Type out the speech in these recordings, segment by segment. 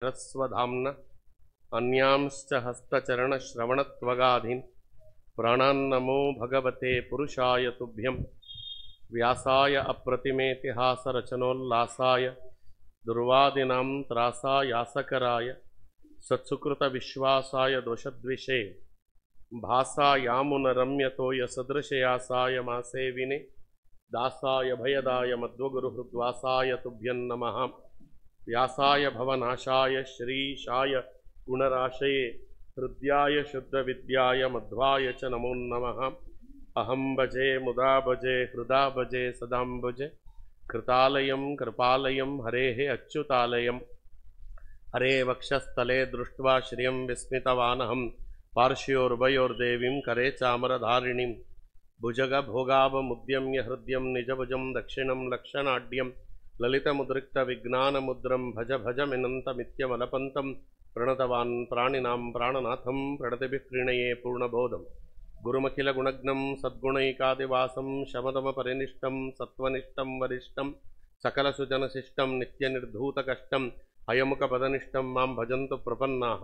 रस्वधाम्न अन्यांश्च हस्तचरणश्रवणत्वगाधीन् प्राणान्नमो भगवते पुरुषाय तुभ्यं व्यासाय अप्रतिमेतिहासरचनोल्लासाय दुर्वादिनां त्रासायासकराय सत्सुकृतविश्वासाय दोषद्विषे भासायामुनरम्यतो यसदृशयासाय मासे विने दासाय भयदाय मध्वगुरुहृद्वासाय तुभ्यं नमः। व्यासाय भवनाशाय श्रीशाय गुणराशये हृद्याय शुद्धविद्याय मध्वाय च नमो नमः। अहं भजे मुदा भजे हृदा भजे सदां भजे कृतालयं कृपालयं हरेः अच्युतालयं। हरे वक्षस्थले दृष्ट्वा श्रियं विस्मितवानहं पार्श्वयोर्भयोर्देवीं करे चामरधारिणीं भुजगभोगावमुद्यम्य हृद्यं निजभुजं दक्षिणं लक्षणाढ्यं ललितमुद्रिक्तविज्ञानमुद्रं भज भजमिनन्तमित्यमलपन्तं प्रणतवान् प्राणिनां प्राणनाथं प्रणतिभिः प्रीणये पूर्णबोधं गुरुमखिलगुणज्ञं सद्गुणैकादिवासं शमदमपरिनिष्टं सत्त्वनिष्ठं वरिष्ठं सकलसुजनशिष्टं नित्यनिर्धूतकष्टं हयमुखपदनिष्ठं मां भजन्तु प्रपन्नाः।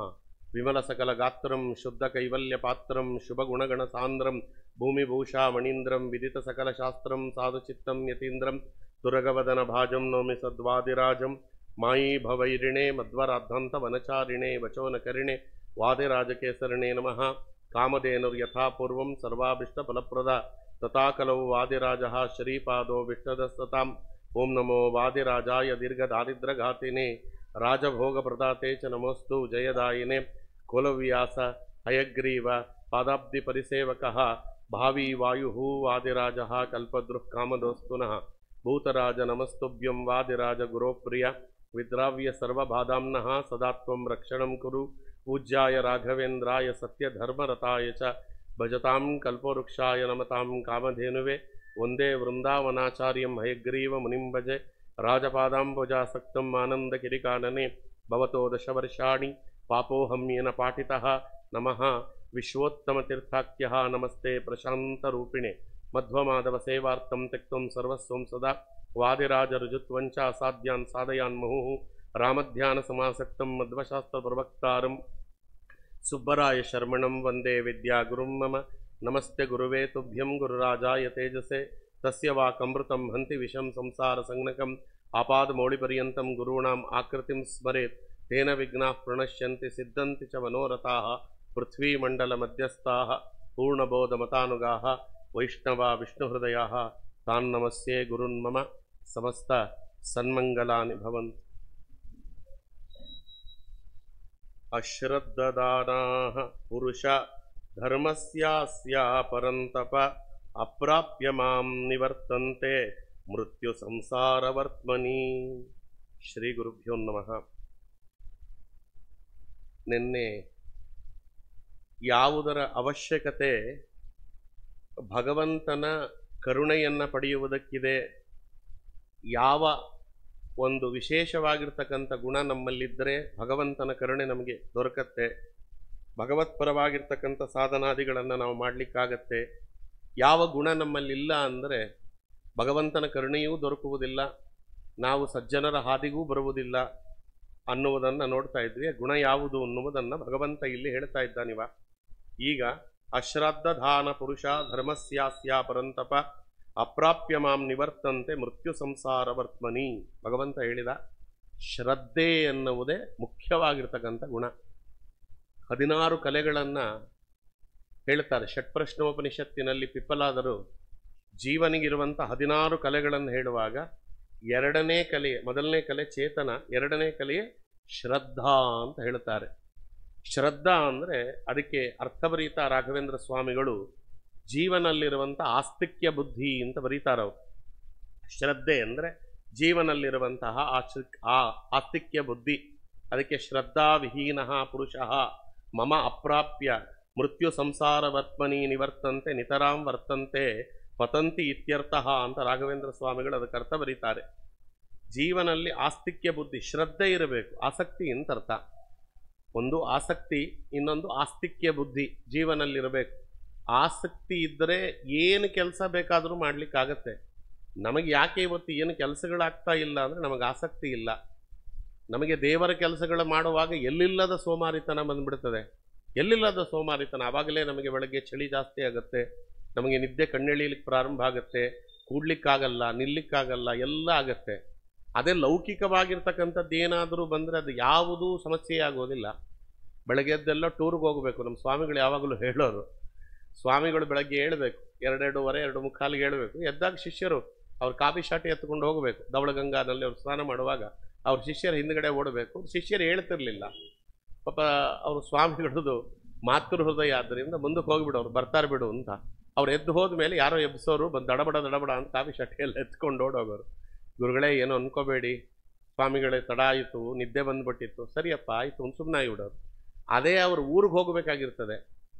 विमलसकलगात्रं शुद्धकैवल्यपात्रं शुभगुणगणसान्द्रं भूमिभूषामणीन्द्रं विदितसकलशास्त्रं साधुचित्तं यतीन्द्रं दुर्गवदनभाजं नौमि सद्वादिराजं मायी भवैरिणे मध्वराद्धान्तवनचारिणे वचोनकरिणे वादिराजकेसरिणे नमः। कामधेनुर्यथा पूर्वं सर्वाभीष्टफलप्रदा तथा कलौ वादिराजः श्रीपादो विष्णुदस्तताम्। ओं नमो वादिराजाय दीर्घदारिद्र्यघातिने राजभोगप्रदाते च नमोस्तु जयदायिने। कुलव्यास हयग्रीव पादाब्धिपरिसेवकः भावी वायुः वादिराजः कल्पद्रुः कामदोस्तु नः। भूतराज नमस्तुभ्यं वादिराज गुरोप्रिय विद्राव्य सर्वबाधाम्नः सदा त्वं रक्षणं कुरु। पूज्याय राघवेन्द्राय सत्यधर्मरताय च भजतां कल्पवृक्षाय नमतां कामधेनुवे। वन्दे वृन्दावनाचार्यं हयग्रीवमुनिं भजे राजपादाम्बुजासक्तम् आनन्दकिरिकानने भवतो दशवर्षाणि पापोऽहं येन पाठितः। नमः विश्वोत्तमतीर्थाख्यः नमस्ते प्रशान्तरूपिणे मध्वमाधवसेवार्थं त्यक्तं सर्वस्वं सदा वादिराजरुजुत्वं च असाध्यान् साधयान् मुहुः। रामध्यानसमासक्तं मध्वशास्त्रप्रवक्तारं सुब्बराय शर्मणं वन्दे विद्यागुरुं मम। नमस्ते गुरुवे तुभ्यं गुरुराजाय तेजसे तस्य वाकमृतं हन्ति विषं संसारसंज्ञकम्। आपादमौलिपर्यन्तं गुरूणाम् आकृतिं स्मरेत् तेन विघ्नाः प्रणश्यन्ति सिद्धन्ति च मनोरथाः। पृथ्वीमण्डलमध्यस्थाः पूर्णबोधमतानुगाः वैष्णवा विष्णुहृदयाः तान् नमस्ये गुरुन् मम। समस्त सन्मङ्गलानि भवन्तु। अश्रद्धदानाः पुरुष धर्मस्यास्या परन्तप अप्राप्य मां निवर्तन्ते मृत्यु संसारवर्त्मनि। ಶ್ರೀ ಗುರುಭ್ಯೋ ನಮಃ. ನಿನ್ನೆ ಯಾವುದರ ಅವಶ್ಯಕತೆ ಭಗವಂತನ ಕರುಣೆಯನ್ನು ಪಡೆಯುವುದಕ್ಕಿದೆ, ಯಾವ ಒಂದು ವಿಶೇಷವಾಗಿರ್ತಕ್ಕಂಥ ಗುಣ ನಮ್ಮಲ್ಲಿದ್ದರೆ ಭಗವಂತನ ಕರುಣೆ ನಮಗೆ ದೊರಕತ್ತೆ, ಭಗವತ್ಪರವಾಗಿರ್ತಕ್ಕಂಥ ಸಾಧನಾದಿಗಳನ್ನು ನಾವು ಮಾಡಲಿಕ್ಕಾಗತ್ತೆ, ಯಾವ ಗುಣ ನಮ್ಮಲ್ಲಿಲ್ಲ ಅಂದರೆ ಭಗವಂತನ ಕರುಣೆಯೂ ದೊರಕುವುದಿಲ್ಲ, ನಾವು ಸಜ್ಜನರ ಹಾದಿಗೂ ಬರುವುದಿಲ್ಲ ಅನ್ನುವುದನ್ನು ನೋಡ್ತಾ ಇದ್ವಿ. ಗುಣ ಯಾವುದು ಅನ್ನುವುದನ್ನು ಭಗವಂತ ಇಲ್ಲಿ ಹೇಳ್ತಾ ಇದ್ದಾನಿವ. ಈಗ ಅಶ್ರದ್ಧಾನ ಪುರುಷ ಧರ್ಮಸ್ಯಾಸ್ಯ ಪರಂತಪ ಅಪ್ರಾಪ್ಯ ಮಾಂ ನಿವರ್ತಂತೆ ಮೃತ್ಯು ಸಂಸಾರ ವರ್ತಮನಿ. ಭಗವಂತ ಹೇಳಿದ ಶ್ರದ್ಧೆ ಎನ್ನುವುದೇ ಮುಖ್ಯವಾಗಿರ್ತಕ್ಕಂಥ ಗುಣ. 16 ಕಲೆಗಳನ್ನು ಹೇಳ್ತಾರೆ ಷಟ್ಪ್ರಶ್ನೋಪನಿಷತ್ತಿನಲ್ಲಿ. ಪಿಪ್ಪಲಾದರು ಜೀವನಿಗಿರುವಂಥ 16 ಕಲೆಗಳನ್ನು ಹೇಳುವಾಗ ಎರಡನೇ ಕಲೆ, ಮೊದಲನೇ ಕಲೆ ಚೇತನ, ಎರಡನೇ ಕಲೆಯೇ ಶ್ರದ್ಧಾ ಅಂತ ಹೇಳ್ತಾರೆ. ಶ್ರದ್ಧಾ ಅಂದರೆ ಅದಕ್ಕೆ ಅರ್ಥ ಬರೀತಾ ರಾಘವೇಂದ್ರ ಸ್ವಾಮಿಗಳು ಜೀವನಲ್ಲಿರುವಂಥ ಆಸ್ತಿಕ್ಯ ಬುದ್ಧಿ ಅಂತ ಬರೀತಾರವರು. ಶ್ರದ್ಧೆ ಅಂದರೆ ಜೀವನಲ್ಲಿರುವಂತಹ ಆಸ್ತಿಕ್ಯ ಬುದ್ಧಿ. ಅದಕ್ಕೆ ಶ್ರದ್ಧಾ ವಿಹೀನಃ ಪುರುಷಃ ಮಮ ಅಪ್ರಾಪ್ಯ ಮೃತ್ಯು ಸಂಸಾರ ವರ್ತ್ಮನಿ ನಿವರ್ತಂತೆ ನಿತರಾಂ ವರ್ತಂತೆ ಪತಂತಿ ಇತ್ಯರ್ಥಃ ಅಂತ ರಾಘವೇಂದ್ರ ಸ್ವಾಮಿಗಳು ಅದಕ್ಕೆ ಅರ್ಥ ಬರೀತಾರೆ. ಜೀವನಲ್ಲಿ ಆಸ್ತಿಕ್ಯ ಬುದ್ಧಿ, ಶ್ರದ್ಧೆ ಇರಬೇಕು, ಆಸಕ್ತಿ ಅಂತ ಅರ್ಥ. ಒಂದು ಆಸಕ್ತಿ, ಇನ್ನೊಂದು ಆಸ್ತಿಕ್ಯ ಬುದ್ಧಿ ಜೀವನಲ್ಲಿರಬೇಕು. ಆಸಕ್ತಿ ಇದ್ದರೆ ಏನು ಕೆಲಸ ಬೇಕಾದರೂ ಮಾಡಲಿಕ್ಕಾಗತ್ತೆ. ನಮಗೆ ಯಾಕೆ ಇವತ್ತು ಏನು ಕೆಲಸಗಳಾಗ್ತಾ ಇಲ್ಲ ಅಂದರೆ ನಮಗೆ ಆಸಕ್ತಿ ಇಲ್ಲ. ನಮಗೆ ದೇವರ ಕೆಲಸಗಳು ಮಾಡುವಾಗ ಎಲ್ಲಿಲ್ಲದ ಸೋಮಾರಿತನ ಬಂದ್ಬಿಡ್ತದೆ. ಎಲ್ಲಿಲ್ಲದ ಸೋಮಾರಿತನ. ಆವಾಗಲೇ ನಮಗೆ ಬೆಳಗ್ಗೆ ಚಳಿ ಜಾಸ್ತಿ ಆಗುತ್ತೆ, ನಮಗೆ ನಿದ್ದೆ ಕಣ್ಣೆಳೀಲಿಕ್ಕೆ ಪ್ರಾರಂಭ ಆಗುತ್ತೆ, ಕೂಡ್ಲಿಕ್ಕಾಗಲ್ಲ, ನಿಲ್ಲಿಕ್ಕಾಗಲ್ಲ, ಎಲ್ಲ ಆಗತ್ತೆ. ಅದೇ ಲೌಕಿಕವಾಗಿರ್ತಕ್ಕಂಥದ್ದು ಏನಾದರೂ ಬಂದರೆ ಅದು ಯಾವುದೂ ಸಮಸ್ಯೆ ಆಗೋದಿಲ್ಲ. ಬೆಳಗ್ಗೆ ಎದ್ದೆಲ್ಲ ಟೂರ್ಗೆ ಹೋಗಬೇಕು. ನಮ್ಮ ಸ್ವಾಮಿಗಳು ಯಾವಾಗಲೂ ಹೇಳೋರು, ಸ್ವಾಮಿಗಳು ಬೆಳಗ್ಗೆ ಹೇಳಬೇಕು, 2:30 2:45 ಹೇಳಬೇಕು. ಎದ್ದಾಗ ಶಿಷ್ಯರು ಅವ್ರ ಕಾಫಿ ಶಾಟಿ ಎತ್ಕೊಂಡು ಹೋಗಬೇಕು. ಧವಳಗಂಗಾನಲ್ಲಿ ಅವ್ರು ಸ್ನಾನ ಮಾಡುವಾಗ ಅವ್ರ ಶಿಷ್ಯರ ಹಿಂದ್ಗಡೆ ಓಡಬೇಕು. ಶಿಷ್ಯರು ಹೇಳ್ತಿರ್ಲಿಲ್ಲ ಪಾಪ. ಅವರು ಸ್ವಾಮಿಗಳದು ಮಾತೃ ಹೃದಯ ಆದ್ದರಿಂದ ಮುಂದಕ್ಕೆ ಹೋಗಿಬಿಡು, ಅವ್ರು ಬರ್ತಾರೆ ಬಿಡು ಅಂತ. ಅವ್ರು ಎದ್ದು ಹೋದ್ಮೇಲೆ ಯಾರೋ ಎಬ್ಸೋರು ಬಂದು ದಡಬಡ ಅಂತ ಕಾಫಿ ಶಾಟಿಯಲ್ಲಿ ಎತ್ಕೊಂಡು ಓಡೋಗೋರು. ಗುರುಗಳೇ ಏನೋ ಅನ್ಕೋಬೇಡಿ, ಸ್ವಾಮಿಗಳೇ ತಡ ಆಯಿತು, ನಿದ್ದೆ ಬಂದ್ಬಿಟ್ಟಿತ್ತು. ಸರಿಯಪ್ಪ ಆಯಿತು ಒಂದು ಸುಮ್ಮನಾಗಿ ಬಿಡೋರು. ಅದೇ ಅವ್ರು ಊರಿಗೆ ಹೋಗಬೇಕಾಗಿರ್ತದೆ.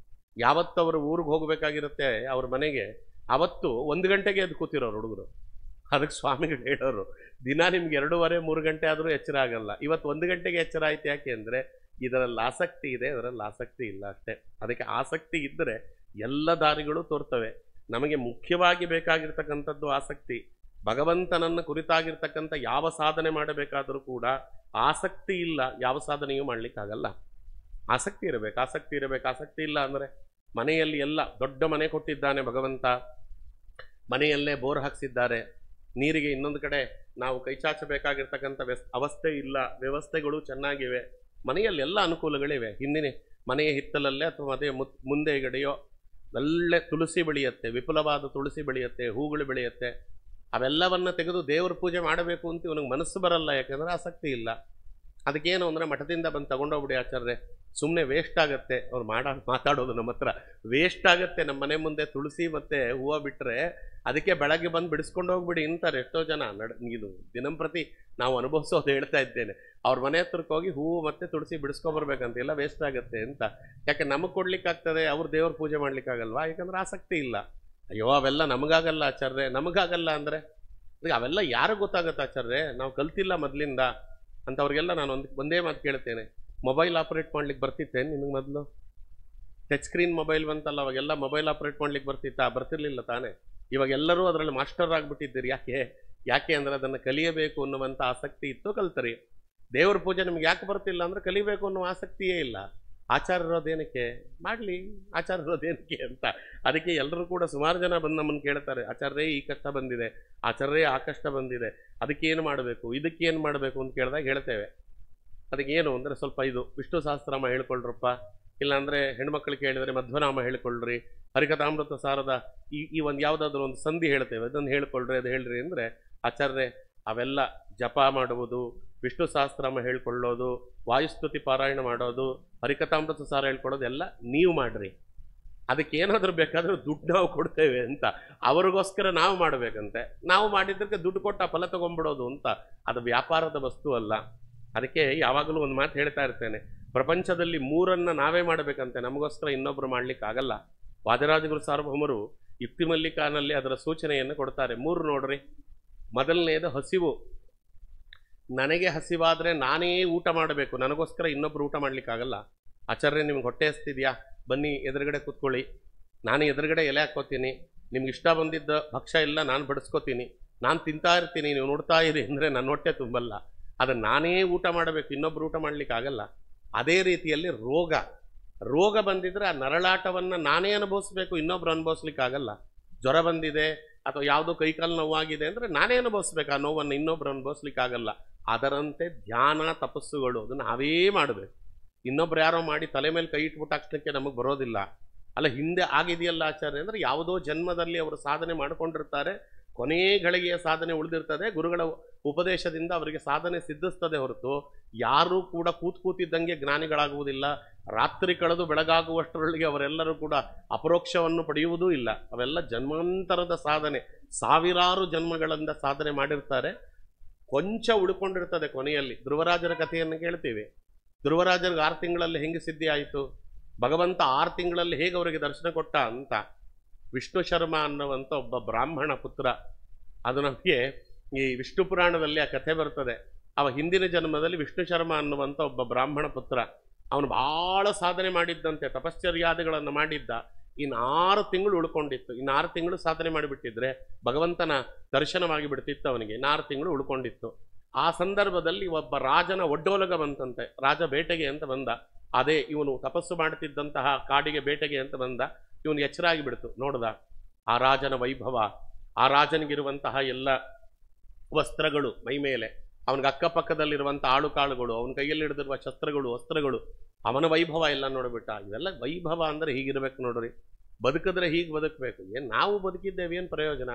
ಯಾವತ್ತು ಅವರು ಊರಿಗೆ ಹೋಗಬೇಕಾಗಿರುತ್ತೆ ಅವ್ರ ಮನೆಗೆ, ಅವತ್ತು 1 ಗಂಟೆಗೆ ಎದ್ದು ಕೂತಿರೋರು ಹುಡುಗರು. ಅದಕ್ಕೆ ಸ್ವಾಮಿಗಳು ಹೇಳೋರು, ದಿನ ನಿಮ್ಗೆ 2:30 3 ಗಂಟೆ ಆದರೂ ಎಚ್ಚರ ಆಗಲ್ಲ. ಇವತ್ತು 1 ಗಂಟೆಗೆ ಎಚ್ಚರ ಆಯ್ತು. ಯಾಕೆ ಅಂದರೆ ಇದರಲ್ಲಿ ಆಸಕ್ತಿ ಇದೆ, ಅದರಲ್ಲಿ ಆಸಕ್ತಿ ಇಲ್ಲ ಅಷ್ಟೇ. ಅದಕ್ಕೆ ಆಸಕ್ತಿ ಇದ್ದರೆ ಎಲ್ಲ ದಾರಿಗಳು ತೋರ್ತವೆ. ನಮಗೆ ಮುಖ್ಯವಾಗಿ ಬೇಕಾಗಿರ್ತಕ್ಕಂಥದ್ದು ಆಸಕ್ತಿ. ಭಗವಂತನನ್ನು ಕುರಿತಾಗಿರ್ತಕ್ಕಂಥ ಯಾವ ಸಾಧನೆ ಮಾಡಬೇಕಾದರೂ ಕೂಡ ಆಸಕ್ತಿ ಇಲ್ಲ, ಯಾವ ಸಾಧನೆಯೂ ಮಾಡಲಿಕ್ಕಾಗಲ್ಲ. ಆಸಕ್ತಿ ಇರಬೇಕು, ಆಸಕ್ತಿ ಇರಬೇಕು. ಆಸಕ್ತಿ ಇಲ್ಲ ಅಂದರೆ ಮನೆಯಲ್ಲಿ ಎಲ್ಲ ದೊಡ್ಡ ಮನೆ ಕೊಟ್ಟಿದ್ದಾನೆ ಭಗವಂತ, ಮನೆಯಲ್ಲೇ ಬೋರ್ ಹಾಕ್ಸಿದ್ದಾರೆ, ನೀರಿಗೆ ಇನ್ನೊಂದು ಕಡೆ ನಾವು ಕೈ ಚಾಚಬೇಕಾಗಿರ್ತಕ್ಕಂಥ ಅವಸ್ಥೆ ಇಲ್ಲ, ವ್ಯವಸ್ಥೆಗಳು ಚೆನ್ನಾಗಿವೆ, ಮನೆಯಲ್ಲಿ ಎಲ್ಲ ಅನುಕೂಲಗಳಿವೆ. ಹಿಂದಿನ ಮನೆಯ ಹಿತ್ತಲಲ್ಲೇ ಅಥವಾ ಅದೇ ಮುಂದೆ ಗಡೆಯೋ ಒಳ್ಳೆ ತುಳಸಿ ಬೆಳೆಯುತ್ತೆ, ವಿಪುಲವಾದ ತುಳಸಿ ಬೆಳೆಯುತ್ತೆ, ಹೂಗಳು ಬೆಳೆಯುತ್ತೆ. ಅವೆಲ್ಲವನ್ನು ತೆಗೆದು ದೇವರ ಪೂಜೆ ಮಾಡಬೇಕು ಅಂತ ಇವನಿಗೆ ಮನಸ್ಸು ಬರಲ್ಲ. ಯಾಕೆಂದರೆ ಆಸಕ್ತಿ ಇಲ್ಲ. ಅದಕ್ಕೇನು ಅಂದರೆ ಮಠದಿಂದ ಬಂದು ತಗೊಂಡೋಗ್ಬಿಡಿ ಆಚಾರ್ಯ, ಸುಮ್ಮನೆ ವೇಸ್ಟ್ ಆಗುತ್ತೆ. ಅವ್ರು ಮಾತಾಡೋದು ನಮ್ಮ ಹತ್ರ ವೇಸ್ಟ್ ಆಗುತ್ತೆ, ನಮ್ಮ ಮನೆ ಮುಂದೆ ತುಳಸಿ ಮತ್ತು ಹೂವು ಬಿಟ್ಟರೆ ಅದಕ್ಕೆ ಬೆಳಗ್ಗೆ ಬಂದು ಬಿಡಿಸ್ಕೊಂಡು ಹೋಗ್ಬಿಡಿ ಅಂತಾರೆ ಎಷ್ಟೋ ಜನ. ಇದು ದಿನಂಪ್ರತಿ ನಾವು ಅನುಭವಿಸೋದು ಹೇಳ್ತಾ ಇದ್ದೇನೆ. ಅವ್ರ ಮನೆ ಹತ್ರಕ್ಕೆ ಹೋಗಿ ಹೂವು ಮತ್ತು ತುಳಸಿ ಬಿಡಿಸ್ಕೊಬರ್ಬೇಕಂತ, ಎಲ್ಲ ವೇಸ್ಟ್ ಆಗುತ್ತೆ ಅಂತ. ಯಾಕೆ ನಮಗೆ ಕೊಡ್ಲಿಕ್ಕಾಗ್ತದೆ, ಅವ್ರು ದೇವ್ರ ಪೂಜೆ ಮಾಡ್ಲಿಕ್ಕಾಗಲ್ವಾ? ಯಾಕಂದ್ರೆ ಆಸಕ್ತಿ ಇಲ್ಲ. ಅಯ್ಯೋ ಅವೆಲ್ಲ ನಮಗಾಗಲ್ಲ ಆಚಾರ್ಯ, ನಮಗಾಗಲ್ಲ ಅಂದರೆ ಅವೆಲ್ಲ ಯಾರಿಗೆ ಗೊತ್ತಾಗತ್ತೆ ಆಚಾರ್ಯ? ನಾವು ಕಲ್ತಿಲ್ಲ ಮೊದಲಿಂದ ಅಂತ ಅವ್ರಿಗೆಲ್ಲ ನಾನು ಒಂದೇ ಮಾತು ಕೇಳ್ತೇನೆ. ಮೊಬೈಲ್ ಆಪ್ರೇಟ್ ಮಾಡ್ಲಿಕ್ಕೆ ಬರ್ತಿತ್ತೇನೆ ನಿಮಗೆ ಮೊದಲು? ಟಚ್ ಸ್ಕ್ರೀನ್ ಮೊಬೈಲ್ ಬಂತಲ್ಲ, ಅವಾಗೆಲ್ಲ ಮೊಬೈಲ್ ಆಪ್ರೇಟ್ ಮಾಡ್ಲಿಕ್ಕೆ ಬರ್ತಿತ್ತಾ? ಬರ್ತಿರ್ಲಿಲ್ಲ ತಾನೇ. ಇವಾಗ ಎಲ್ಲರೂ ಅದರಲ್ಲಿ ಮಾಸ್ಟರ್ ಆಗಿಬಿಟ್ಟಿದ್ದೀರಿ. ಯಾಕೆ ಅಂದರೆ ಅದನ್ನು ಕಲಿಯಬೇಕು ಅನ್ನುವಂಥ ಆಸಕ್ತಿ ಇತ್ತು, ಕಲ್ತರಿ. ದೇವ್ರ ಪೂಜೆ ನಿಮ್ಗೆ ಯಾಕೆ ಬರ್ತಿಲ್ಲ ಅಂದರೆ ಕಲಿಬೇಕು ಅನ್ನೋ ಆಸಕ್ತಿಯೇ ಇಲ್ಲ. ಆಚಾರ ಇರೋದೇನಕ್ಕೆ ಮಾಡಲಿ, ಆಚಾರ ಇರೋದೇನಕ್ಕೆ ಅಂತ. ಅದಕ್ಕೆ ಎಲ್ಲರೂ ಕೂಡ ಸುಮಾರು ಜನ ಬಂದು ನಮ್ಮನ್ನು ಕೇಳ್ತಾರೆ, ಆಚಾರ್ಯೇ ಈ ಕಷ್ಟ ಬಂದಿದೆ, ಆಚಾರ್ಯೇ ಆ ಕಷ್ಟ ಬಂದಿದೆ, ಅದಕ್ಕೇನು ಮಾಡಬೇಕು, ಇದಕ್ಕೇನು ಮಾಡಬೇಕು ಅಂತ ಕೇಳಿದಾಗ ಹೇಳ್ತೇವೆ. ಅದಕ್ಕೇನು ಅಂದರೆ ಸ್ವಲ್ಪ ಇದು ವಿಷ್ಣು ಸಹಸ್ರನಾಮ ಹೇಳ್ಕೊಳ್ರಪ್ಪ, ಇಲ್ಲಾಂದರೆ ಹೆಣ್ಮಕ್ಳು ಕೇಳಿದರೆ ಮಧ್ವನಾಮ ಹೇಳ್ಕೊಳ್ರಿ, ಹರಿಕಥಾಮೃತ ಸಾರದ ಈ ಒಂದು ಯಾವುದಾದ್ರೂ ಒಂದು ಸಂಧಿ ಹೇಳ್ತೇವೆ, ಅದನ್ನು ಹೇಳ್ಕೊಳ್ರಿ, ಅದು ಹೇಳ್ರಿ ಅಂದರೆ ಆಚಾರ್ಯ ಅವೆಲ್ಲ ಜಪ ಮಾಡುವುದು, ವಿಷ್ಣು ಸಹಸ್ರನಾಮ ಹೇಳ್ಕೊಳ್ಳೋದು, ವಾಯುಸ್ತುತಿ ಪಾರಾಯಣ ಮಾಡೋದು, ಹರಿಕಥಾಮೃತ ಸಾರ ಹೇಳ್ಕೊಳ್ಳೋದು ಎಲ್ಲ ನೀವು ಮಾಡ್ರಿ, ಅದಕ್ಕೇನಾದರೂ ಬೇಕಾದರೂ ದುಡ್ಡು ನಾವು ಕೊಡ್ತೇವೆ ಅಂತ. ಅವ್ರಿಗೋಸ್ಕರ ನಾವು ಮಾಡಬೇಕಂತೆ. ನಾವು ಮಾಡಿದ್ದಕ್ಕೆ ದುಡ್ಡು ಕೊಟ್ಟು ಆ ಫಲ ತಗೊಂಡ್ಬಿಡೋದು ಅಂತ. ಅದು ವ್ಯಾಪಾರದ ವಸ್ತು ಅಲ್ಲ. ಅದಕ್ಕೆ ಯಾವಾಗಲೂ ಒಂದು ಮಾತು ಹೇಳ್ತಾ ಇರ್ತೇನೆ, ಪ್ರಪಂಚದಲ್ಲಿ 3 ನಾವೇ ಮಾಡಬೇಕಂತೆ, ನಮಗೋಸ್ಕರ ಇನ್ನೊಬ್ಬರು ಮಾಡಲಿಕ್ಕಾಗಲ್ಲ. ವಾದಿರಾಜಗುರು ಸಾರ್ವಭೌಮರು ಯುಕ್ತಿ ಮಲ್ಲಿಕಾನಲ್ಲಿ ಅದರ ಸೂಚನೆಯನ್ನು ಕೊಡ್ತಾರೆ. 3 ನೋಡ್ರಿ. ಮೊದಲನೇದು ಹಸಿವು. ನನಗೆ ಹಸಿವಾದರೆ ನಾನೇ ಊಟ ಮಾಡಬೇಕು, ನನಗೋಸ್ಕರ ಇನ್ನೊಬ್ರು ಊಟ ಮಾಡಲಿಕ್ಕಾಗಲ್ಲ. ಆಚಾರ್ಯ ನಿಮ್ಗೆ ಹೊಟ್ಟೆ ಹಸ್ತಿದ್ಯಾ, ಬನ್ನಿ ಎದುರುಗಡೆ ಕೂತ್ಕೊಳ್ಳಿ, ನಾನು ಎದುರುಗಡೆ ಎಲೆ ಹಾಕ್ಕೋತೀನಿ, ನಿಮ್ಗೆ ಇಷ್ಟ ಬಂದಿದ್ದ ಭಕ್ಷ್ಯ ಎಲ್ಲ ನಾನು ಬಡಿಸ್ಕೋತೀನಿ, ನಾನು ತಿಂತಾ ಇರ್ತೀನಿ, ನೀವು ನೋಡ್ತಾ ಇರಿ ಅಂದರೆ ನನ್ನ ಹೊಟ್ಟೆ ತುಂಬಲ್ಲ. ಅದನ್ನು ನಾನೇ ಊಟ ಮಾಡಬೇಕು, ಇನ್ನೊಬ್ರು ಊಟ ಮಾಡಲಿಕ್ಕಾಗಲ್ಲ. ಅದೇ ರೀತಿಯಲ್ಲಿ ರೋಗ ಬಂದಿದ್ರೆ ಆ ನರಳಾಟವನ್ನು ನಾನೇ ಅನುಭವಿಸ್ಬೇಕು, ಇನ್ನೊಬ್ರು ಅನುಭವಿಸ್ಲಿಕ್ಕಾಗಲ್ಲ. ಜ್ವರ ಬಂದಿದೆ ಅಥವಾ ಯಾವುದೋ ಕೈಕಾಲು ನೋವಾಗಿದೆ ಅಂದರೆ ನಾನೇ ಅನುಭವಿಸ್ಬೇಕು ಆ ನೋವನ್ನು, ಇನ್ನೊಬ್ರು ಅನುಭವಿಸ್ಲಿಕ್ಕಾಗಲ್ಲ. ಅದರಂತೆ ಧ್ಯಾನ ತಪಸ್ಸುಗಳು ಅದನ್ನು ನಾವೇ ಮಾಡಬೇಕು. ಇನ್ನೊಬ್ರು ಯಾರೋ ಮಾಡಿ ತಲೆ ಮೇಲೆ ಕೈ ಇಟ್ಬಿಟ್ಟು ಹಾಕ್ಸ್ಲಿಕ್ಕೆ ನಮಗೆ ಬರೋದಿಲ್ಲ. ಅಲ್ಲ, ಹಿಂದೆ ಆಗಿದೆಯಲ್ಲ ಆಚಾರ್ಯ ಅಂದರೆ ಯಾವುದೋ ಜನ್ಮದಲ್ಲಿ ಅವರು ಸಾಧನೆ ಮಾಡಿಕೊಂಡಿರ್ತಾರೆ, ಕೊನೇ ಗಳಿಗೆಯ ಸಾಧನೆ ಉಳಿದಿರ್ತದೆ, ಗುರುಗಳ ಉಪದೇಶದಿಂದ ಅವರಿಗೆ ಸಾಧನೆ ಸಿದ್ಧಿಸ್ತದೆ ಹೊರತು ಯಾರೂ ಕೂಡ ಕೂತಿದ್ದಂಗೆ ಜ್ಞಾನಿಗಳಾಗುವುದಿಲ್ಲ. ರಾತ್ರಿ ಕಳೆದು ಬೆಳಗಾಗುವಷ್ಟರೊಳಗೆ ಅವರೆಲ್ಲರೂ ಕೂಡ ಅಪರೋಕ್ಷವನ್ನು ಪಡೆಯುವುದೂ ಇಲ್ಲ. ಅವೆಲ್ಲ ಜನ್ಮಾಂತರದ ಸಾಧನೆ, ಸಾವಿರಾರು ಜನ್ಮಗಳಿಂದ ಸಾಧನೆ ಮಾಡಿರ್ತಾರೆ. ಕೊಂಚ ಉಳ್ಕೊಂಡಿರ್ತದೆ ಕೊನೆಯಲ್ಲಿ. ಧ್ರುವರಾಜರ ಕಥೆಯನ್ನು ಕೇಳ್ತೀವಿ. ಧ್ರುವರಾಜರಿಗೆ 6 ತಿಂಗಳಲ್ಲಿ ಹೆಂಗೆ ಸಿದ್ಧಿ ಆಯಿತು, ಭಗವಂತ 6 ತಿಂಗಳಲ್ಲಿ ಹೇಗೆ ಅವರಿಗೆ ದರ್ಶನ ಕೊಟ್ಟ ಅಂತ. ವಿಷ್ಣು ಶರ್ಮ ಅನ್ನುವಂಥ ಒಬ್ಬ ಬ್ರಾಹ್ಮಣ ಪುತ್ರ, ಅದು ನಮಗೆ ಈ ವಿಷ್ಣು ಪುರಾಣದಲ್ಲಿ ಆ ಕಥೆ ಬರ್ತದೆ. ಅವ ಹಿಂದಿನ ಜನ್ಮದಲ್ಲಿ ವಿಷ್ಣು ಶರ್ಮ ಅನ್ನುವಂಥ ಒಬ್ಬ ಬ್ರಾಹ್ಮಣ ಪುತ್ರ. ಅವನು ಭಾಳ ಸಾಧನೆ ಮಾಡಿದ್ದಂತೆ, ತಪಶ್ಚರ್ಯಾದಿಗಳನ್ನು ಮಾಡಿದ್ದ. ಇನ್ನು 6 ತಿಂಗಳು ಉಳ್ಕೊಂಡಿತ್ತು. ಇನ್ನು 6 ತಿಂಗಳು ಸಾಧನೆ ಮಾಡಿಬಿಟ್ಟಿದ್ರೆ ಭಗವಂತನ ದರ್ಶನವಾಗಿ ಬಿಡ್ತಿತ್ತು ಅವನಿಗೆ. ಇನ್ನು 6 ತಿಂಗಳು ಉಳ್ಕೊಂಡಿತ್ತು. ಆ ಸಂದರ್ಭದಲ್ಲಿ ಒಬ್ಬ ರಾಜನ ಒಡ್ಡೋಲಗ ಬಂತಂತೆ. ರಾಜ ಬೇಟೆಗೆ ಅಂತ ಬಂದ. ಅದೇ ಇವನು ತಪಸ್ಸು ಮಾಡ್ತಿದ್ದಂತಹ ಕಾಡಿಗೆ ಬೇಟೆಗೆ ಅಂತ ಬಂದ. ಇವನು ಎಚ್ಚರಾಗಿ ಬಿಡ್ತು. ನೋಡ್ದ ಆ ರಾಜನ ವೈಭವ, ಆ ರಾಜನಿಗಿರುವಂತಹ ಎಲ್ಲ ವಸ್ತ್ರಗಳು ಮೈ ಮೇಲೆ, ಅವನಿಗೆ ಅಕ್ಕಪಕ್ಕದಲ್ಲಿರುವಂಥ ಆಳುಕಾಳುಗಳು, ಅವನ ಕೈಯಲ್ಲಿ ಹಿಡಿದಿರುವ ಶಸ್ತ್ರಗಳು, ವಸ್ತ್ರಗಳು, ಅವನ ವೈಭವ ಎಲ್ಲ ನೋಡ್ಬಿಟ್ಟ. ಇವೆಲ್ಲ ವೈಭವ ಅಂದರೆ ಹೀಗಿರ್ಬೇಕು ನೋಡ್ರಿ. ಬದುಕಿದ್ರೆ ಹೀಗೆ ಬದುಕಬೇಕು. ಏನು ನಾವು ಬದುಕಿದ್ದೇವೆ, ಏನು ಪ್ರಯೋಜನ?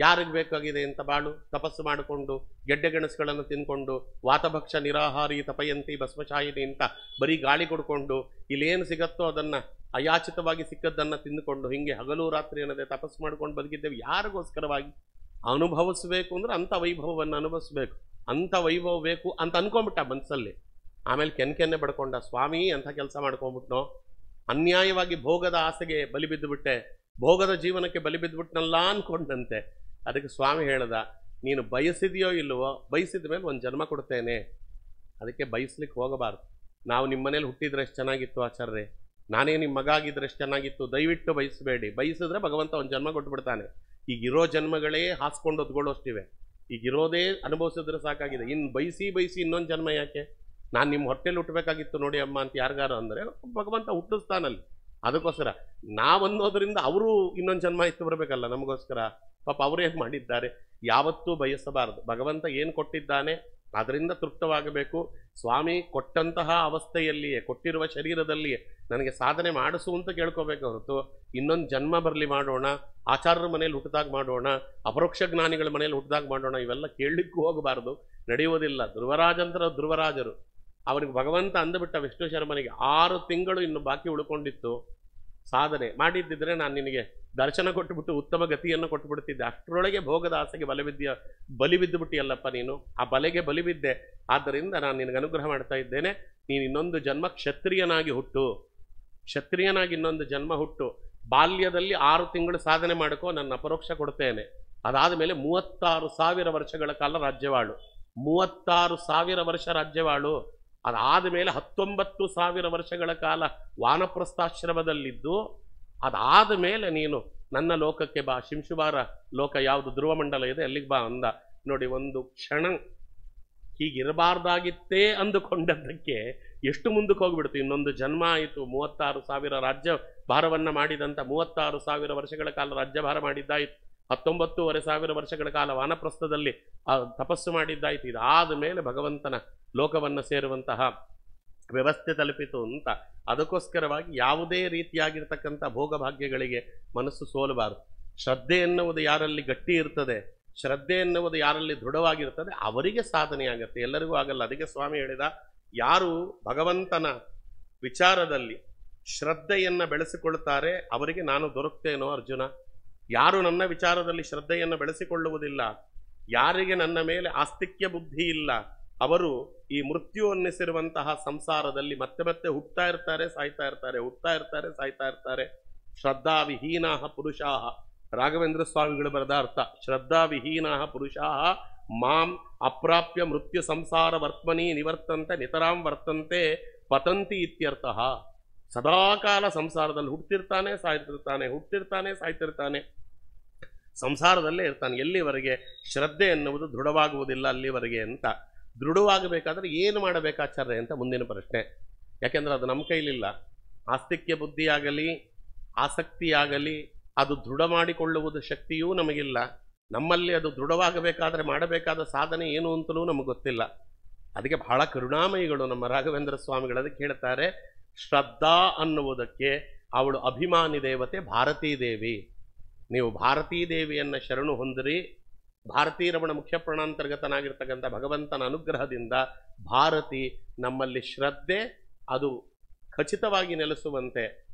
ಯಾರಿಗೆ ಬೇಕಾಗಿದೆ ಅಂತ ಬಾಳು? ತಪಸ್ಸು ಮಾಡಿಕೊಂಡು ಗೆಡ್ಡೆ ಗೆಣಸುಗಳನ್ನು ತಿನ್ಕೊಂಡು ವಾತಭಕ್ಷ ನಿರಾಹಾರಿ ತಪಯಂತಿ ಭಸ್ಮಶಾಯಿನಿ ಅಂತ ಬರೀ ಗಾಳಿ ಕೊಡ್ಕೊಂಡು ಇಲ್ಲೇನು ಸಿಗತ್ತೋ ಅದನ್ನು ಅಯಾಚಿತವಾಗಿ ಸಿಕ್ಕದ್ದನ್ನು ತಿಂದುಕೊಂಡು ಹಿಂಗೆ ಹಗಲು ರಾತ್ರಿ ಅನ್ನೋದೇ ತಪಸ್ಸು ಮಾಡ್ಕೊಂಡು ಬದುಕಿದ್ದೇವೆ. ಯಾರಿಗೋಸ್ಕರವಾಗಿ? ಅನುಭವಿಸ್ಬೇಕು ಅಂದ್ರೆ ಅಂಥ ವೈಭವವನ್ನು ಅನುಭವಿಸ್ಬೇಕು, ಅಂಥ ವೈಭವ ಬೇಕು ಅಂತ ಅನ್ಕೊಂಬಿಟ್ಟ ಮನಸ್ಸಲ್ಲಿ. ಆಮೇಲೆ ಕೆನ್ನೆ ಬಡ್ಕೊಂಡ, ಸ್ವಾಮಿ ಅಂಥ ಕೆಲಸ ಮಾಡ್ಕೊಂಬಿಟ್ನೋ, ಅನ್ಯಾಯವಾಗಿ ಭೋಗದ ಆಸೆಗೆ ಬಲಿ ಬಿದ್ದುಬಿಟ್ಟೆ, ಭೋಗದ ಜೀವನಕ್ಕೆ ಬಲಿ ಬಿದ್ದುಬಿಟ್ನಲ್ಲ ಅನ್ಕೊಂಡಂತೆ. ಅದಕ್ಕೆ ಸ್ವಾಮಿ ಹೇಳ್ದ, ನೀನು ಬಯಸಿದೆಯೋ ಇಲ್ಲವೋ, ಬಯಸಿದ ಮೇಲೆ ಒಂದು ಜನ್ಮ ಕೊಡ್ತೇನೆ, ಅದಕ್ಕೆ ಬಯಸ್ಲಿಕ್ಕೆ ಹೋಗಬಾರ್ದು. ನಾವು ನಿಮ್ಮ ಮನೇಲಿ ಹುಟ್ಟಿದ್ರೆ ಎಷ್ಟು ಚೆನ್ನಾಗಿತ್ತು ಆಚಾರ್ಯ, ನಾನೇ ನಿಮ್ಮ ಮಗ ಆಗಿದ್ರೆ ಎಷ್ಟು ಚೆನ್ನಾಗಿತ್ತು, ದಯವಿಟ್ಟು ಬಯಸಬೇಡಿ. ಬಯಸಿದ್ರೆ ಭಗವಂತ ಒಂದು ಜನ್ಮ ಕೊಟ್ಬಿಡ್ತಾನೆ. ಈಗಿರೋ ಜನ್ಮಗಳೇ ಹಾಸ್ಕೊಂಡು ಹೊತ್ಕೊಳ್ಳೋಷ್ಟಿವೆ, ಈಗಿರೋದೇ ಅನುಭವಿಸಿದ್ರೆ ಸಾಕಾಗಿದೆ. ಇನ್ನು ಬಯಸಿ ಇನ್ನೊಂದು ಜನ್ಮ ಯಾಕೆ? ನಾನು ನಿಮ್ಮ ಹೊಟ್ಟೆಲಿ ಹುಟ್ಟಬೇಕಾಗಿತ್ತು ನೋಡಿ ಅಮ್ಮ ಅಂತ ಯಾರಿಗಾರು ಅಂದರೆ ಭಗವಂತ ಹುಟ್ಟಿಸ್ತಾನಲ್ಲಿ. ಅದಕ್ಕೋಸ್ಕರ ನಾವನ್ನೋದ್ರಿಂದ ಅವರು ಇನ್ನೊಂದು ಜನ್ಮ ಇತ್ತು ಬರಬೇಕಲ್ಲ ನಮಗೋಸ್ಕರ. ಪಾಪ ಅವರೇನು ಮಾಡಿದ್ದಾರೆ? ಯಾವತ್ತೂ ಬಯಸಬಾರದು. ಭಗವಂತ ಏನು ಕೊಟ್ಟಿದ್ದಾನೆ ಅದರಿಂದ ತೃಪ್ತವಾಗಬೇಕು. ಸ್ವಾಮಿ ಕೊಟ್ಟಂತಹ ಅವಸ್ಥೆಯಲ್ಲಿಯೇ, ಕೊಟ್ಟಿರುವ ಶರೀರದಲ್ಲಿಯೇ ನನಗೆ ಸಾಧನೆ ಮಾಡಿಸು ಅಂತ ಕೇಳ್ಕೋಬೇಕು ಹೊರತು ಇನ್ನೊಂದು ಜನ್ಮ ಬರಲಿ ಮಾಡೋಣ, ಆಚಾರ್ಯರ ಮನೇಲಿ ಹುಟ್ಟಿದಾಗ ಮಾಡೋಣ, ಅಪರೋಕ್ಷ ಜ್ಞಾನಿಗಳ ಮನೇಲಿ ಹುಟ್ಟಿದಾಗ ಮಾಡೋಣ, ಇವೆಲ್ಲ ಕೇಳಲಿಕ್ಕೂ ಹೋಗಬಾರ್ದು, ನಡೆಯುವುದಿಲ್ಲ. ಧ್ರುವರಾಜರು ಅವನಿಗೆ ಭಗವಂತ ಅಂದುಬಿಟ್ಟ ವಿಷ್ಣು ಶರ್ಮನಿಗೆ, 6 ತಿಂಗಳು ಇನ್ನು ಬಾಕಿ ಉಳ್ಕೊಂಡಿತ್ತು ಸಾಧನೆ ಮಾಡಿದ್ದಿದ್ರೆ ನಾನು ನಿನಗೆ ದರ್ಶನ ಕೊಟ್ಟುಬಿಟ್ಟು ಉತ್ತಮ ಗತಿಯನ್ನು ಕೊಟ್ಟುಬಿಡ್ತಿದ್ದೆ. ಅಷ್ಟರೊಳಗೆ ಭೋಗದ ಆಸೆಗೆ ಬಲಿ ಬಿದ್ದುಬಿಟ್ಟಿಯಲ್ಲಪ್ಪ ನೀನು, ಆ ಬಲೆಗೆ ಬಲಿ ಬಿದ್ದೆ. ಆದ್ದರಿಂದ ನಾನು ನಿನಗೆ ಅನುಗ್ರಹ ಮಾಡ್ತಾ ಇದ್ದೇನೆ, ನೀನು ಇನ್ನೊಂದು ಜನ್ಮ ಕ್ಷತ್ರಿಯನಾಗಿ ಹುಟ್ಟು, ಕ್ಷತ್ರಿಯನಾಗಿ ಇನ್ನೊಂದು ಜನ್ಮ ಹುಟ್ಟು, ಬಾಲ್ಯದಲ್ಲಿ 6 ತಿಂಗಳು ಸಾಧನೆ ಮಾಡ್ಕೋ, ನನ್ನ ಅಪರೋಕ್ಷ ಕೊಡ್ತೇನೆ. ಅದಾದ ಮೇಲೆ 36,000 ವರ್ಷಗಳ ಕಾಲ ರಾಜ್ಯವಾಳು, 36,000 ವರ್ಷ ರಾಜ್ಯವಾಳು. ಅದಾದ ಮೇಲೆ 19,000 ವರ್ಷಗಳ ಕಾಲ ವಾನಪ್ರಸ್ಥಾಶ್ರಮದಲ್ಲಿದ್ದು, ಅದಾದ ಮೇಲೆ ನೀನು ನನ್ನ ಲೋಕಕ್ಕೆ ಬಾ, ಶಿಂಶುವಾರ ಲೋಕ ಯಾವುದು ಧ್ರುವಮಂಡಲ ಇದೆ ಅಲ್ಲಿಗೆ ಬಾ ಅಂದ. ನೋಡಿ, ಒಂದು ಕ್ಷಣ ಹೀಗಿರಬಾರ್ದಾಗಿತ್ತೇ ಅಂದುಕೊಂಡದ್ದಕ್ಕೆ ಎಷ್ಟು ಮುಂದಕ್ಕೆ ಹೋಗ್ಬಿಡ್ತು. ಇನ್ನೊಂದು ಜನ್ಮ ಆಯಿತು, 36,000 ರಾಜ್ಯ ಭಾರವನ್ನು ಮಾಡಿದಂಥ 36,000 ವರ್ಷಗಳ ಕಾಲ ರಾಜ್ಯಭಾರ ಮಾಡಿದ್ದಾಯಿತು, 19,500 ವರ್ಷಗಳ ಕಾಲ ವಾನಪ್ರಸ್ಥದಲ್ಲಿ ತಪಸ್ಸು ಮಾಡಿದ್ದಾಯಿತು. ಇದಾದ ಮೇಲೆ ಭಗವಂತನ ಲೋಕವನ್ನು ಸೇರುವಂತಹ ವ್ಯವಸ್ಥೆ ತಲುಪಿತು ಅಂತ. ಅದಕ್ಕೋಸ್ಕರವಾಗಿ ಯಾವುದೇ ರೀತಿಯಾಗಿರ್ತಕ್ಕಂಥ ಭೋಗಭಾಗ್ಯಗಳಿಗೆ ಮನಸ್ಸು ಸೋಲಬಾರದು. ಶ್ರದ್ಧೆ ಎನ್ನುವುದು ಯಾರಲ್ಲಿ ಗಟ್ಟಿ ಇರ್ತದೆ, ಶ್ರದ್ಧೆ ಎನ್ನುವುದು ಯಾರಲ್ಲಿ ದೃಢವಾಗಿರ್ತದೆ, ಅವರಿಗೆ ಸಾಧನೆ ಆಗುತ್ತೆ, ಎಲ್ಲರಿಗೂ ಆಗಲ್ಲ. ಅದಕ್ಕೆ ಸ್ವಾಮಿ ಹೇಳಿದ, ಯಾರು ಭಗವಂತನ ವಿಚಾರದಲ್ಲಿ ಶ್ರದ್ಧೆಯನ್ನು ಬೆಳೆಸಿಕೊಳ್ತಾರೆ ಅವರಿಗೆ ನಾನು ದೊರಕ್ತೇನೋ ಅರ್ಜುನ. ಯಾರು ನನ್ನ ವಿಚಾರದಲ್ಲಿ ಶ್ರದ್ಧೆಯನ್ನು ಬೆಳೆಸಿಕೊಳ್ಳುವುದಿಲ್ಲ, ಯಾರಿಗೆ ನನ್ನ ಮೇಲೆ ಆಸ್ತಿಕ್ಯ ಬುದ್ಧಿ ಇಲ್ಲ, ಅವರು ಈ ಮೃತ್ಯು ಅನ್ನಿಸಿರುವಂತಹ ಸಂಸಾರದಲ್ಲಿ ಮತ್ತೆ ಮತ್ತೆ ಹುಟ್ಟುತ್ತಾ ಇರ್ತಾರೆ, ಸಾಯ್ತಾ ಇರ್ತಾರೆ, ಹುಟ್ಟುತ್ತಾ ಇರ್ತಾರೆ, ಸಾಯ್ತಾ ಇರ್ತಾರೆ. ಶ್ರದ್ಧಾ ವಿಹೀನಾ ಪುರುಷಾ, ರಾಘವೇಂದ್ರ ಸ್ವಾಮಿಗಳು ಬರೆದ ಅರ್ಥ, ಶ್ರದ್ಧಾ ವಿಹೀನಾ ಪುರುಷಾ ಮಾಂ ಅಪ್ರಾಪ್ಯ ಮೃತ್ಯು ಸಂಸಾರ ವರ್ತಮನಿ ನಿವರ್ತಂತೆ ನಿತರಾಂ ವರ್ತಂತೆ ಪತಂತಿ ಇತ್ಯರ್ಥಃ. ಸದಾಕಾಲ ಸಂಸಾರದಲ್ಲಿ ಹುಟ್ಟುತ್ತಿರ್ತಾನೆ, ಸಾಯ್ತಿರ್ತಾನೆ, ಹುಟ್ಟುತ್ತಿರ್ತಾನೆ, ಸಾಯ್ತಿರ್ತಾನೆ, ಸಂಸಾರದಲ್ಲೇ ಇರ್ತಾನೆ. ಎಲ್ಲಿವರೆಗೆ ಶ್ರದ್ಧೆ ಎನ್ನುವುದು ದೃಢವಾಗುವುದಿಲ್ಲ ಅಲ್ಲಿವರೆಗೆ ಅಂತ. ದೃಢವಾಗಬೇಕಾದ್ರೆ ಏನು ಮಾಡಬೇಕಾಚಾರ್ಯ ಅಂತ ಮುಂದಿನ ಪ್ರಶ್ನೆ. ಯಾಕೆಂದ್ರೆ ಅದು ನಮ್ಮ ಕೈಲಿಲ್ಲ. ಆಸ್ತಿಕ್ಯ ಬುದ್ಧಿಯಾಗಲಿ ಆಸಕ್ತಿಯಾಗಲಿ ಅದು ದೃಢ ಮಾಡಿಕೊಳ್ಳುವುದು ಶಕ್ತಿಯೂ ನಮಗಿಲ್ಲ. ನಮ್ಮಲ್ಲಿ ಅದು ದೃಢವಾಗಬೇಕಾದ್ರೆ ಮಾಡಬೇಕಾದ ಸಾಧನೆ ಏನು ಅಂತಲೂ ನಮಗೆ ಗೊತ್ತಿಲ್ಲ. ಅದಕ್ಕೆ ಬಹಳ ಕರುಣಾಮಯಿಗಳು ನಮ್ಮ ರಾಘವೇಂದ್ರ ಸ್ವಾಮಿಗಳು. ಅದಕ್ಕೆ ಹೇಳ್ತಾರೆ, ಶ್ರದ್ಧಾ ಅನ್ನುವುದಕ್ಕೆ ಅವಳು ಅಭಿಮಾನಿ ದೇವತೆ ಭಾರತೀ ದೇವಿ. ನೀವು ಭಾರತೀ ದೇವಿಯನ್ನು ಶರಣು ಹೊಂದಿರಿ. ಭಾರತೀ ರಮಣ ಮುಖ್ಯ ಪ್ರಾಣಾಂತರ್ಗತನಾಗಿರ್ತಕ್ಕಂಥ ಭಗವಂತನ ಅನುಗ್ರಹದಿಂದ ಭಾರತಿ ನಮ್ಮಲ್ಲಿ ಶ್ರದ್ಧೆ ಅದು ಖಚಿತವಾಗಿ ನೆಲೆಸುವಂತೆ,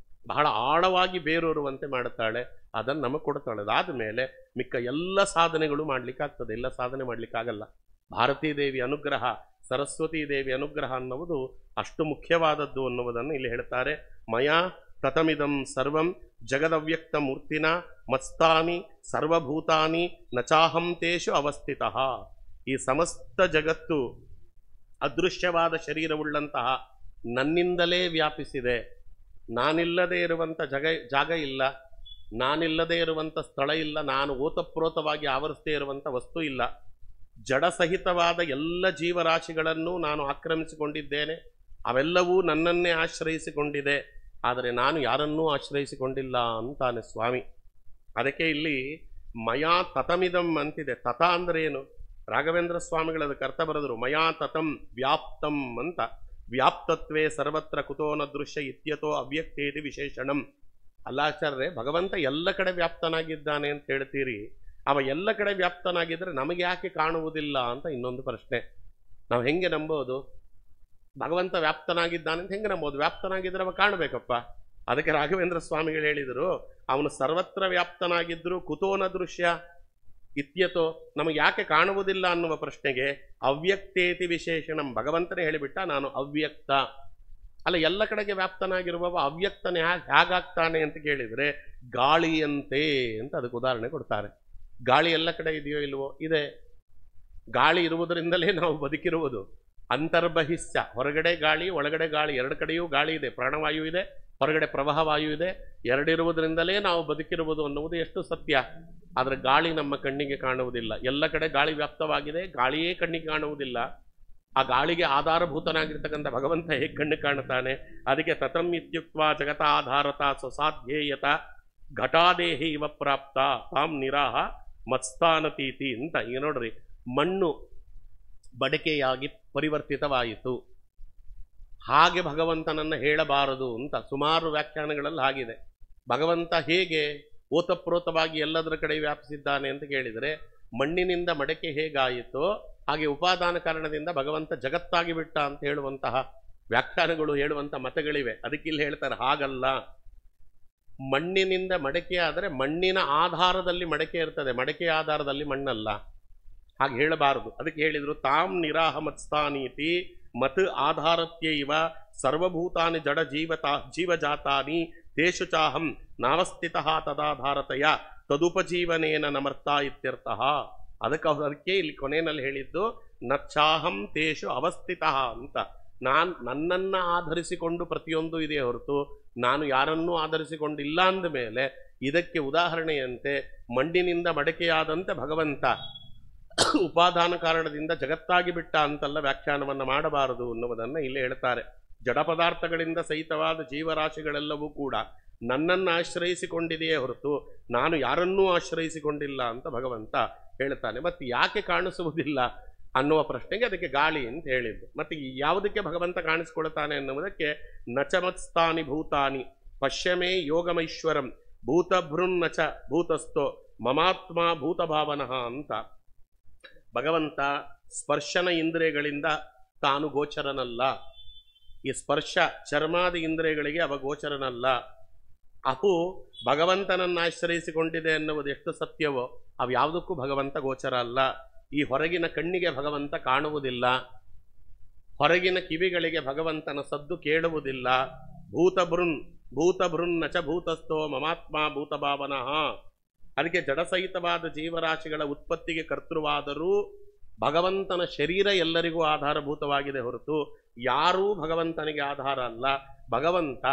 ಬಹಳ ಆಳವಾಗಿ ಬೇರೂರುವಂತೆ ಮಾಡುತ್ತಾಳೆ. ಅದನ್ನು ನಮಗೆ ಕೊಡ್ತಾಳೆ. ಅದಾದ ಮೇಲೆ ಮಿಕ್ಕ ಎಲ್ಲ ಸಾಧನೆಗಳು ಮಾಡಲಿಕ್ಕಾಗ್ತದೆ, ಎಲ್ಲ ಸಾಧನೆ ಮಾಡಲಿಕ್ಕಾಗಲ್ಲ. ಭಾರತೀ ದೇವಿ ಅನುಗ್ರಹ, ಸರಸ್ವತೀ ದೇವಿ ಅನುಗ್ರಹ ಅನ್ನುವುದು ಅಷ್ಟು ಮುಖ್ಯವಾದದ್ದು ಅನ್ನುವುದನ್ನು ಇಲ್ಲಿ ಹೇಳ್ತಾರೆ. ಮಯಾ ತತಮಿದಂ ಸರ್ವಂ ಜಗದವ್ಯಕ್ತ ಮೂರ್ತಿನ ಮಸ್ತಾನಿ ಸರ್ವಭೂತಾನಿ ನಚಾಹಂ ತೇಷು ಅವಸ್ಥಿತಃ. ಈ ಸಮಸ್ತ ಜಗತ್ತು ಅದೃಶ್ಯವಾದ ಶರೀರವುಳ್ಳಂತಹ ನನ್ನಿಂದಲೇ ವ್ಯಾಪಿಸಿದೆ. ನಾನಿಲ್ಲದೆ ಇರುವಂಥ ಜಾಗ ಇಲ್ಲ, ನಾನಿಲ್ಲದೆ ಇರುವಂಥ ಸ್ಥಳ ಇಲ್ಲ, ನಾನು ಓತಪ್ರೋತವಾಗಿ ಆವರಿಸದೇ ಇರುವಂಥ ವಸ್ತು ಇಲ್ಲ. ಜಡಸಹಿತವಾದ ಎಲ್ಲ ಜೀವರಾಶಿಗಳನ್ನು ನಾನು ಆಕ್ರಮಿಸಿಕೊಂಡಿದ್ದೇನೆ, ಅವೆಲ್ಲವೂ ನನ್ನನ್ನೇ ಆಶ್ರಯಿಸಿಕೊಂಡಿದೆ, ಆದರೆ ನಾನು ಯಾರನ್ನೂ ಆಶ್ರಯಿಸಿಕೊಂಡಿಲ್ಲ ಅಂತಾನೆ ಸ್ವಾಮಿ. ಅದಕ್ಕೆ ಇಲ್ಲಿ ಮಯಾ ತತಮಿದಂ ಅಂತಿದೆ. ತತ ಅಂದ್ರೆ ಏನು? ರಾಘವೇಂದ್ರ ಸ್ವಾಮಿಗಳು ಅದಕ್ಕೆ ಅರ್ಥ ಬರೆದರು, ಮಯಾ ತತಂ ವ್ಯಾಪ್ತಂ ಅಂತ. ವ್ಯಾಪ್ತತ್ವೇ ಸರ್ವತ್ರ ಕುತೋನ ದೃಶ್ಯ ಇತ್ಯತೋ ಅವ್ಯಕ್ತೇತಿ ವಿಶೇಷಣಂ. ಅಲ್ಲಾಚಾರ್ಯರೇ, ಭಗವಂತ ಎಲ್ಲ ಕಡೆ ವ್ಯಾಪ್ತನಾಗಿದ್ದಾನೆ ಅಂತ ಹೇಳ್ತೀರಿ, ಅವ ಎಲ್ಲ ಕಡೆ ವ್ಯಾಪ್ತನಾಗಿದ್ರೆ ನಮಗೆ ಯಾಕೆ ಕಾಣುವುದಿಲ್ಲ ಅಂತ ಇನ್ನೊಂದು ಪ್ರಶ್ನೆ. ನಾವು ಹೆಂಗೆ ನಂಬೋದು? ಭಗವಂತ ವ್ಯಾಪ್ತನಾಗಿದ್ದಾನೆ ಅಂತ ಹೆಂಗೆ ನಂಬೋದು? ವ್ಯಾಪ್ತನಾಗಿದ್ರೆ ಅವ ಕಾಣಬೇಕಪ್ಪ. ಅದಕ್ಕೆ ರಾಘವೇಂದ್ರ ಸ್ವಾಮಿಗಳು ಹೇಳಿದರು, ಅವನು ಸರ್ವತ್ರ ವ್ಯಾಪ್ತನಾಗಿದ್ರು ಕುತೋನ ದೃಶ್ಯ ಇತ್ಯತೋ, ನಮಗೆ ಯಾಕೆ ಕಾಣುವುದಿಲ್ಲ ಅನ್ನುವ ಪ್ರಶ್ನೆಗೆ ಅವ್ಯಕ್ತೇತಿ ವಿಶೇಷಣಂ, ಭಗವಂತನೇ ಹೇಳಿಬಿಟ್ಟ ನಾನು ಅವ್ಯಕ್ತ. ಅಲ್ಲ, ಎಲ್ಲ ಕಡೆಗೆ ವ್ಯಾಪ್ತನಾಗಿರುವವ ಅವ್ಯಕ್ತನೇ ಹೇಗಾಗ್ತಾನೆ ಅಂತ ಕೇಳಿದರೆ ಗಾಳಿಯಂತೆ ಅಂತ ಅದಕ್ಕೆ ಉದಾಹರಣೆ ಕೊಡ್ತಾರೆ. ಗಾಳಿ ಎಲ್ಲ ಕಡೆ ಇದೆಯೋ ಇಲ್ವೋ? ಇದೆ. ಗಾಳಿ ಇರುವುದರಿಂದಲೇ ನಾವು ಬದುಕಿರುವುದು. ಅಂತರ್ಬಹಿಶ್ಚ, ಹೊರಗಡೆ ಗಾಳಿ ಒಳಗಡೆ ಗಾಳಿ, ಎರಡು ಕಡೆಯೂ ಗಾಳಿ ಇದೆ. ಪ್ರಾಣವಾಯು ಇದೆ, ಹೊರಗಡೆ ಪ್ರವಾಹವಾಯು ಇದೆ. ಎರಡಿರುವುದರಿಂದಲೇ ನಾವು ಬದುಕಿರುವುದು ಅನ್ನುವುದು ಎಷ್ಟು ಸತ್ಯ. ಆದರೆ ಗಾಳಿ ನಮ್ಮ ಕಣ್ಣಿಗೆ ಕಾಣುವುದಿಲ್ಲ. ಎಲ್ಲ ಕಡೆ ಗಾಳಿ ವ್ಯಾಪ್ತವಾಗಿದೆ, ಗಾಳಿಯೇ ಕಣ್ಣಿಗೆ ಕಾಣುವುದಿಲ್ಲ. ಆ ಗಾಳಿಗೆ ಆಧಾರಭೂತನಾಗಿರ್ತಕ್ಕಂಥ ಭಗವಂತ ಹೇಗೆ ಕಣ್ಣಿಗೆ ಕಾಣುತ್ತಾನೆ? ಅದಕ್ಕೆ ತತಂ ಇತ್ಯುಕ್ತ ಜಗತ ಆಧಾರತ ಸ್ವಸಾಧ್ಯೇಯತ ಘಟಾದೇಹಿ ಇವ ಪ್ರಾಪ್ತ ತಾಂ ನಿರಾಹ ಮತ್ಸ್ಥಾನತೀತಿ ಅಂತ. ಈಗ ನೋಡ್ರಿ, ಮಣ್ಣು ಬಡಕೆಯಾಗಿ ಪರಿವರ್ತಿತವಾಯಿತು, ಹಾಗೆ ಭಗವಂತನನ್ನು ಹೇಳಬಾರದು ಅಂತ ಸುಮಾರು ವ್ಯಾಖ್ಯಾನಗಳಲ್ಲಿ ಆಗಿದೆ. ಭಗವಂತ ಹೇಗೆ ಓತಪ್ರೋತವಾಗಿ ಎಲ್ಲದರ ಕಡೆ ವ್ಯಾಪಿಸಿದ್ದಾನೆ ಅಂತ ಕೇಳಿದರೆ, ಮಣ್ಣಿನಿಂದ ಮಡಕೆ ಹೇಗಾಯಿತೋ ಹಾಗೆ ಉಪಾದಾನ ಕಾರಣದಿಂದ ಭಗವಂತ ಜಗತ್ತಾಗಿ ಬಿಟ್ಟ ಅಂತ ಹೇಳುವಂತಹ ವ್ಯಾಖ್ಯಾನಗಳು, ಹೇಳುವಂಥ ಮತಗಳಿವೆ. ಅದಕ್ಕಿಲ್ಲಿ ಹೇಳ್ತಾರೆ ಹಾಗಲ್ಲ. ಮಣ್ಣಿನಿಂದ ಮಡಕೆ ಆದರೆ ಮಣ್ಣಿನ ಆಧಾರದಲ್ಲಿ ಮಡಕೆ ಇರ್ತದೆ, ಮಡಕೆ ಆಧಾರದಲ್ಲಿ ಮಣ್ಣಲ್ಲ. ಹಾಗೆ ಹೇಳಬಾರದು. ಅದಕ್ಕೆ ಹೇಳಿದ್ರು ತಾಂ ನಿರಾಹ ಮತ್ಸ್ಥಾನೀತಿ ಮತ್ ಆಧಾರತ್ಯೈವ ಸರ್ವಭೂತಾನಿ ಜಡ ಜೀವಜಾತಾನಿ ತೇಷು ಚಾಹಂ ನಾವಸ್ಥಿತಃ ತದಾಧಾರತೆಯ ತದುಪಜೀವನೇನ ನಮರ್ಥ ಇತ್ಯರ್ಥಃ. ಅದಕ್ಕೆ ಇಲ್ಲಿ ಕೊನೆಯಲ್ಲಿ ಹೇಳಿದ್ದು ನಚ್ಚಾಹಂ ತೇಷು ಅವಸ್ಥಿತಃ ಅಂತ. ನನ್ನನ್ನು ಆಧರಿಸಿಕೊಂಡು ಪ್ರತಿಯೊಂದು ಇದೆ ಹೊರತು ನಾನು ಯಾರನ್ನೂ ಆಧರಿಸಿಕೊಂಡಿಲ್ಲ ಅಂದ ಮೇಲೆ ಇದಕ್ಕೆ ಉದಾಹರಣೆಯಂತೆ ಮಣ್ಣಿನಿಂದ ಮಡಕೆಯಾದಂತೆ ಭಗವಂತ ಉಪಾದಾನ ಕಾರಣದಿಂದ ಜಗತ್ತಾಗಿ ಬಿಟ್ಟ ಅಂತಲ್ಲ ವ್ಯಾಖ್ಯಾನವನ್ನು ಮಾಡಬಾರದು ಅನ್ನುವುದನ್ನು ಇಲ್ಲಿ ಹೇಳ್ತಾರೆ. ಜಡ ಪದಾರ್ಥಗಳಿಂದ ಸಹಿತವಾದ ಜೀವರಾಶಿಗಳೆಲ್ಲವೂ ಕೂಡ ನನ್ನನ್ನು ಆಶ್ರಯಿಸಿಕೊಂಡಿದೆಯೇ ಹೊರತು ನಾನು ಯಾರನ್ನೂ ಆಶ್ರಯಿಸಿಕೊಂಡಿಲ್ಲ ಅಂತ ಭಗವಂತ ಹೇಳ್ತಾನೆ. ಮತ್ತೆ ಯಾಕೆ ಕಾಣಿಸುವುದಿಲ್ಲ ಅನ್ನುವ ಪ್ರಶ್ನೆಗೆ ಅದಕ್ಕೆ ಗಾಳಿ ಅಂತ ಹೇಳಿದ್ದು. ಮತ್ತೆ ಯಾವುದಕ್ಕೆ ಭಗವಂತ ಕಾಣಿಸಿಕೊಳ್ತಾನೆ ಅನ್ನುವುದಕ್ಕೆ ನಚಮತ್ಸ್ಥಾನಿ ಭೂತಾನಿ ಪಶ್ಯಮೇ ಯೋಗಮೈಶ್ವರಂ ಭೂತಭೃನ್ನಚ ಭೂತಸ್ಥೋ ಮಮಾತ್ಮ ಭೂತಭಾವನಃ ಅಂತ. ಭಗವಂತ ಸ್ಪರ್ಶನ ಇಂದ್ರಿಯಗಳಿಂದ ತಾನು ಗೋಚರನಲ್ಲ. ಈ ಸ್ಪರ್ಶ ಚರ್ಮಾದಿ ಇಂದ್ರಿಯಗಳಿಗೆ ಅವ ಗೋಚರನಲ್ಲ. ಅವು ಭಗವಂತನನ್ನು ಆಶ್ರಯಿಸಿಕೊಂಡಿದೆ ಎನ್ನುವುದು ಎಷ್ಟು ಸತ್ಯವೋ ಅವು ಯಾವುದಕ್ಕೂ ಭಗವಂತ ಗೋಚರ ಅಲ್ಲ. ಈ ಹೊರಗಿನ ಕಣ್ಣಿಗೆ ಭಗವಂತ ಕಾಣುವುದಿಲ್ಲ, ಹೊರಗಿನ ಕಿವಿಗಳಿಗೆ ಭಗವಂತನ ಸದ್ದು ಕೇಳುವುದಿಲ್ಲ. ಭೂತಭೃನ್ನಚ ಭೂತಸ್ಥೋ ಮಮಾತ್ಮ ಭೂತಭಾವನಃ. ಅದಕ್ಕೆ ಜಡಸಹಿತವಾದ ಜೀವರಾಶಿಗಳ ಉತ್ಪತ್ತಿಗೆ ಕರ್ತೃವಾದರೂ ಭಗವಂತನ ಶರೀರ ಎಲ್ಲರಿಗೂ ಆಧಾರಭೂತವಾಗಿದೆ ಹೊರತು ಯಾರೂ ಭಗವಂತನಿಗೆ ಆಧಾರ ಅಲ್ಲ. ಭಗವಂತ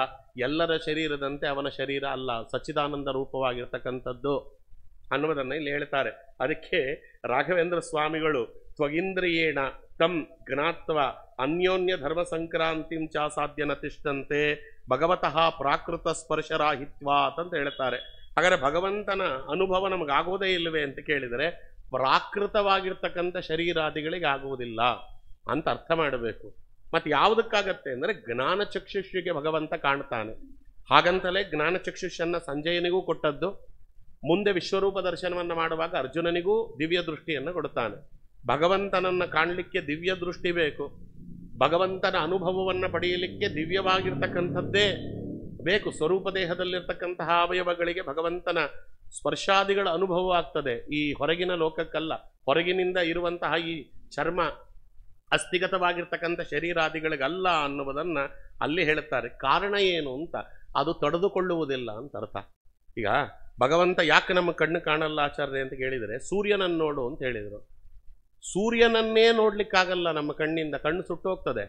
ಎಲ್ಲರ ಶರೀರದಂತೆ ಅವನ ಶರೀರ ಅಲ್ಲ, ಸಚ್ಚಿದಾನಂದ ರೂಪವಾಗಿರ್ತಕ್ಕಂಥದ್ದು ಅನ್ನುವುದನ್ನು ಇಲ್ಲಿ ಹೇಳ್ತಾರೆ. ಅದಕ್ಕೆ ರಾಘವೇಂದ್ರ ಸ್ವಾಮಿಗಳು ತ್ವಗಿಂದ್ರಿಯೇಣ ತಂ ಜ್ಞಾತ್ವ ಅನ್ಯೋನ್ಯ ಧರ್ಮ ಸಂಕ್ರಾಂತಿಂ ಚ ಸಾಧ್ಯ ನತಿಷ್ಠಂತೆ ಭಗವತಃ ಪ್ರಾಕೃತ ಸ್ಪರ್ಶರಾಹಿತ್ವಾತ್ ಅಂತ ಹೇಳ್ತಾರೆ. ಹಾಗಾದರೆ ಭಗವಂತನ ಅನುಭವ ನಮಗಾಗೋದೇ ಇಲ್ಲವೇ ಅಂತ ಕೇಳಿದರೆ ಪ್ರಾಕೃತವಾಗಿರ್ತಕ್ಕಂಥ ಶರೀರಾದಿಗಳಿಗೆ ಆಗುವುದಿಲ್ಲ ಅಂತ ಅರ್ಥ ಮಾಡಬೇಕು. ಮತ್ತು ಯಾವುದಕ್ಕಾಗತ್ತೆ ಅಂದರೆ ಜ್ಞಾನ ಚಕ್ಷುಷಿಗೆ ಭಗವಂತ ಕಾಣ್ತಾನೆ. ಹಾಗಂತಲೇ ಜ್ಞಾನ ಚಕ್ಷುಷನ್ನು ಸಂಜಯನಿಗೂ ಕೊಟ್ಟದ್ದು. ಮುಂದೆ ವಿಶ್ವರೂಪ ದರ್ಶನವನ್ನು ಮಾಡುವಾಗ ಅರ್ಜುನನಿಗೂ ದಿವ್ಯ ದೃಷ್ಟಿಯನ್ನು ಕೊಡ್ತಾನೆ. ಭಗವಂತನನ್ನು ಕಾಣಲಿಕ್ಕೆ ದಿವ್ಯ ದೃಷ್ಟಿ ಬೇಕು. ಭಗವಂತನ ಅನುಭವವನ್ನು ಪಡೆಯಲಿಕ್ಕೆ ದಿವ್ಯವಾಗಿರ್ತಕ್ಕಂಥದ್ದೇ ಬೇಕು. ಸ್ವರೂಪ ದೇಹದಲ್ಲಿರ್ತಕ್ಕಂತಹ ಅವಯವಗಳಿಗೆ ಭಗವಂತನ ಸ್ಪರ್ಶಾದಿಗಳ ಅನುಭವ ಆಗ್ತದೆ, ಈ ಹೊರಗಿನ ಲೋಕಕ್ಕಲ್ಲ. ಹೊರಗಿನಿಂದ ಇರುವಂತಹ ಈ ಚರ್ಮ ಅಸ್ಥಿಗತವಾಗಿರ್ತಕ್ಕಂಥ ಶರೀರಾದಿಗಳಿಗಲ್ಲ ಅನ್ನುವುದನ್ನು ಅಲ್ಲಿ ಹೇಳುತ್ತಾರೆ. ಕಾರಣ ಏನು ಅಂತ, ಅದು ತಡೆದುಕೊಳ್ಳುವುದಿಲ್ಲ ಅಂತ ಅರ್ಥ. ಈಗ ಭಗವಂತ ಯಾಕೆ ನಮ್ಮ ಕಣ್ಣು ಕಾಣಲ್ಲ ಆಚಾರ್ಯ ಅಂತ ಕೇಳಿದರೆ, ಸೂರ್ಯನನ್ನು ನೋಡು ಅಂತ ಹೇಳಿದರು. ಸೂರ್ಯನನ್ನೇ ನೋಡ್ಲಿಕ್ಕಾಗಲ್ಲ ನಮ್ಮ ಕಣ್ಣಿಂದ, ಕಣ್ಣು ಸುಟ್ಟೋಗ್ತದೆ.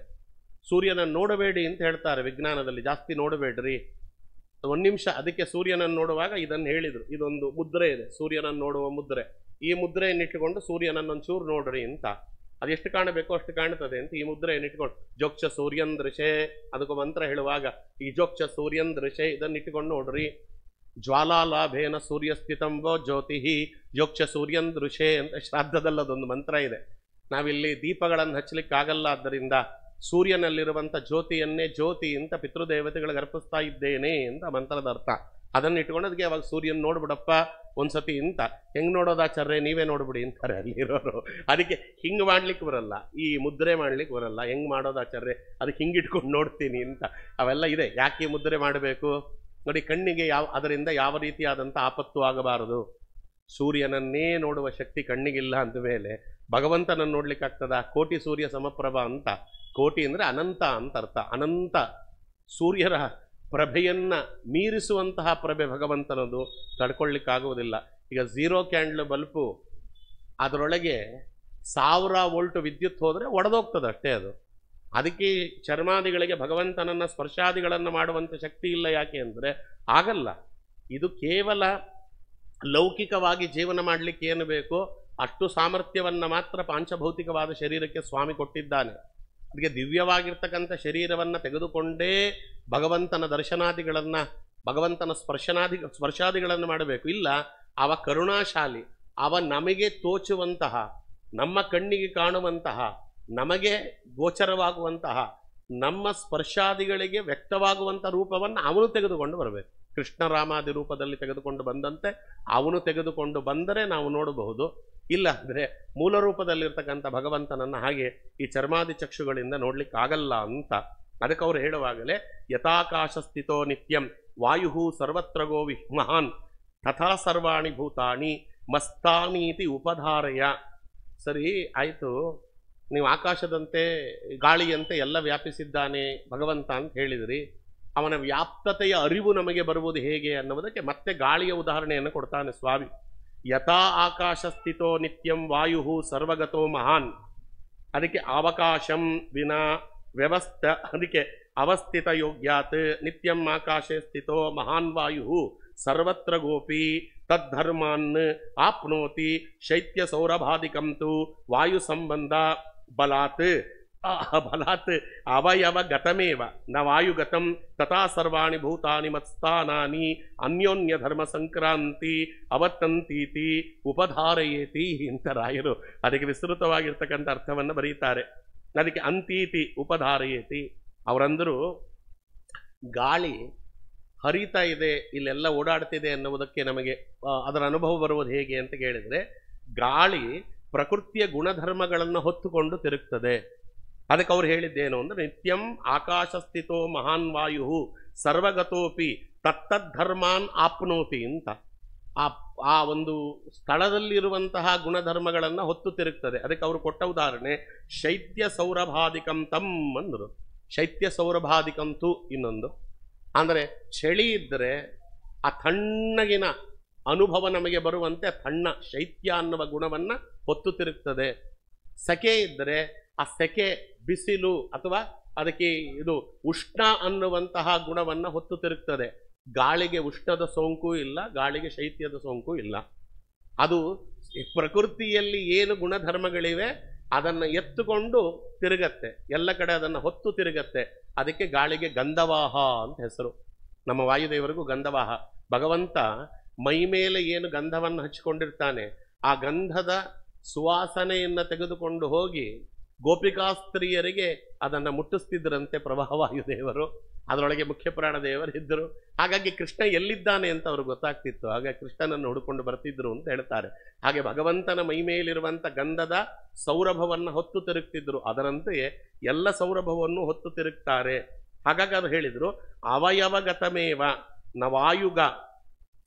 ಸೂರ್ಯನನ್ನು ನೋಡಬೇಡಿ ಅಂತ ಹೇಳ್ತಾರೆ ವಿಜ್ಞಾನದಲ್ಲಿ, ಜಾಸ್ತಿ ನೋಡಬೇಡ್ರಿ, ಒಂದು ನಿಮಿಷ. ಅದಕ್ಕೆ ಸೂರ್ಯನನ್ನು ನೋಡುವಾಗ ಇದನ್ನು ಹೇಳಿದರು. ಇದೊಂದು ಮುದ್ರೆ ಇದೆ, ಸೂರ್ಯನನ್ನು ನೋಡುವ ಮುದ್ರೆ. ಈ ಮುದ್ರೆಯನ್ನಿಟ್ಟುಕೊಂಡು ಸೂರ್ಯನನ್ನೊಂಚೂರು ನೋಡ್ರಿ ಅಂತ. ಅದೆಷ್ಟು ಕಾಣಬೇಕೋ ಅಷ್ಟು ಕಾಣ್ತದೆ ಅಂತ ಈ ಮುದ್ರೆಯನ್ನಿಟ್ಕೊಂಡು ಜೋಕ್ಷ ಸೂರ್ಯನ್ ದೃಶೆ, ಅದಕ್ಕೂ ಮಂತ್ರ ಹೇಳುವಾಗ ಈ ಜೋಕ್ಷ ಸೂರ್ಯನ್ ದೃಶೆ ಇದನ್ನಿಟ್ಟುಕೊಂಡು ನೋಡ್ರಿ. ಜ್ವಾಲಾಲಾಭೇನ ಸೂರ್ಯಸ್ಥಿತಂಬೋ ಜ್ಯೋತಿ ಜೋಕ್ಷ ಸೂರ್ಯನ್ ದೃಶೆ ಅಂತ ಶ್ರಾದ್ದದಲ್ಲದೊಂದು ಮಂತ್ರ ಇದೆ. ನಾವಿಲ್ಲಿ ದೀಪಗಳನ್ನು ಹಚ್ಚಲಿಕ್ಕಾಗಲ್ಲ, ಆದ್ದರಿಂದ ಸೂರ್ಯನಲ್ಲಿರುವಂಥ ಜ್ಯೋತಿಯನ್ನೇ ಜ್ಯೋತಿ ಅಂತ ಪಿತೃದೇವತೆಗಳಿಗೆ ಅರ್ಪಿಸ್ತಾ ಇದ್ದೇನೆ ಅಂತ ಮಂತ್ರದ ಅರ್ಥ. ಅದನ್ನ ಇಟ್ಕೊಂಡು ಅದಕ್ಕೆ ಅವಾಗ ಸೂರ್ಯನ್ ನೋಡ್ಬಿಡಪ್ಪ ಒಂದ್ಸತಿ ಅಂತ. ಹೆಂಗ್ ನೋಡೋದಾಚಾರ್ಯ ನೀವೇ ನೋಡ್ಬಿಡಿ ಅಂತಾರೆ ಅಲ್ಲಿರೋರು. ಅದಕ್ಕೆ ಹಿಂಗ್ ಮಾಡ್ಲಿಕ್ಕೆ ಬರಲ್ಲ, ಈ ಮುದ್ರೆ ಮಾಡ್ಲಿಕ್ಕೆ ಬರಲ್ಲ. ಹೆಂಗ್ ಮಾಡೋದಾಚಾರ್ಯ, ಅದಕ್ಕೆ ಹಿಂಗಿಟ್ಕೊಂಡು ನೋಡ್ತೀನಿ ಅಂತ ಅವೆಲ್ಲ ಇದೆ. ಯಾಕೆ ಈ ಮುದ್ರೆ ಮಾಡಬೇಕು ನೋಡಿ, ಕಣ್ಣಿಗೆ ಅದರಿಂದ ಯಾವ ರೀತಿಯಾದಂಥ ಆಪತ್ತು ಆಗಬಾರದು. ಸೂರ್ಯನನ್ನೇ ನೋಡುವ ಶಕ್ತಿ ಕಣ್ಣಿಗಿಲ್ಲ ಅಂದ ಮೇಲೆ ಭಗವಂತನನ್ನು ನೋಡ್ಲಿಕ್ಕಾಗ್ತದ? ಕೋಟಿ ಸೂರ್ಯ ಸಮಪ್ರಭ ಅಂತ, ಕೋಟಿ ಅಂದ್ರೆ ಅನಂತ ಅಂತ ಅರ್ಥ. ಅನಂತ ಸೂರ್ಯರ ಪ್ರಭೆಯನ್ನ ಮೀರಿಸುವಂತಹ ಪ್ರಭೆ ಭಗವಂತನದು, ತಡ್ಕೊಳ್ಳಿಕ್ಕಾಗುವುದಿಲ್ಲ. ಈಗ 0 ಕ್ಯಾಂಡ್ಲ್ ಬಲ್ಪು ಅದರೊಳಗೆ 1000 ವೋಲ್ಟ್ ವಿದ್ಯುತ್ ಹೋದರೆ ಒಡೆದೋಗ್ತದೆ ಅಷ್ಟೇ ಅದು. ಅದಕ್ಕೆ ಚರ್ಮಾದಿಗಳಿಗೆ ಭಗವಂತನನ್ನ ಸ್ಪರ್ಶಾದಿಗಳನ್ನು ಮಾಡುವಂಥ ಶಕ್ತಿ ಇಲ್ಲ. ಯಾಕೆ ಅಂದರೆ ಆಗಲ್ಲ. ಇದು ಕೇವಲ ಲೌಕಿಕವಾಗಿ ಜೀವನ ಮಾಡಲಿಕ್ಕೆ ಏನು ಬೇಕೋ ಅಷ್ಟು ಸಾಮರ್ಥ್ಯವನ್ನು ಮಾತ್ರ ಪಾಂಚಭೌತಿಕವಾದ ಶರೀರಕ್ಕೆ ಸ್ವಾಮಿ ಕೊಟ್ಟಿದ್ದಾನೆ. ಅದಕ್ಕೆ ದಿವ್ಯವಾಗಿರ್ತಕ್ಕಂಥ ಶರೀರವನ್ನು ತೆಗೆದುಕೊಂಡೇ ಭಗವಂತನ ದರ್ಶನಾದಿಗಳನ್ನು, ಭಗವಂತನ ಸ್ಪರ್ಶಾದಿಗಳನ್ನು ಮಾಡಬೇಕು. ಇಲ್ಲ, ಅವ ಕರುಣಾಶಾಲಿ, ಅವ ನಮಗೆ ತೋಚುವಂತಹ, ನಮ್ಮ ಕಣ್ಣಿಗೆ ಕಾಣುವಂತಹ, ನಮಗೆ ಗೋಚರವಾಗುವಂತಹ, ನಮ್ಮ ಸ್ಪರ್ಶಾದಿಗಳಿಗೆ ವ್ಯಕ್ತವಾಗುವಂಥ ರೂಪವನ್ನು ಅವನು ತೆಗೆದುಕೊಂಡು ಬರಬೇಕು. ಕೃಷ್ಣರಾಮಾದಿ ರೂಪದಲ್ಲಿ ತೆಗೆದುಕೊಂಡು ಬಂದಂತೆ ಅವನು ತೆಗೆದುಕೊಂಡು ಬಂದರೆ ನಾವು ನೋಡಬಹುದು. ಇಲ್ಲ ಅಂದರೆ ಮೂಲ ರೂಪದಲ್ಲಿರ್ತಕ್ಕಂಥ ಭಗವಂತನನ್ನು ಹಾಗೆ ಈ ಚರ್ಮಾದಿ ಚಕ್ಷುಗಳಿಂದ ನೋಡ್ಲಿಕ್ಕಾಗಲ್ಲ ಅಂತ. ಅದಕ್ಕೆ ಅವರು ಹೇಳುವಾಗಲೇ ಯಥಾಕಾಶ ಸ್ಥಿತೋ ನಿತ್ಯಂ ವಾಯು ಸರ್ವತ್ರ ಗೋ ಮಹಾನ್ ತಥಾ ಸರ್ವಾಣಿ ಭೂತಾನಿ ಮಸ್ತಾನೀತಿ ಉಪಧಾರಯ. ಸರಿ ಆಯಿತು, ನೀವು ಆಕಾಶದಂತೆ ಗಾಳಿಯಂತೆ ಎಲ್ಲ ವ್ಯಾಪಿಸಿದ್ದಾನೆ ಭಗವಂತ ಅಂತ ಹೇಳಿದ್ರಿ. ಅವನ ವ್ಯಾಪ್ತತೆಯ ಅರಿವು ನಮಗೆ ಬರುವುದು ಹೇಗೆ ಅನ್ನುವುದಕ್ಕೆ ಮತ್ತೆ ಗಾಳಿಯ ಉದಾಹರಣೆಯನ್ನು ಕೊಡ್ತಾನೆ ಸ್ವಾಮಿ. ಯಥಾ ಆಕಾಶ ಸ್ಥಿತೋ ನಿತ್ಯಂ ವಾಯು ಸರ್ವಗತೋ ಮಹಾನ್. ಅದಕ್ಕೆ ಅವಕಾಶಂ ವಿನಾ ವ್ಯವಸ್ಥ, ಅದಕ್ಕೆ ಅವಸ್ಥಿತ ಯೋಗ್ಯಾತ್ ನಿತ್ಯಂ ಆಕಾಶೆ ಸ್ಥಿತೋ ಮಹಾನ್ ವಾಯು ಸರ್ವತ್ರ ಗೋಪಿ ತದ್ಧರ್ಮಾನ್ ಆಪ್ನೋತಿ ಶೈತ್ಯ ಸೌರಭಾದಿಕಂ ತು ವಾಯು ಸಂಬಂಧ ಬಲಾತ್ ಬಲಾತ್ ಅವಯವ ಗತಮೇವ ನ ವಾಯುಗತಂ ತಥಾ ಸರ್ವಾಣಿ ಭೂತಾನಿ ಮತ್ಸ್ಥಾನಾನಿ ಅನ್ಯೋನ್ಯ ಧರ್ಮ ಸಂಕ್ರಾಂತಿ ಅವತ್ತಂತೀತಿ ಉಪಧಾರಯೇತಿ ಅಂತ ರಾಯರು ಅದಕ್ಕೆ ವಿಸ್ತೃತವಾಗಿರ್ತಕ್ಕಂಥ ಅರ್ಥವನ್ನು ಬರೀತಾರೆ. ಅದಕ್ಕೆ ಅಂತೀತಿ ಉಪಧಾರಯೇತಿ. ಅವರಂದರು ಗಾಳಿ ಹರಿತಾ ಇದೆ, ಇಲ್ಲೆಲ್ಲ ಓಡಾಡ್ತಿದೆ ಅನ್ನುವುದಕ್ಕೆ ನಮಗೆ ಅದರ ಅನುಭವ ಬರುವುದು ಹೇಗೆ ಅಂತ ಕೇಳಿದರೆ, ಗಾಳಿ ಪ್ರಕೃತಿಯ ಗುಣಧರ್ಮಗಳನ್ನು ಹೊತ್ತುಕೊಂಡು ತಿರುಗ್ತದೆ. ಅದಕ್ಕೆ ಅವ್ರು ಹೇಳಿದ್ದೇನು ಅಂದರೆ ನಿತ್ಯಂ ಆಕಾಶ ಸ್ಥಿತೋ ಮಹಾನ್ ವಾಯು ಸರ್ವಗತೋಪಿ ತತ್ತದ್ಧರ್ಮಾನ್ ಆಪ್ನೋತಿ ಅಂತ. ಆ ಒಂದು ಸ್ಥಳದಲ್ಲಿರುವಂತಹ ಗುಣಧರ್ಮಗಳನ್ನು ಹೊತ್ತು ತಿರುಗ್ತದೆ. ಅದಕ್ಕೆ ಅವರು ಕೊಟ್ಟ ಉದಾಹರಣೆ ಶೈತ್ಯ ಸೌರಭಾದಿಕಂ ತಮ್ ಅಂದರು. ಶೈತ್ಯ ಸೌರಭಾದಿಕಂತೂ ಇನ್ನೊಂದು ಅಂದರೆ ಚಳಿ ಇದ್ದರೆ ಆ ತಣ್ಣಗಿನ ಅನುಭವ ನಮಗೆ ಬರುವಂತೆ ತಣ್ಣ ಶೈತ್ಯ ಅನ್ನುವ ಗುಣವನ್ನು ಹೊತ್ತು ತಿರುಗ್ತದೆ. ಸೆಕೆ ಇದ್ದರೆ ಆ ಸೆಕೆ ಬಿಸಿಲು ಅಥವಾ ಅದಕ್ಕೆ ಇದು ಉಷ್ಣ ಅನ್ನುವಂತಹ ಗುಣವನ್ನು ಹೊತ್ತು ತಿರುಗ್ತದೆ. ಗಾಳಿಗೆ ಉಷ್ಣದ ಸೋಂಕು ಇಲ್ಲ, ಗಾಳಿಗೆ ಶೈತ್ಯದ ಸೋಂಕು ಇಲ್ಲ. ಅದು ಪ್ರಕೃತಿಯಲ್ಲಿ ಏನು ಗುಣಧರ್ಮಗಳಿವೆ ಅದನ್ನು ಎತ್ತುಕೊಂಡು ತಿರುಗತ್ತೆ, ಎಲ್ಲ ಕಡೆ ಅದನ್ನು ಹೊತ್ತು ತಿರುಗತ್ತೆ. ಅದಕ್ಕೆ ಗಾಳಿಗೆ ಗಂಧವಾಹ ಅಂತ ಹೆಸರು. ನಮ್ಮ ವಾಯುದೇವರಿಗೂ ಗಂಧವಾಹ. ಭಗವಂತ ಮೈ ಮೇಲೆ ಏನು ಗಂಧವನ್ನು ಹಚ್ಚಿಕೊಂಡಿರ್ತಾನೆ ಆ ಗಂಧದ ಸುವಾಸನೆಯನ್ನು ತೆಗೆದುಕೊಂಡು ಹೋಗಿ ಗೋಪಿಕಾಸ್ತ್ರೀಯರಿಗೆ ಅದನ್ನು ಮುಟ್ಟಿಸ್ತಿದ್ದರಂತೆ ಪ್ರಭಾವಾಯುದೇವರು. ಅದರೊಳಗೆ ಮುಖ್ಯ ಪ್ರಾಣದೇವರು ಇದ್ದರು. ಹಾಗಾಗಿ ಕೃಷ್ಣ ಎಲ್ಲಿದ್ದಾನೆ ಅಂತ ಅವ್ರಿಗೆ ಗೊತ್ತಾಗ್ತಿತ್ತು. ಹಾಗಾಗಿ ಕೃಷ್ಣನನ್ನು ಹುಡುಕೊಂಡು ಬರ್ತಿದ್ರು ಅಂತ ಹೇಳ್ತಾರೆ. ಹಾಗೆ ಭಗವಂತನ ಮೈ ಮೇಲಿರುವಂಥ ಗಂಧದ ಸೌರಭವನ್ನು ಹೊತ್ತು ತಿರುಗ್ತಿದ್ರು. ಅದರಂತೆಯೇ ಎಲ್ಲ ಸೌರಭವನ್ನು ಹೊತ್ತು ತಿರುಗ್ತಾರೆ. ಹಾಗಾಗಿ ಅದು ಹೇಳಿದರು ಅವಯವಗತಮೇವ ನ ವಾಯುಗ.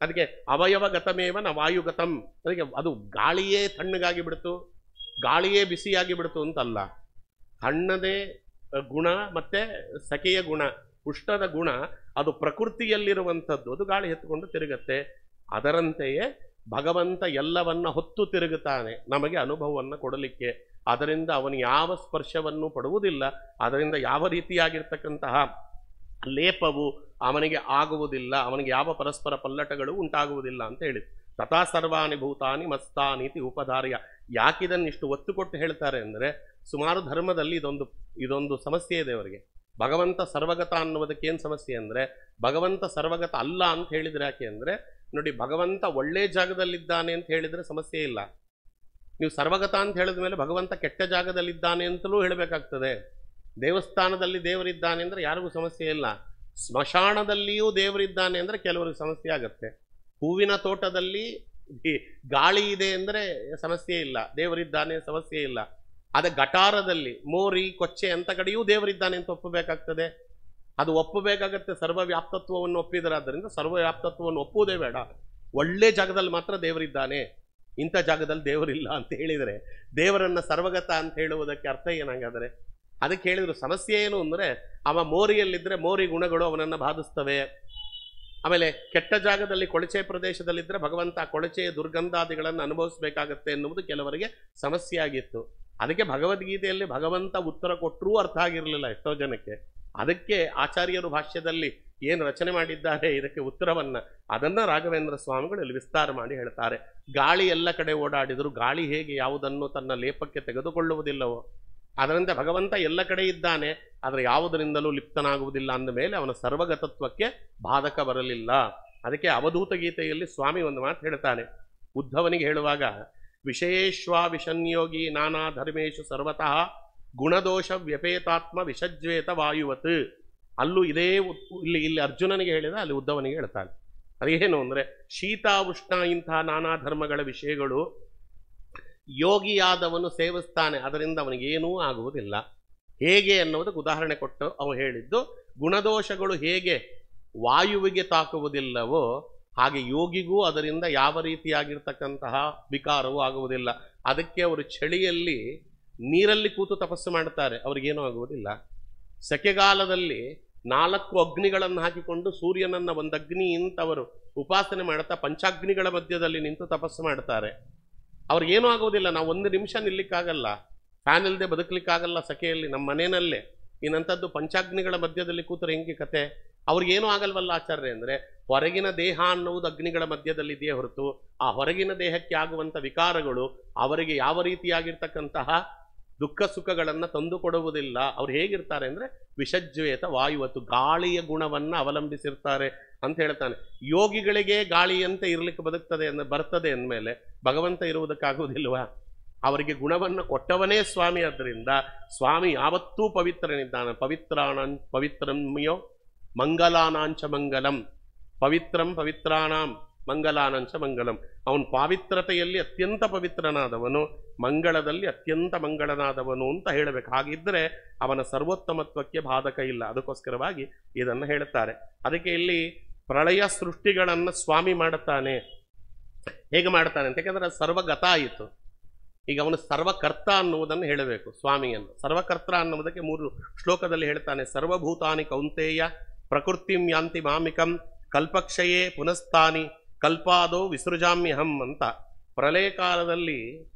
ಅದಕ್ಕೆ ಅವಯವಗತಮೇವ ನ ವಾಯುಗತಂ. ಅದಕ್ಕೆ ಅದು ಗಾಳಿಯೇ ತಣ್ಣಗಾಗಿ ಬಿಡ್ತು, ಗಾಳಿಯೇ ಬಿಸಿಯಾಗಿ ಬಿಡ್ತು ಅಂತಲ್ಲ. ತಣ್ಣದೇ ಗುಣ ಮತ್ತೆ ಸೆಕೆಯ ಗುಣ, ಉಷ್ಣದ ಗುಣ ಅದು ಪ್ರಕೃತಿಯಲ್ಲಿರುವಂಥದ್ದು. ಅದು ಗಾಳಿ ಎತ್ತುಕೊಂಡು ತಿರುಗತ್ತೆ. ಅದರಂತೆಯೇ ಭಗವಂತ ಎಲ್ಲವನ್ನ ಹೊತ್ತು ತಿರುಗುತ್ತಾನೆ ನಮಗೆ ಅನುಭವವನ್ನು ಕೊಡಲಿಕ್ಕೆ. ಅದರಿಂದ ಅವನು ಯಾವ ಸ್ಪರ್ಶವನ್ನು ಪಡುವುದಿಲ್ಲ, ಅದರಿಂದ ಯಾವ ರೀತಿಯಾಗಿರ್ತಕ್ಕಂತಹ ಲೇಪವು ಅವನಿಗೆ ಆಗುವುದಿಲ್ಲ, ಅವನಿಗೆ ಯಾವ ಪರಸ್ಪರ ಪಲ್ಲಟಗಳು ಉಂಟಾಗುವುದಿಲ್ಲ ಅಂತ ಹೇಳಿ. ತಥಾ ಸರ್ವಾಣಿ ಭೂತಾನಿ ಮಸ್ತಾನೀತಿ ಉಪಧಾರ್ಯ. ಯಾಕಿದನ್ನಿಷ್ಟು ಒತ್ತು ಕೊಟ್ಟು ಹೇಳ್ತಾರೆ ಅಂದರೆ, ಸುಮಾರು ಧರ್ಮದಲ್ಲಿ ಇದೊಂದು ಸಮಸ್ಯೆ ಇದೆ ಅವರಿಗೆ. ಭಗವಂತ ಸರ್ವಗತ ಅನ್ನುವುದಕ್ಕೆ ಏನು ಸಮಸ್ಯೆ ಅಂದರೆ, ಭಗವಂತ ಸರ್ವಗತ ಅಲ್ಲ ಅಂತ ಹೇಳಿದ್ರೆ ಯಾಕೆ ಅಂದರೆ, ನೋಡಿ, ಭಗವಂತ ಒಳ್ಳೆ ಜಾಗದಲ್ಲಿದ್ದಾನೆ ಅಂತ ಹೇಳಿದರೆ ಸಮಸ್ಯೆ ಇಲ್ಲ. ನೀವು ಸರ್ವಗತ ಅಂತ ಹೇಳಿದ ಮೇಲೆ ಭಗವಂತ ಕೆಟ್ಟ ಜಾಗದಲ್ಲಿದ್ದಾನೆ ಅಂತಲೂ ಹೇಳಬೇಕಾಗ್ತದೆ. ದೇವಸ್ಥಾನದಲ್ಲಿ ದೇವರಿದ್ದಾನೆ ಅಂದರೆ ಯಾರಿಗೂ ಸಮಸ್ಯೆ ಇಲ್ಲ. ಸ್ಮಶಾನದಲ್ಲಿಯೂ ದೇವರಿದ್ದಾನೆ ಅಂದರೆ ಕೆಲವರಿಗೆ ಸಮಸ್ಯೆ ಆಗುತ್ತೆ. ಹೂವಿನ ತೋಟದಲ್ಲಿ ಗಾಳಿ ಇದೆ ಅಂದರೆ ಸಮಸ್ಯೆ ಇಲ್ಲ, ದೇವರಿದ್ದಾನೆ ಸಮಸ್ಯೆ ಇಲ್ಲ. ಅದೇ ಗಟಾರದಲ್ಲಿ ಮೋರಿ ಕೊಚ್ಚೆ ಅಂತ ಕಡೆಯೂ ದೇವರಿದ್ದಾನೆ ಅಂತ ಒಪ್ಪಬೇಕಾಗ್ತದೆ. ಅದು ಒಪ್ಪಬೇಕಾಗತ್ತೆ ಸರ್ವವ್ಯಾಪ್ತತ್ವವನ್ನು ಒಪ್ಪಿದರಾದ್ದರಿಂದ ಸರ್ವವ್ಯಾಪ್ತತ್ವವನ್ನು ಒಪ್ಪುವುದೇ ಬೇಡ. ಒಳ್ಳೆ ಜಾಗದಲ್ಲಿ ಮಾತ್ರ ದೇವರಿದ್ದಾನೆ, ಇಂಥ ಜಾಗದಲ್ಲಿ ದೇವರಿಲ್ಲ ಅಂತ ಹೇಳಿದರೆ ದೇವರನ್ನ ಸರ್ವಗತ ಅಂತ ಹೇಳುವುದಕ್ಕೆ ಅರ್ಥ ಏನಾಗಾದರೆ? ಅದಕ್ಕೆ ಹೇಳಿದ್ರು ಸಮಸ್ಯೆ ಏನು ಅಂದರೆ, ಅವ ಮೋರಿಯಲ್ಲಿದ್ದರೆ ಮೋರಿ ಗುಣಗಳು ಅವನನ್ನು ಬಾಧಿಸ್ತವೆ. ಆಮೇಲೆ ಕೆಟ್ಟ ಜಾಗದಲ್ಲಿ ಕೊಳಚೆ ಪ್ರದೇಶದಲ್ಲಿದ್ದರೆ ಭಗವಂತ ಕೊಳಚೆಯ ದುರ್ಗಂಧಾದಿಗಳನ್ನು ಅನುಭವಿಸಬೇಕಾಗತ್ತೆ ಎನ್ನುವುದು ಕೆಲವರಿಗೆ ಸಮಸ್ಯೆ ಆಗಿತ್ತು. ಅದಕ್ಕೆ ಭಗವದ್ಗೀತೆಯಲ್ಲಿ ಭಗವಂತ ಉತ್ತರ ಕೊಟ್ಟರೂ ಅರ್ಥ ಆಗಿರಲಿಲ್ಲ ಎಷ್ಟೋ ಜನಕ್ಕೆ. ಅದಕ್ಕೆ ಆಚಾರ್ಯರು ಭಾಷ್ಯದಲ್ಲಿ ಏನು ರಚನೆ ಮಾಡಿದ್ದಾರೆ ಇದಕ್ಕೆ ಉತ್ತರವನ್ನು, ಅದನ್ನು ರಾಘವೇಂದ್ರ ಸ್ವಾಮಿಗಳು ಇಲ್ಲಿ ವಿಸ್ತಾರ ಮಾಡಿ ಹೇಳ್ತಾರೆ. ಗಾಳಿ ಎಲ್ಲ ಕಡೆ ಓಡಾಡಿದರೂ ಗಾಳಿ ಹೇಗೆ ಯಾವುದನ್ನು ತನ್ನ ಲೇಪಕ್ಕೆ ತೆಗೆದುಕೊಳ್ಳುವುದಿಲ್ಲವೋ, ಅದರಂತೆ ಭಗವಂತ ಎಲ್ಲ ಕಡೆ ಇದ್ದಾನೆ, ಆದರೆ ಯಾವುದರಿಂದಲೂ ಲಿಪ್ತನಾಗುವುದಿಲ್ಲ ಅಂದ ಮೇಲೆ ಅವನ ಸರ್ವಗತತ್ವಕ್ಕೆ ಬಾಧಕ ಬರಲಿಲ್ಲ. ಅದಕ್ಕೆ ಅವಧೂತ ಗೀತೆಯಲ್ಲಿ ಸ್ವಾಮಿ ಒಂದು ಮಾತು ಹೇಳ್ತಾನೆ. ಉದ್ಧವನಿಗೆ ಹೇಳುವಾಗ, ವಿಷಯೇಶ್ವಾ ವಿಷನ್ಯೋಗಿ ನಾನಾ ಧರ್ಮೇಶು ಸರ್ವತಃ ಗುಣದೋಷ ವ್ಯಪೇತಾತ್ಮ ವಿಷಜ್ವೇತ ವಾಯುವತ್. ಅಲ್ಲೂ ಇದೇ ಇಲ್ಲಿ ಅರ್ಜುನನಿಗೆ ಹೇಳಿದ, ಅಲ್ಲಿ ಉದ್ಧವನಿಗೆ ಹೇಳ್ತಾನೆ. ಅದೇನು ಅಂದರೆ, ಶೀತ ಉಷ್ಣ ಇಂತಹ ನಾನಾ ಧರ್ಮಗಳ ವಿಷಯಗಳು ಯೋಗಿಯಾದವನು ಸೇವಿಸ್ತಾನೆ, ಅದರಿಂದ ಅವನಿಗೇನೂ ಆಗುವುದಿಲ್ಲ. ಹೇಗೆ ಅನ್ನೋದಕ್ಕೆ ಉದಾಹರಣೆ ಕೊಟ್ಟು ಅವನು ಹೇಳಿದ್ದು, ಗುಣದೋಷಗಳು ಹೇಗೆ ವಾಯುವಿಗೆ ತಾಕುವುದಿಲ್ಲವೋ ಹಾಗೆ ಯೋಗಿಗೂ ಅದರಿಂದ ಯಾವ ರೀತಿಯಾಗಿರ್ತಕ್ಕಂತಹ ವಿಕಾರವೂ ಆಗುವುದಿಲ್ಲ. ಅದಕ್ಕೆ ಅವರು ಚಳಿಯಲ್ಲಿ ನೀರಲ್ಲಿ ಕೂತು ತಪಸ್ಸು ಮಾಡ್ತಾರೆ, ಅವ್ರಿಗೇನೂ ಆಗುವುದಿಲ್ಲ. ಸೆಕೆಗಾಲದಲ್ಲಿ 4 ಅಗ್ನಿಗಳನ್ನು ಹಾಕಿಕೊಂಡು ಸೂರ್ಯನನ್ನ ಒಂದು ಅಗ್ನಿ ಇಂತವರು ಉಪಾಸನೆ ಮಾಡ್ತಾ ಪಂಚಾಗ್ನಿಗಳ ಮಧ್ಯದಲ್ಲಿ ನಿಂತು ತಪಸ್ಸು ಮಾಡ್ತಾರೆ, ಅವ್ರಿಗೇನೂ ಆಗುವುದಿಲ್ಲ. ನಾವು 1 ನಿಮಿಷ ನಿಲ್ಲಿಕ್ಕಾಗಲ್ಲ, ಫ್ಯಾನ್ ಇಲ್ಲದೆ ಬದುಕಲಿಕ್ಕಾಗಲ್ಲ ಸೆಕೆಯಲ್ಲಿ. ನಮ್ಮ ಮನೆಯಲ್ಲೇ ಇನ್ನಂಥದ್ದು ಪಂಚಾಗ್ನಿಗಳ ಮಧ್ಯದಲ್ಲಿ ಕೂತರೆ ಹೆಂಗೆ ಕತೆ? ಅವ್ರಿಗೇನೂ ಆಗಲ್ವಲ್ಲ ಆಚಾರ್ಯ ಅಂದರೆ, ಹೊರಗಿನ ದೇಹ ಅನ್ನುವುದು ಅಗ್ನಿಗಳ ಮಧ್ಯದಲ್ಲಿದೆಯೇ ಹೊರತು ಆ ಹೊರಗಿನ ದೇಹಕ್ಕೆ ಆಗುವಂಥ ವಿಕಾರಗಳು ಅವರಿಗೆ ಯಾವ ರೀತಿಯಾಗಿರ್ತಕ್ಕಂತಹ ದುಃಖ ಸುಖಗಳನ್ನು ತಂದುಕೊಡುವುದಿಲ್ಲ. ಅವ್ರು ಹೇಗಿರ್ತಾರೆ ಅಂದರೆ ವಿಷಜ್ವೇತ ವಾಯುವತ್ತು, ಗಾಳಿಯ ಗುಣವನ್ನು ಅವಲಂಬಿಸಿರ್ತಾರೆ ಅಂತ ಹೇಳ್ತಾನೆ. ಯೋಗಿಗಳಿಗೆ ಗಾಳಿಯಂತೆ ಇರಲಿಕ್ಕೆ ಬರ್ತದೆ ಅಂದಮೇಲೆ ಭಗವಂತ ಇರುವುದಕ್ಕಾಗುವುದಿಲ್ವಾ? ಅವರಿಗೆ ಗುಣವನ್ನು ಕೊಟ್ಟವನೇ ಸ್ವಾಮಿ. ಆದ್ದರಿಂದ ಸ್ವಾಮಿ ಯಾವತ್ತೂ ಪವಿತ್ರನಿದ್ದಾನೆ. ಪವಿತ್ರಮ್ಯೋ ಮಂಗಲಾನಾಂಚ ಮಂಗಲಂ, ಪವಿತ್ರಂ ಪವಿತ್ರಾಣಾಂ ಮಂಗಲಾನಾಂಚ ಮಂಗಲಂ. ಅವನು ಪಾವಿತ್ರತೆಯಲ್ಲಿ ಅತ್ಯಂತ ಪವಿತ್ರನಾದವನು, ಮಂಗಳದಲ್ಲಿ ಅತ್ಯಂತ ಮಂಗಳನಾದವನು ಅಂತ ಹೇಳಬೇಕು. ಹಾಗಿದ್ದರೆ ಅವನ ಸರ್ವೋತ್ತಮತ್ವಕ್ಕೆ ಬಾಧಕ ಇಲ್ಲ. ಅದಕ್ಕೋಸ್ಕರವಾಗಿ ಇದನ್ನು ಹೇಳುತ್ತಾರೆ. ಅದಕ್ಕೆ ಇಲ್ಲಿ ಪ್ರಳಯ ಸೃಷ್ಟಿಗಳನ್ನು ಸ್ವಾಮಿ ಮಾಡುತ್ತಾನೆ. ಹೇಗೆ ಮಾಡ್ತಾನೆ ಅಂತ ಯಾಕಂದರೆ ಸರ್ವಗತ ಆಯಿತು. ಈಗ ಅವನು ಸರ್ವಕರ್ತ ಅನ್ನುವುದನ್ನು ಹೇಳಬೇಕು. ಸ್ವಾಮಿಯನ್ನು ಸರ್ವಕರ್ತ ಅನ್ನುವುದಕ್ಕೆ 3 ಶ್ಲೋಕದಲ್ಲಿ ಹೇಳ್ತಾನೆ. ಸರ್ವಭೂತಾನಿ ಕೌಂತೇಯ ಪ್ರಕೃತಿಂ ಯಾಂತಿ ಮಾಮಿಕಂ ಕಲ್ಪಕ್ಷಯೇ ಪುನಸ್ತಾನಿ ಕಲ್ಪಾದೋ ವಿಸೃಜಾಮ್ಯಹಂ ಅಂತ. ಪ್ರಳಯ ಕಾಲದಲ್ಲಿ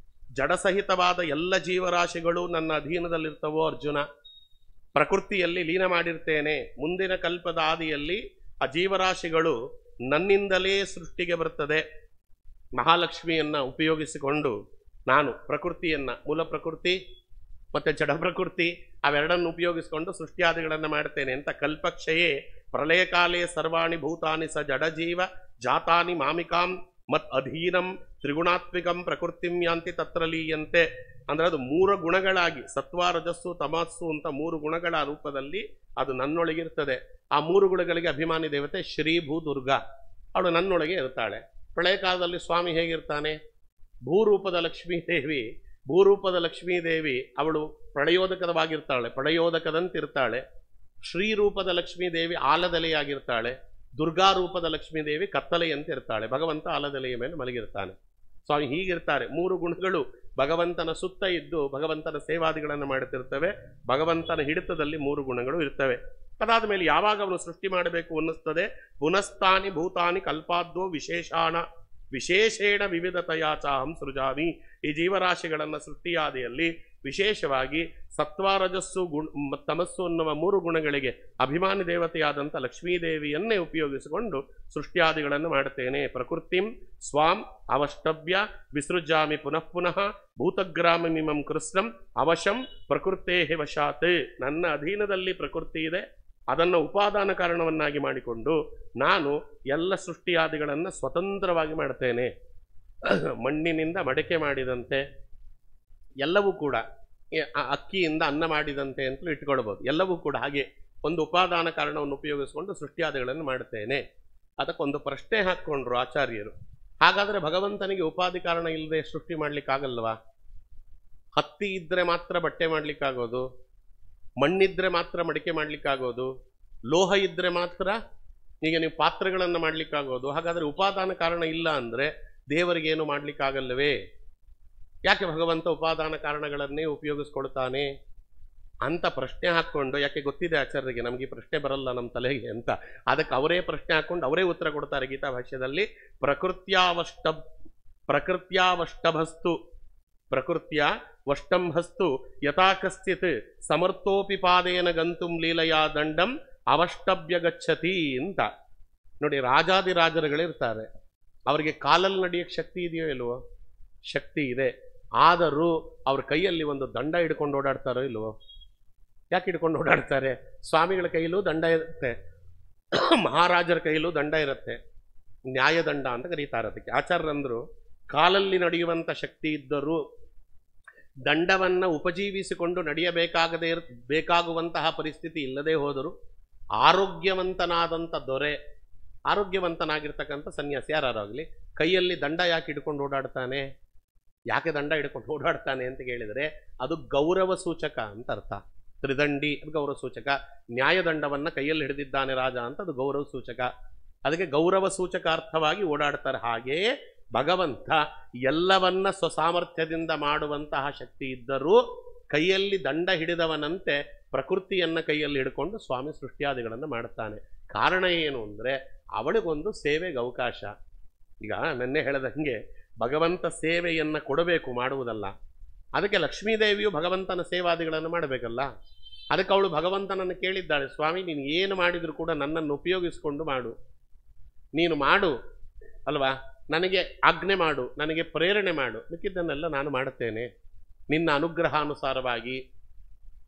ಜಡಸಹಿತವಾದ ಎಲ್ಲ ಜೀವರಾಶಿಗಳು ನನ್ನ ಅಧೀನದಲ್ಲಿರ್ತವೋ ಅರ್ಜುನ, ಪ್ರಕೃತಿಯಲ್ಲಿ ಲೀನ ಮಾಡಿರ್ತೇನೆ. ಮುಂದಿನ ಕಲ್ಪದ ಆದಿಯಲ್ಲಿ ಆ ಜೀವರಾಶಿಗಳು ನನ್ನಿಂದಲೇ ಸೃಷ್ಟಿಗೆ ಬರ್ತದೆ. ಮಹಾಲಕ್ಷ್ಮಿಯನ್ನು ಉಪಯೋಗಿಸಿಕೊಂಡು ನಾನು ಪ್ರಕೃತಿಯನ್ನು, ಮೂಲ ಪ್ರಕೃತಿ ಮತ್ತು ಜಡ ಪ್ರಕೃತಿ ಅವೆರಡನ್ನು ಉಪಯೋಗಿಸಿಕೊಂಡು ಸೃಷ್ಟಿಯಾದಿಗಳನ್ನು ಮಾಡ್ತೇನೆ ಅಂತ. ಕಲ್ಪಕ್ಷಯೇ ಪ್ರಳಯಕಾಲೇ ಸರ್ವಾಣಿ ಭೂತಾನಿ ಸ ಜಡಜೀವ ಜಾತಾನಿ ಮಾಮಿಕಾಂ ಮತ್ ಅಧೀನಂ ತ್ರಿಗುಣಾತ್ಮಿಕಂ ಪ್ರಕೃತಿಂ ಯಾಂತಿ ತತ್ರ ಲೀಯಂತೆ. ಅಂದರೆ ಅದು 3 ಗುಣಗಳಾಗಿ, ಸತ್ವ ರಜಸ್ಸು ತಮಸ್ಸು ಅಂತ 3 ಗುಣಗಳ ರೂಪದಲ್ಲಿ ಅದು ನನ್ನೊಳಗಿರ್ತದೆ. ಆ 3 ಗುಣಗಳಿಗೆ ಅಭಿಮಾನಿ ದೇವತೆ ಶ್ರೀ ಭೂ ದುರ್ಗಾ, ಅವಳು ನನ್ನೊಳಗೆ ಇರ್ತಾಳೆ. ಪ್ರಳಯ ಕಾಲದಲ್ಲಿ ಸ್ವಾಮಿ ಹೇಗಿರ್ತಾನೆ? ಭೂರೂಪದ ಲಕ್ಷ್ಮೀದೇವಿ ಅವಳು ಪ್ರಳಯೋದಕವಾಗಿರ್ತಾಳೆ, ಪ್ರಳಯೋದಕದಂತಿರ್ತಾಳೆ. ಶ್ರೀರೂಪದ ಲಕ್ಷ್ಮೀದೇವಿ ಆಲದೆಲೆಯಾಗಿರ್ತಾಳೆ. ದುರ್ಗಾ ರೂಪದ ಲಕ್ಷ್ಮೀದೇವಿ ಕತ್ತಲೆಯಂತೆ ಇರ್ತಾಳೆ. ಭಗವಂತ ಆಲದೆಲೆಯ ಮೇಲೆ ಮಲಗಿರ್ತಾನೆ. ಸ್ವಾಮಿ ಹೀಗಿರ್ತಾರೆ. 3 ಗುಣಗಳು ಭಗವಂತನ ಸುತ್ತ ಇದ್ದು ಭಗವಂತನ ಸೇವಾದಿಗಳನ್ನು ಮಾಡುತ್ತಿರ್ತವೆ. ಭಗವಂತನ ಹಿಡಿತದಲ್ಲಿ 3 ಗುಣಗಳು ಇರ್ತವೆ. ಅದಾದ ಮೇಲೆ ಯಾವಾಗ ಅವನು ಸೃಷ್ಟಿ ಮಾಡಬೇಕು ಅನ್ನಿಸ್ತದೆ, ಪುನಸ್ತಾನಿ ಭೂತಾನಿ ಕಲ್ಪಾದ್ವೋ ವಿಶೇಷಾಣ ವಿಶೇಷೇಣ ವಿವಿಧತೆಯ ಚಾಹಂ ಸೃಜಾಮಿ. ಈ ಜೀವರಾಶಿಗಳನ್ನು ಸೃಷ್ಟಿಯಾದಿಯಲ್ಲಿ ವಿಶೇಷವಾಗಿ ಸತ್ವರಜಸ್ಸು ತಮಸ್ಸು ಅನ್ನುವ 3 ಗುಣಗಳಿಗೆ ಅಭಿಮಾನಿ ದೇವತೆಯಾದಂಥ ಲಕ್ಷ್ಮೀದೇವಿಯನ್ನೇ ಉಪಯೋಗಿಸಿಕೊಂಡು ಸೃಷ್ಟಿಯಾದಿಗಳನ್ನು ಮಾಡುತ್ತೇನೆ. ಪ್ರಕೃತಿಂ ಸ್ವಾಂ ಅವಷ್ಟವ್ಯ ವಿಸೃಜಾಮಿ ಪುನಃ ಪುನಃ ಭೂತಗ್ರಾಮಮಿಮಂ ಕೃಷ್ಣಂ ಅವಶಂ ಪ್ರಕೃತೇ ವಶಾತ್. ನನ್ನ ಅಧೀನದಲ್ಲಿ ಪ್ರಕೃತಿ ಇದೆ, ಅದನ್ನು ಉಪಾದಾನ ಕಾರಣವನ್ನಾಗಿ ಮಾಡಿಕೊಂಡು ನಾನು ಎಲ್ಲ ಸೃಷ್ಟಿಯಾದಿಗಳನ್ನು ಸ್ವತಂತ್ರವಾಗಿ ಮಾಡ್ತೇನೆ. ಮಣ್ಣಿನಿಂದ ಮಡಕೆ ಮಾಡಿದಂತೆ ಎಲ್ಲವೂ ಕೂಡ, ಅಕ್ಕಿಯಿಂದ ಅನ್ನ ಮಾಡಿದಂತೆ ಅಂತಲೂ ಇಟ್ಕೊಳ್ಬೋದು. ಎಲ್ಲವೂ ಕೂಡ ಹಾಗೆ ಒಂದು ಉಪಾದಾನ ಕಾರಣವನ್ನು ಉಪಯೋಗಿಸಿಕೊಂಡು ಸೃಷ್ಟಿಯಾದಿಗಳನ್ನು ಮಾಡ್ತೇನೆ. ಅದಕ್ಕೊಂದು ಪ್ರಶ್ನೆ ಹಾಕ್ಕೊಂಡ್ರು ಆಚಾರ್ಯರು. ಹಾಗಾದರೆ ಭಗವಂತನಿಗೆ ಉಪಾಧಿ ಕಾರಣ ಇಲ್ಲದೆ ಸೃಷ್ಟಿ ಮಾಡ್ಲಿಕ್ಕಾಗಲ್ವಾ? ಹತ್ತಿ ಇದ್ರೆ ಮಾತ್ರ ಬಟ್ಟೆ ಮಾಡ್ಲಿಕ್ಕಾಗೋದು, ಮಣ್ಣಿದ್ರೆ ಮಾತ್ರ ಮಡಿಕೆ ಮಾಡ್ಲಿಕ್ಕಾಗೋದು, ಲೋಹ ಇದ್ರೆ ಮಾತ್ರ ಈಗ ನೀವು ಪಾತ್ರೆಗಳನ್ನು ಮಾಡ್ಲಿಕ್ಕಾಗೋದು. ಹಾಗಾದರೆ ಉಪಾದಾನ ಕಾರಣ ಇಲ್ಲ ಅಂದರೆ ದೇವರಿಗೇನು ಮಾಡ್ಲಿಕ್ಕಾಗಲ್ಲವೇ? ಯಾಕೆ ಭಗವಂತ ಉಪಾದಾನ ಕಾರಣಗಳನ್ನೇ ಉಪಯೋಗಿಸ್ಕೊಳ್ತಾನೆ ಅಂತ ಪ್ರಶ್ನೆ ಹಾಕ್ಕೊಂಡು, ಯಾಕೆ ಗೊತ್ತಿದೆ ಆಚಾರ್ಯರಿಗೆ ನಮಗೆ ಪ್ರಶ್ನೆ ಬರಲ್ಲ ನಮ್ಮ ತಲೆಗೆ ಅಂತ, ಅದಕ್ಕೆ ಅವರೇ ಪ್ರಶ್ನೆ ಹಾಕ್ಕೊಂಡು ಅವರೇ ಉತ್ತರ ಕೊಡ್ತಾರೆ ಗೀತಾ ಭಾಷ್ಯದಲ್ಲಿ. ಪ್ರಕೃತ್ಯಾವಷ್ಟಭಸ್ತು ಪ್ರಕೃತ್ಯ ವಷ್ಟಂಭಸ್ತು ಯಥಾ ಕಶ್ಚಿತ್ ಸಮರ್ಥೋಪಿ ಪಾದೇನ ಗಂತುಂ ಲೀಲಯಾ ದಂಡಂ ಅವಷ್ಟಭ್ಯ ಗಚ್ಚತಿ ಅಂತ. ನೋಡಿ, ರಾಜಾದಿರಾಜರುಗಳಿರ್ತಾರೆ, ಅವರಿಗೆ ಕಾಲಲ್ಲಿ ನಡೆಯಕ್ಕೆ ಶಕ್ತಿ ಇದೆಯೋ ಇಲ್ವೋ? ಶಕ್ತಿ ಇದೆ. ಆದರೂ ಅವ್ರ ಕೈಯಲ್ಲಿ ಒಂದು ದಂಡ ಹಿಡ್ಕೊಂಡು ಓಡಾಡ್ತಾರೋ ಇಲ್ವೋ? ಯಾಕೆ ಹಿಡ್ಕೊಂಡು ಓಡಾಡ್ತಾರೆ? ಸ್ವಾಮಿಗಳ ಕೈಲೂ ದಂಡ ಇರುತ್ತೆ, ಮಹಾರಾಜರ ಕೈಲೂ ದಂಡ ಇರುತ್ತೆ, ನ್ಯಾಯದಂಡ ಅಂತ ಕರೀತಾರೆ ಅದಕ್ಕೆ. ಆಚಾರ್ಯರಂದ್ರು ಕಾಲಲ್ಲಿ ನಡೆಯುವಂಥ ಶಕ್ತಿ ಇದ್ದರೂ ದಂಡವನ್ನು ಉಪಜೀವಿಸಿಕೊಂಡು ನಡೆಯಬೇಕಾಗದೇ ಬೇಕಾಗುವಂತಹ ಪರಿಸ್ಥಿತಿ ಇಲ್ಲದೆ ಹೋದರೂ ಆರೋಗ್ಯವಂತನಾದಂಥ ದೊರೆ, ಆರೋಗ್ಯವಂತನಾಗಿರ್ತಕ್ಕಂಥ ಸನ್ಯಾಸಿ ಯಾರಾಗಲಿ ಕೈಯಲ್ಲಿ ದಂಡ ಯಾಕೆ ಹಿಡ್ಕೊಂಡು ಓಡಾಡ್ತಾನೆ? ಯಾಕೆ ದಂಡ ಹಿಡ್ಕೊಂಡು ಓಡಾಡ್ತಾನೆ ಅಂತ ಕೇಳಿದರೆ ಅದು ಗೌರವ ಸೂಚಕ ಅಂತ ಅರ್ಥ. ತ್ರಿದಂಡಿ ಅದು ಗೌರವ ಸೂಚಕ. ನ್ಯಾಯದಂಡವನ್ನು ಕೈಯಲ್ಲಿ ಹಿಡಿದಿದ್ದಾನೆ ರಾಜ ಅಂತ ಅದು ಗೌರವ ಸೂಚಕ. ಅದಕ್ಕೆ ಗೌರವ ಸೂಚಕಾರ್ಥವಾಗಿ ಓಡಾಡ್ತಾರೆ. ಹಾಗೆಯೇ ಭಗವಂತ ಎಲ್ಲವನ್ನ ಸ್ವಸಾಮರ್ಥ್ಯದಿಂದ ಮಾಡುವಂತಹ ಶಕ್ತಿ ಇದ್ದರೂ ಕೈಯಲ್ಲಿ ದಂಡ ಹಿಡಿದವನಂತೆ ಪ್ರಕೃತಿಯನ್ನ ಕೈಯಲ್ಲಿ ಹಿಡ್ಕೊಂಡು ಸ್ವಾಮಿ ಸೃಷ್ಟಿಯಾದಿಗಳನ್ನು ಮಾಡುತ್ತಾನೆ. ಕಾರಣ ಏನು ಅಂದರೆ ಅವಳಿಗೊಂದು ಸೇವೆಗೆ ಅವಕಾಶ. ಈಗ ನೆನ್ನೆ ಹೇಳದಂಗೆ ಭಗವಂತ ಸೇವೆಯನ್ನು ಕೊಡಬೇಕು, ಮಾಡುವುದಲ್ಲ. ಅದಕ್ಕೆ ಲಕ್ಷ್ಮೀದೇವಿಯು ಭಗವಂತನ ಸೇವಾದಿಗಳನ್ನು ಮಾಡಬೇಕಲ್ಲ. ಅದಕ್ಕೆ ಅವಳು ಭಗವಂತನನ್ನು ಕೇಳಿದ್ದಾಳೆ, ಸ್ವಾಮಿ ನೀನು ಏನು ಮಾಡಿದರೂ ಕೂಡ ನನ್ನನ್ನು ಉಪಯೋಗಿಸಿಕೊಂಡು ಮಾಡು, ನೀನು ಮಾಡು ಅಲ್ವಾ, ನನಗೆ ಆಜ್ಞೆ ಮಾಡು, ನನಗೆ ಪ್ರೇರಣೆ ಮಾಡು, ಮಿಕ್ಕಿದ್ದನ್ನೆಲ್ಲ ನಾನು ಮಾಡುತ್ತೇನೆ ನಿನ್ನ ಅನುಗ್ರಹಾನುಸಾರವಾಗಿ,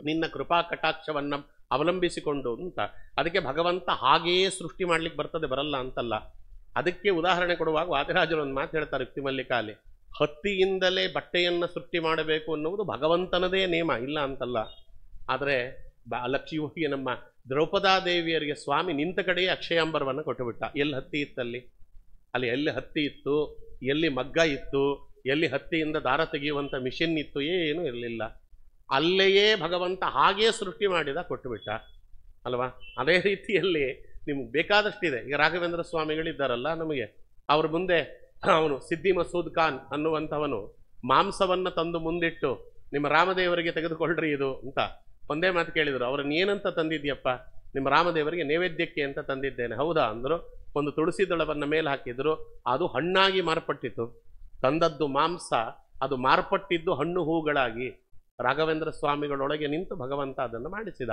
ನಿನ್ನ ಕೃಪಾ ಕಟಾಕ್ಷವನ್ನು ಅವಲಂಬಿಸಿಕೊಂಡು ಅಂತ. ಅದಕ್ಕೆ ಭಗವಂತ ಹಾಗೆಯೇ ಸೃಷ್ಟಿ ಮಾಡ್ಲಿಕ್ಕೆ ಬರ್ತದೆ, ಬರಲ್ಲ ಅಂತಲ್ಲ. ಅದಕ್ಕೆ ಉದಾಹರಣೆ ಕೊಡುವಾಗ ವಾದಿರಾಜರು ಒಂದು ಮಾತು ಹೇಳ್ತಾರೆ ಯುಕ್ತಿಮಲ್ಲಿಕಾಲಿ, ಹತ್ತಿಯಿಂದಲೇ ಬಟ್ಟೆಯನ್ನು ಸೃಷ್ಟಿ ಮಾಡಬೇಕು ಅನ್ನುವುದು ಭಗವಂತನದೇ ನೇಮ, ಇಲ್ಲ ಅಂತಲ್ಲ. ಆದರೆ ಲಕ್ಷ್ಮಿ ನಮ್ಮ ದ್ರೌಪದಾದೇವಿಯರಿಗೆ ಸ್ವಾಮಿ ನಿಂತ ಕಡೆಯೇ ಅಕ್ಷಯಾಂಬರವನ್ನು ಕೊಟ್ಟುಬಿಟ್ಟ. ಎಲ್ಲಿ ಹತ್ತಿ ಇತ್ತಲ್ಲಿ, ಅಲ್ಲಿ ಎಲ್ಲಿ ಹತ್ತಿ ಇತ್ತು, ಎಲ್ಲಿ ಮಗ್ಗ ಇತ್ತು, ಎಲ್ಲಿ ಹತ್ತಿಯಿಂದ ದಾರ ತೆಗೆಯುವಂಥ ಮಿಷಿನ್ ಇತ್ತು, ಏನೂ ಇರಲಿಲ್ಲ. ಅಲ್ಲೆಯೇ ಭಗವಂತ ಹಾಗೇ ಸೃಷ್ಟಿ ಮಾಡಿದ, ಕೊಟ್ಟುಬಿಟ್ಟ ಅಲ್ವಾ. ಅದೇ ರೀತಿಯಲ್ಲಿ ನಿಮ್ಗೆ ಬೇಕಾದಷ್ಟಿದೆ. ಈಗ ರಾಘವೇಂದ್ರ ಸ್ವಾಮಿಗಳಿದ್ದಾರಲ್ಲ, ನಮಗೆ ಅವ್ರ ಮುಂದೆ ಅವನು ಸಿದ್ದಿ ಮಸೂದ್ ಖಾನ್ ಅನ್ನುವಂಥವನು ಮಾಂಸವನ್ನು ತಂದು ಮುಂದಿಟ್ಟು ನಿಮ್ಮ ರಾಮದೇವರಿಗೆ ತೆಗೆದುಕೊಳ್ಳ್ರಿ ಇದು ಅಂತ ಒಂದೇ ಮಾತು ಕೇಳಿದರು. ಅವ್ರನ್ನ ಏನಂತ ತಂದಿದ್ಯಪ್ಪ? ನಿಮ್ಮ ರಾಮದೇವರಿಗೆ ನೈವೇದ್ಯಕ್ಕೆ ಅಂತ ತಂದಿದ್ದೇನೆ. ಹೌದಾ ಅಂದರು. ಒಂದು ತುಳಸಿ ದಳವನ್ನು ಮೇಲೆ ಹಾಕಿದ್ರು, ಅದು ಹಣ್ಣಾಗಿ ಮಾರ್ಪಟ್ಟಿತು. ತಂದದ್ದು ಮಾಂಸ, ಅದು ಮಾರ್ಪಟ್ಟಿದ್ದು ಹಣ್ಣು ಹೂಗಳಾಗಿ. ರಾಘವೇಂದ್ರ ಸ್ವಾಮಿಗಳೊಳಗೆ ನಿಂತು ಭಗವಂತ ಅದನ್ನು ಮಾಡಿಸಿದ.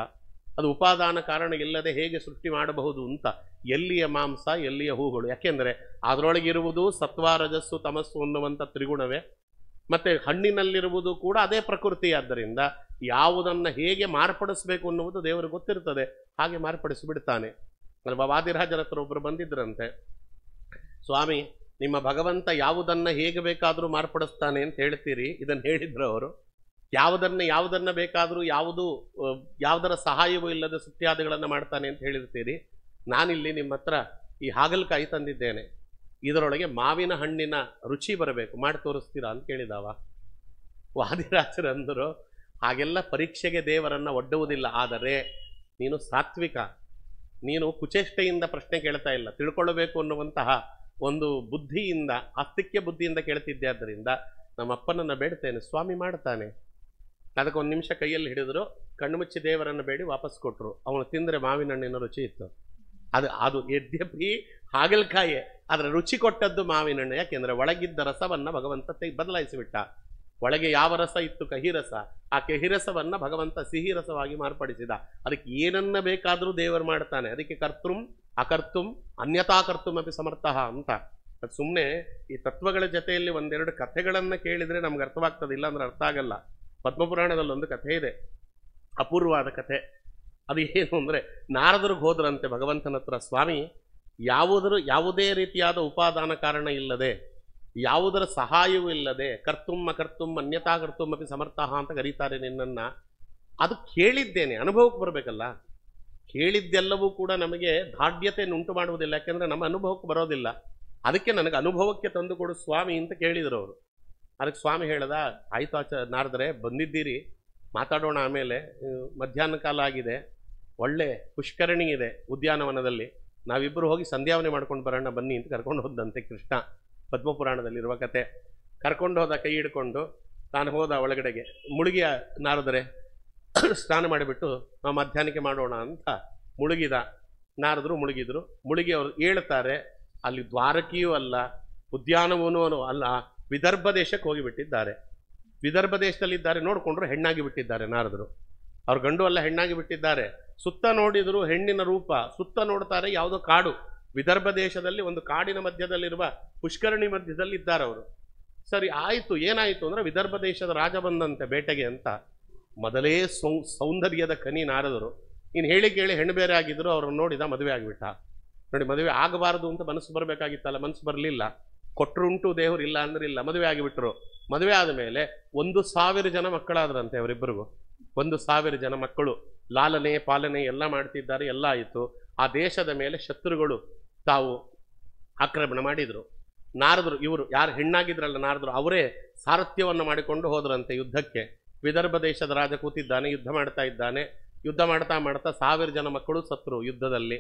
ಅದು ಉಪಾದಾನ ಕಾರಣ ಇಲ್ಲದೆ ಹೇಗೆ ಸೃಷ್ಟಿ ಮಾಡಬಹುದು ಅಂತ. ಎಲ್ಲಿಯ ಮಾಂಸ, ಎಲ್ಲಿಯ ಹೂಗಳು? ಯಾಕೆಂದರೆ ಅದರೊಳಗಿರುವುದು ಸತ್ವ ರಜಸ್ಸು ತಮಸ್ಸು ಅನ್ನುವಂಥ ತ್ರಿಗುಣವೇ, ಮತ್ತೆ ಹಣ್ಣಿನಲ್ಲಿರುವುದು ಕೂಡ ಅದೇ ಪ್ರಕೃತಿ. ಆದ್ದರಿಂದ ಯಾವುದನ್ನು ಹೇಗೆ ಮಾರ್ಪಡಿಸಬೇಕು ಅನ್ನುವುದು ದೇವರಿಗೆ ಗೊತ್ತಿರ್ತದೆ, ಹಾಗೆ ಮಾರ್ಪಡಿಸಿಬಿಡ್ತಾನೆ ಅಲ್ವಾ. ವಾದಿರಾಜರ ಹತ್ರ ಒಬ್ಬರು ಬಂದಿದ್ರಂತೆ, ಸ್ವಾಮಿ ನಿಮ್ಮ ಭಗವಂತ ಯಾವುದನ್ನು ಹೇಗೆ ಬೇಕಾದರೂ ಮಾರ್ಪಡಿಸ್ತಾನೆ ಅಂತ ಹೇಳ್ತೀರಿ, ಇದನ್ನು ಹೇಳಿದ್ರು ಅವರು. ಯಾವುದನ್ನ ಬೇಕಾದರೂ ಯಾವುದರ ಸಹಾಯವೂ ಇಲ್ಲದೆ ಸೃಷ್ಟಿಯಾದಿಗಳನ್ನು ಮಾಡ್ತಾನೆ ಅಂತ ಹೇಳಿರ್ತೀರಿ. ನಾನಿಲ್ಲಿ ನಿಮ್ಮ ಹತ್ರ ಈ ಹಾಗಲಕಾಯಿ ತಂದಿದ್ದೇನೆ, ಇದರೊಳಗೆ ಮಾವಿನ ಹಣ್ಣಿನ ರುಚಿ ಬರಬೇಕು, ಮಾಡಿ ತೋರಿಸ್ತೀರಾ ಅಂತ ಕೇಳಿದಾವ. ವಾದಿರಾಜರಂದರು, ಹಾಗೆಲ್ಲ ಪರೀಕ್ಷೆಗೆ ದೇವರನ್ನು ಒಡ್ಡುವುದಿಲ್ಲ. ಆದರೆ ನೀನು ಸಾತ್ವಿಕ, ನೀನು ಕುಚೇಷ್ಟೆಯಿಂದ ಪ್ರಶ್ನೆ ಕೇಳ್ತಾ ಇಲ್ಲ, ತಿಳ್ಕೊಳ್ಳಬೇಕು ಅನ್ನುವಂತಹ ಒಂದು ಬುದ್ಧಿಯಿಂದ, ಆಸ್ತಿಕ್ಯ ಬುದ್ಧಿಯಿಂದ ಕೇಳ್ತಿದ್ದೆ. ಆದ್ದರಿಂದ ನಮ್ಮಪ್ಪನನ್ನು ಬೇಡ್ತೇನೆ, ಸ್ವಾಮಿ ಮಾಡ್ತಾನೆ. ಅದಕ್ಕೆ ಒಂದು ನಿಮಿಷ ಕೈಯಲ್ಲಿ ಹಿಡಿದ್ರು, ಕಣ್ಣು ಮುಚ್ಚಿ ದೇವರನ್ನು ಬೇಡಿ ವಾಪಸ್ ಕೊಟ್ಟರು. ಅವನು ತಿಂದರೆ ಮಾವಿನ ಹಣ್ಣಿನ ರುಚಿ ಇತ್ತು. ಅದು ಯದ್ಯಪಿ ಹಾಗಲಕಾಯಿ, ಆದರೆ ರುಚಿ ಕೊಟ್ಟದ್ದು ಮಾವಿನ ಹಣ್ಣು. ಯಾಕೆಂದ್ರೆ ಒಳಗಿದ್ದ ರಸವನ್ನ ಭಗವಂತ ಬದಲಾಯಿಸಿಬಿಟ್ಟ. ಒಳಗೆ ಯಾವ ರಸ ಇತ್ತು, ಕಹಿರಸ, ಆ ಕಹಿರಸವನ್ನ ಭಗವಂತ ಸಿಹಿ ರಸವಾಗಿ ಮಾರ್ಪಡಿಸಿದ. ಅದಕ್ಕೆ ಏನನ್ನ ಬೇಕಾದರೂ ದೇವರು ಮಾಡ್ತಾನೆ. ಅದಕ್ಕೆ ಕರ್ತೃಂ ಅಕರ್ತುಂ ಅನ್ಯತಾ ಕರ್ತುಂ ಅಪಿ ಸಮರ್ಥಃ ಅಂತ. ಅದು ಸುಮ್ಮನೆ ಈ ತತ್ವಗಳ ಜೊತೆಯಲ್ಲಿ ಒಂದೆರಡು ಕಥೆಗಳನ್ನ ಕೇಳಿದ್ರೆ ನಮ್ಗೆ ಅರ್ಥವಾಗ್ತದೆ, ಇಲ್ಲ ಅಂದ್ರೆ ಅರ್ಥ ಆಗಲ್ಲ. ಪದ್ಮಪುರಾಣದಲ್ಲಿ ಒಂದು ಕಥೆ ಇದೆ, ಅಪೂರ್ವವಾದ ಕಥೆ. ಅದು ಏನು ಅಂದ್ರೆ, ನಾರದರಿಗೆ ಹೋದ್ರಂತೆ ಭಗವಂತನ ಹತ್ರ, ಸ್ವಾಮಿ ಯಾವುದೇ ರೀತಿಯಾದ ಉಪಾದಾನ ಕಾರಣ ಇಲ್ಲದೆ, ಯಾವುದರ ಸಹಾಯವೂ ಇಲ್ಲದೆ ಕರ್ತುಂ ಅಕರ್ತುಂ ಅನ್ಯತಾ ಕರ್ತುಂ ಅಪಿ ಸಮರ್ಥಃ ಅಂತ ಕರೀತಾರೆ ನಿನ್ನನ್ನ. ಅದು ಕೇಳಿದ್ದೇನೆ, ಅನುಭವಕ್ಕೆ ಬರಬೇಕಲ್ಲ. ಕೇಳಿದ್ದೆಲ್ಲವೂ ಕೂಡ ನಮಗೆ ದಾಢ್ಯತೆಯನ್ನು ಉಂಟು ಮಾಡುವುದಿಲ್ಲ, ಯಾಕೆಂದ್ರೆ ನಮ್ಮ ಅನುಭವಕ್ಕೆ ಬರೋದಿಲ್ಲ. ಅದಕ್ಕೆ ನನಗೆ ಅನುಭವಕ್ಕೆ ತಂದು ಕೊಡು ಸ್ವಾಮಿ ಅಂತ ಕೇಳಿದರು ಅವರು. ಅದಕ್ಕೆ ಸ್ವಾಮಿ ಹೇಳ್ದ, ಆಯ್ತು ನಾರದರೆ ಬಂದಿದ್ದೀರಿ, ಮಾತಾಡೋಣ ಆಮೇಲೆ, ಮಧ್ಯಾಹ್ನ ಕಾಲ ಆಗಿದೆ, ಒಳ್ಳೆ ಪುಷ್ಕರಣಿ ಇದೆ ಉದ್ಯಾನವನದಲ್ಲಿ, ನಾವಿಬ್ಬರು ಹೋಗಿ ಸಂಧ್ಯಾವನೆ ಮಾಡ್ಕೊಂಡು ಬರೋಣ ಬನ್ನಿ ಅಂತ ಕರ್ಕೊಂಡು ಹೋದಂತೆ ಕೃಷ್ಣ. ಪದ್ಮಪುರಾಣದಲ್ಲಿರುವ ಕತೆ. ಕರ್ಕೊಂಡು ಹೋದ, ಕೈ ಹಿಡ್ಕೊಂಡು ತಾನು ಹೋದ ಒಳಗಡೆಗೆ. ಮುಳುಗಿಯ ನಾರದರೆ ಸ್ನಾನ ಮಾಡಿಬಿಟ್ಟು ನಾವು ಮಧ್ಯಾಹ್ನಕ್ಕೆ ಮಾಡೋಣ ಅಂತ ಮುಳುಗಿದ. ನಾರದರು ಮುಳುಗಿದ್ರು. ಮುಳುಗಿ ಅವರು ಹೇಳ್ತಾರೆ, ಅಲ್ಲಿ ದ್ವಾರಕಿಯೂ ಅಲ್ಲ, ಉದ್ಯಾನವನೂ ಅಲ್ಲ, ವಿದರ್ಭ ದೇಶಕ್ಕೆ ಹೋಗಿಬಿಟ್ಟಿದ್ದಾರೆ. ವಿದರ್ಭ ದೇಶದಲ್ಲಿದ್ದಾರೆ, ನೋಡಿಕೊಂಡ್ರು ಹೆಣ್ಣಾಗಿ ಬಿಟ್ಟಿದ್ದಾರೆ ನಾರದರು. ಅವ್ರ ಗಂಡು ಅಲ್ಲ, ಹೆಣ್ಣಾಗಿ ಬಿಟ್ಟಿದ್ದಾರೆ. ಸುತ್ತ ನೋಡಿದ್ರು ಹೆಣ್ಣಿನ ರೂಪ, ಸುತ್ತ ನೋಡ್ತಾರೆ ಯಾವುದೋ ಕಾಡು. ವಿದರ್ಭ ದೇಶದಲ್ಲಿ ಒಂದು ಕಾಡಿನ ಮಧ್ಯದಲ್ಲಿರುವ ಪುಷ್ಕರಣಿ ಮಧ್ಯದಲ್ಲಿ ಇದ್ದಾರೆ ಅವರು. ಸರಿ ಆಯಿತು, ಏನಾಯಿತು ಅಂದ್ರೆ ವಿದರ್ಭ ದೇಶದ ರಾಜ ಬಂದಂತೆ ಬೇಟೆಗೆ ಅಂತ. ಮೊದಲೇ ಸೌಂದರ್ಯದ ಕನಿ ನಾರದರು. ಇನ್ನು ಹೇಳಿ ಕೇಳಿ ಹೆಣ್ಣು ಬೇರೆ ಆಗಿದ್ರು, ಅವ್ರನ್ನ ನೋಡಿದ, ಮದುವೆ ಆಗಿಬಿಟ್ಟ. ನೋಡಿ, ಮದುವೆ ಆಗಬಾರದು ಅಂತ ಮನಸ್ಸು ಬರಬೇಕಾಗಿತ್ತಲ್ಲ, ಮನಸ್ಸು ಬರಲಿಲ್ಲ. ಕೊಟ್ಟರುಂಟು ದೇವರು, ಇಲ್ಲ ಅಂದ್ರೆ ಇಲ್ಲ, ಮದುವೆ ಆಗಿಬಿಟ್ರು. ಮದುವೆ ಆದ ಮೇಲೆ 1,000 ಜನ ಮಕ್ಕಳಾದ್ರಂತೆ ಅವರಿಬ್ಬರಿಗೂ. 1,000 ಜನ ಮಕ್ಕಳು. ಲಾಲನೆ ಪಾಲನೆ ಎಲ್ಲ ಮಾಡ್ತಿದ್ದಾರೆ, ಎಲ್ಲ ಆಯಿತು. ಆ ದೇಶದ ಮೇಲೆ ಶತ್ರುಗಳು ತಾವು ಆಕ್ರಮಣ ಮಾಡಿದ್ರು. ನಾರದರು, ಇವರು ಯಾರು ಹೆಣ್ಣಾಗಿದ್ರಲ್ಲ ನಾರದರು, ಅವರೇ ಸಾರಥ್ಯವನ್ನು ಮಾಡಿಕೊಂಡು ಹೋದ್ರಂತೆ ಯುದ್ಧಕ್ಕೆ. ವಿದರ್ಭ ದೇಶದ ರಾಜ ಕೂತಿದ್ದಾನೆ, ಯುದ್ಧ ಮಾಡ್ತಾ ಇದ್ದಾನೆ. ಯುದ್ಧ ಮಾಡ್ತಾ ಮಾಡ್ತಾ 1000 ಜನ ಮಕ್ಕಳು ಸತ್ರು ಯುದ್ಧದಲ್ಲಿ.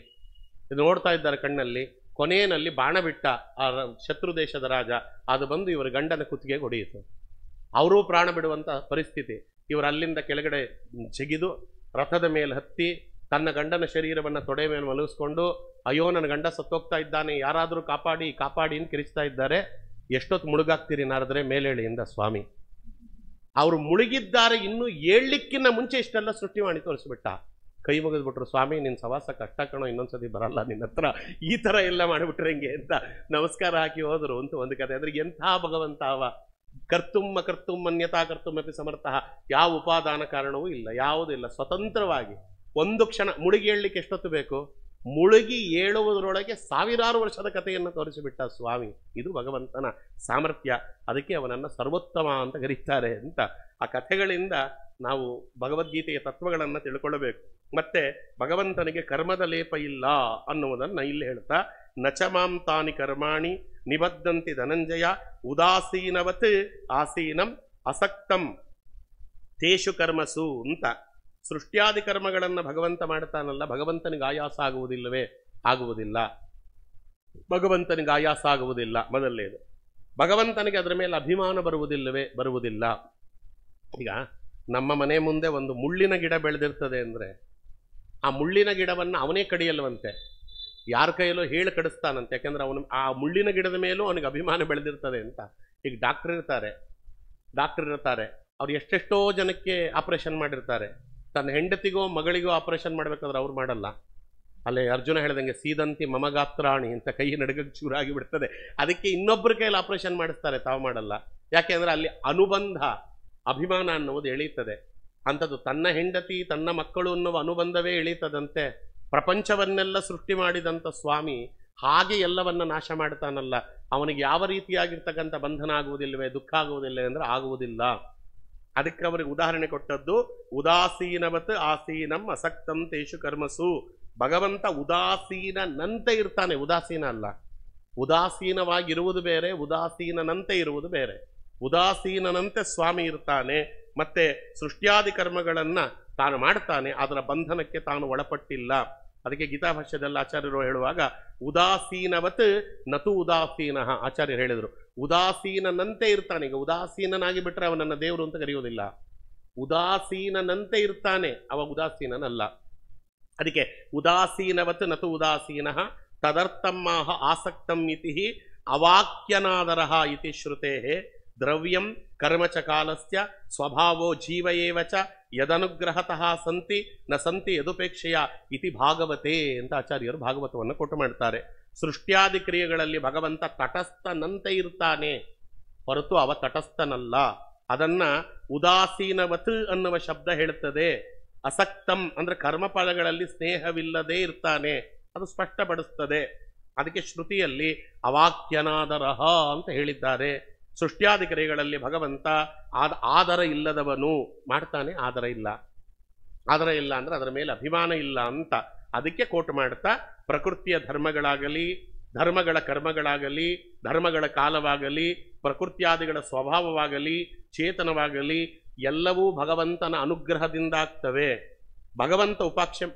ಇದು ನೋಡ್ತಾ ಇದ್ದಾರೆ ಕಣ್ಣಲ್ಲಿ. ಕೊನೆಯಲ್ಲಿ ಬಾಣ ಬಿಟ್ಟ ಆ ಶತ್ರು ದೇಶದ ರಾಜ, ಅದು ಬಂದು ಇವರ ಗಂಡನ ಕುತ್ತಿಗೆಗೆ ಹೊಡೆಯಿತು. ಅವರೂ ಪ್ರಾಣ ಬಿಡುವಂತ ಪರಿಸ್ಥಿತಿ. ಇವರು ಅಲ್ಲಿಂದ ಕೆಳಗಡೆ ಜಿಗಿದು ರಥದ ಮೇಲೆ ಹತ್ತಿ ತನ್ನ ಗಂಡನ ಶರೀರವನ್ನು ತೊಡೆ ಮೇಲೆ ಮಲಗಿಸ್ಕೊಂಡು, ಅಯ್ಯೋ ನನ್ನ ಗಂಡ ಸತ್ತೋಗ್ತಾ ಇದ್ದಾನೆ, ಯಾರಾದರೂ ಕಾಪಾಡಿ ಕಾಪಾಡಿ ಅಂತ ಕಿರಿಸ್ತಾ ಇದ್ದಾರೆ. ಎಷ್ಟೊತ್ತು ಮುಳುಗಾಗ್ತೀರಿ ನಾರದ್ರೆ, ಮೇಲೇಳಿಯಿಂದ ಸ್ವಾಮಿ. ಅವರು ಮುಳುಗಿದ್ದಾರೆ, ಇನ್ನೂ ಏಳ್ಲಿಕ್ಕಿನ್ನ ಮುಂಚೆ ಇಷ್ಟೆಲ್ಲ ಸೃಷ್ಟಿ ಮಾಡಿ ತೋರಿಸ್ಬಿಟ್ಟ. ಕೈ ಮುಗಿದ್ಬಿಟ್ರು, ಸ್ವಾಮಿ ನಿನ್ನ ಸವಾಸ ಕಷ್ಟ ಕಣೋ, ಇನ್ನೊಂದ್ಸತಿ ಬರಲ್ಲ ನಿನ್ನ ಹತ್ರ, ಈ ಥರ ಎಲ್ಲ ಮಾಡಿಬಿಟ್ರೆ ಹೆಂಗೆ ಅಂತ ನಮಸ್ಕಾರ ಹಾಕಿ ಹೋದರು ಅಂತ ಒಂದು ಕತೆ. ಅಂದ್ರೆ ಎಂಥ ಭಗವಂತ ಅವ. ಕರ್ತುಂ ಅಕರ್ತುಂ ಅನ್ಯತಾ ಕರ್ತುಂ ಅಪಿ ಸಮರ್ಥಃ. ಯಾವ ಉಪಾದಾನ ಕಾರಣವೂ ಇಲ್ಲ, ಯಾವುದೂ ಇಲ್ಲ, ಸ್ವತಂತ್ರವಾಗಿ ಒಂದು ಕ್ಷಣ. ಮುಳುಗಿ ಏಳಲಿಕ್ಕೆ ಎಷ್ಟೊತ್ತು ಬೇಕು? ಮುಳುಗಿ ಏಳುವುದರೊಳಗೆ 1000 ವರ್ಷದ ಕಥೆಯನ್ನು ತೋರಿಸಿಬಿಟ್ಟ ಸ್ವಾಮಿ. ಇದು ಭಗವಂತನ ಸಾಮರ್ಥ್ಯ. ಅದಕ್ಕೆ ಅವನನ್ನು ಸರ್ವೋತ್ತಮ ಅಂತ ಕರೀತಾರೆ ಅಂತ. ಆ ಕಥೆಗಳಿಂದ ನಾವು ಭಗವದ್ಗೀತೆಯ ತತ್ವಗಳನ್ನು ತಿಳ್ಕೊಳ್ಳಬೇಕು. ಮತ್ತೆ ಭಗವಂತನಿಗೆ ಕರ್ಮದ ಲೇಪ ಇಲ್ಲ ಅನ್ನುವುದನ್ನು ಇಲ್ಲಿ ಹೇಳ್ತಾ, ನಚಮಾಂ ತಾನಿ ಕರ್ಮಾಣಿ ನಿಬದ್ಧಂತಿ ಧನಂಜಯ ಉದಾಸೀನವತ್ ಆಸೀನಂ ಅಸಕ್ತಂ ತೇಷು ಕರ್ಮಸು ಅಂತ. ಸೃಷ್ಟ್ಯಾದಿ ಕರ್ಮಗಳನ್ನು ಭಗವಂತ ಮಾಡ್ತಾನಲ್ಲ, ಭಗವಂತನಿಗೆ ಆಯಾಸ ಆಗುವುದಿಲ್ಲವೇ? ಆಗುವುದಿಲ್ಲ. ಭಗವಂತನಿಗೆ ಆಯಾಸ ಆಗುವುದಿಲ್ಲ. ಮೊದಲನೇದು, ಭಗವಂತನಿಗೆ ಅದರ ಮೇಲೆ ಅಭಿಮಾನ ಬರುವುದಿಲ್ಲವೇ? ಬರುವುದಿಲ್ಲ. ಈಗ ನಮ್ಮ ಮನೆ ಮುಂದೆ ಒಂದು ಮುಳ್ಳಿನ ಗಿಡ ಬೆಳೆದಿರ್ತದೆ ಅಂದರೆ, ಆ ಮುಳ್ಳಿನ ಗಿಡವನ್ನು ಅವನೇ ಕಡಿಯಲ್ವಂತೆ, ಯಾರ ಕೈಯಲ್ಲೋ ಹೇಳಿ ಕಡಿಸ್ತಾನಂತೆ. ಯಾಕೆಂದ್ರೆ ಅವನು ಆ ಮುಳ್ಳಿನ ಗಿಡದ ಮೇಲೂ ಅವನಿಗೆ ಅಭಿಮಾನ ಬೆಳೆದಿರ್ತದೆ ಅಂತ. ಈಗ ಡಾಕ್ಟರ್ ಇರ್ತಾರೆ, ಅವ್ರು ಎಷ್ಟೆಷ್ಟೋ ಜನಕ್ಕೆ ಆಪರೇಷನ್ ಮಾಡಿರ್ತಾರೆ. ತನ್ನ ಹೆಂಡತಿಗೋ ಮಗಳಿಗೋ ಆಪರೇಷನ್ ಮಾಡ್ಬೇಕಾದ್ರೆ ಅವ್ರು ಮಾಡಲ್ಲ. ಅಲ್ಲೇ ಅರ್ಜುನ ಹೇಳ್ದಂಗೆ ಸೀದಂತಿ ಮಮಗಾತ್ರಾಣಿ ಅಂತ ಕೈ ನಡುಗಕ್ಕೆ ಶುರುವಾಗಿ ಬಿಡ್ತದೆ. ಅದಕ್ಕೆ ಇನ್ನೊಬ್ಬರ ಕೈಯಲ್ಲಿ ಆಪರೇಷನ್ ಮಾಡಿಸ್ತಾರೆ, ತಾವು ಮಾಡಲ್ಲ. ಯಾಕೆಂದ್ರೆ ಅಲ್ಲಿ ಅನುಬಂಧ, ಅಭಿಮಾನ ಅನ್ನುವುದು ಎಳೀತದೆ. ಅಂಥದ್ದು ತನ್ನ ಹೆಂಡತಿ ತನ್ನ ಮಕ್ಕಳು ಅನ್ನುವ ಅನುಬಂಧವೇ ಎಳೀತದಂತೆ. ಪ್ರಪಂಚವನ್ನೆಲ್ಲ ಸೃಷ್ಟಿ ಮಾಡಿದಂಥ ಸ್ವಾಮಿ ಹಾಗೆ ಎಲ್ಲವನ್ನ ನಾಶ ಮಾಡ್ತಾನಲ್ಲ, ಅವನಿಗೆ ಯಾವ ರೀತಿಯಾಗಿರ್ತಕ್ಕಂಥ ಬಂಧನ ಆಗುವುದಿಲ್ಲವೇ? ದುಃಖ ಆಗುವುದಿಲ್ಲವೇ ಅಂದ್ರೆ ಆಗುವುದಿಲ್ಲ. ಅದಕ್ಕೆ ಅವರಿಗೆ ಉದಾಹರಣೆ ಕೊಟ್ಟದ್ದು ಉದಾಸೀನವತ್ ಆಸೀನಂ ಅಸಕ್ತಂ ತೇಷು ಕರ್ಮಸು. ಭಗವಂತ ಉದಾಸೀನನಂತೆ ಇರ್ತಾನೆ, ಉದಾಸೀನ ಅಲ್ಲ. ಉದಾಸೀನವಾಗಿರುವುದು ಬೇರೆ, ಉದಾಸೀನನಂತೆ ಇರುವುದು ಬೇರೆ. ಉದಾಸೀನನಂತೆ ಸ್ವಾಮಿ ಇರ್ತಾನೆ. ಮತ್ತೆ ಸೃಷ್ಟ್ಯಾದಿ ಕರ್ಮಗಳನ್ನ ತಾನು ಮಾಡ್ತಾನೆ, ಅದರ ಬಂಧನಕ್ಕೆ ತಾನು ಒಳಪಟ್ಟಿಲ್ಲ. ಅದಕ್ಕೆ ಗೀತಾಭಾಷ್ಯದಲ್ಲಿ ಆಚಾರ್ಯರು ಹೇಳುವಾಗ ಉದಾಸೀನವತ್ ನತು ಉದಾಸೀನ ಆಚಾರ್ಯರು ಹೇಳಿದರು. ಉದಾಸೀನನಂತೆ ಇರ್ತಾನೆ. ಈಗ ಉದಾಸೀನನಾಗಿ ಬಿಟ್ರೆ ಅವನನ್ನ ದೇವರು ಅಂತ ಕರೆಯುವುದಿಲ್ಲ. ಉದಾಸೀನನಂತೆ ಇರ್ತಾನೆ, ಅವ ಉದಾಸೀನನಲ್ಲ. ಅದಕ್ಕೆ ಉದಾಸೀನವತ್ ನತು ಉದಾಸೀನ ತದರ್ಥಮಾಹ ಆಸಕ್ತಂ ಇತಿ ಅವಾಕ್ಯನಾದರಃ ಇತಿ ಶ್ರುತೇಃ ದ್ರವ್ಯಂ ಕರ್ಮ ಚ ಕಾಲಸ್ಯ ಸ್ವಭಾವೋ ಜೀವ ಏವ ಚ ಯದನುಗ್ರಹತಃ ಸಂತಿ ನ ಸಂತಿ ಯದುಪೇಕ್ಷೆಯ ಇತಿ ಭಾಗವತೆ ಅಂತ ಆಚಾರ್ಯರು ಭಾಗವತವನ್ನು ಕೊಟ್ಟು ಮಾಡ್ತಾರೆ. ಸೃಷ್ಟ್ಯಾದಿ ಕ್ರಿಯೆಗಳಲ್ಲಿ ಭಗವಂತ ತಟಸ್ಥನಂತೆ ಇರ್ತಾನೆ ಹೊರತು ಅವ ತಟಸ್ಥನಲ್ಲ. ಅದನ್ನ ಉದಾಸೀನವತ್ ಅನ್ನುವ ಶಬ್ದ ಹೇಳುತ್ತದೆ. ಅಸಕ್ತಂ ಅಂದ್ರೆ ಕರ್ಮಫಲಗಳಲ್ಲಿ ಸ್ನೇಹವಿಲ್ಲದೆ ಇರ್ತಾನೆ, ಅದು ಸ್ಪಷ್ಟಪಡಿಸ್ತದೆ. ಅದಕ್ಕೆ ಶ್ರುತಿಯಲ್ಲಿ ಅವಾಕ್ಯನಾದರಹ ಅಂತ ಹೇಳಿದ್ದಾರೆ. ಸೃಷ್ಟ್ಯಾದಿ ಕ್ರಿಯೆಗಳಲ್ಲಿ ಭಗವಂತ ಆದರ ಇಲ್ಲದವನು ಮಾಡ್ತಾನೆ, ಆದರ ಇಲ್ಲ. ಆದರ ಇಲ್ಲ ಅಂದ್ರೆ ಅದರ ಮೇಲೆ ಅಭಿಮಾನ ಇಲ್ಲ ಅಂತ ಅದಕ್ಕೆ ಕೋಟ್ ಮಾಡ್ತಾ, ಪ್ರಕೃತಿಯ ಧರ್ಮಗಳಾಗಲಿ, ಧರ್ಮಗಳ ಕರ್ಮಗಳಾಗಲಿ, ಧರ್ಮಗಳ ಕಾಲವಾಗಲಿ, ಪ್ರಕೃತ್ಯಾದಿಗಳ ಸ್ವಭಾವವಾಗಲಿ, ಚೇತನವಾಗಲಿ ಎಲ್ಲವೂ ಭಗವಂತನ ಅನುಗ್ರಹದಿಂದ ಆಗ್ತವೆ. ಭಗವಂತ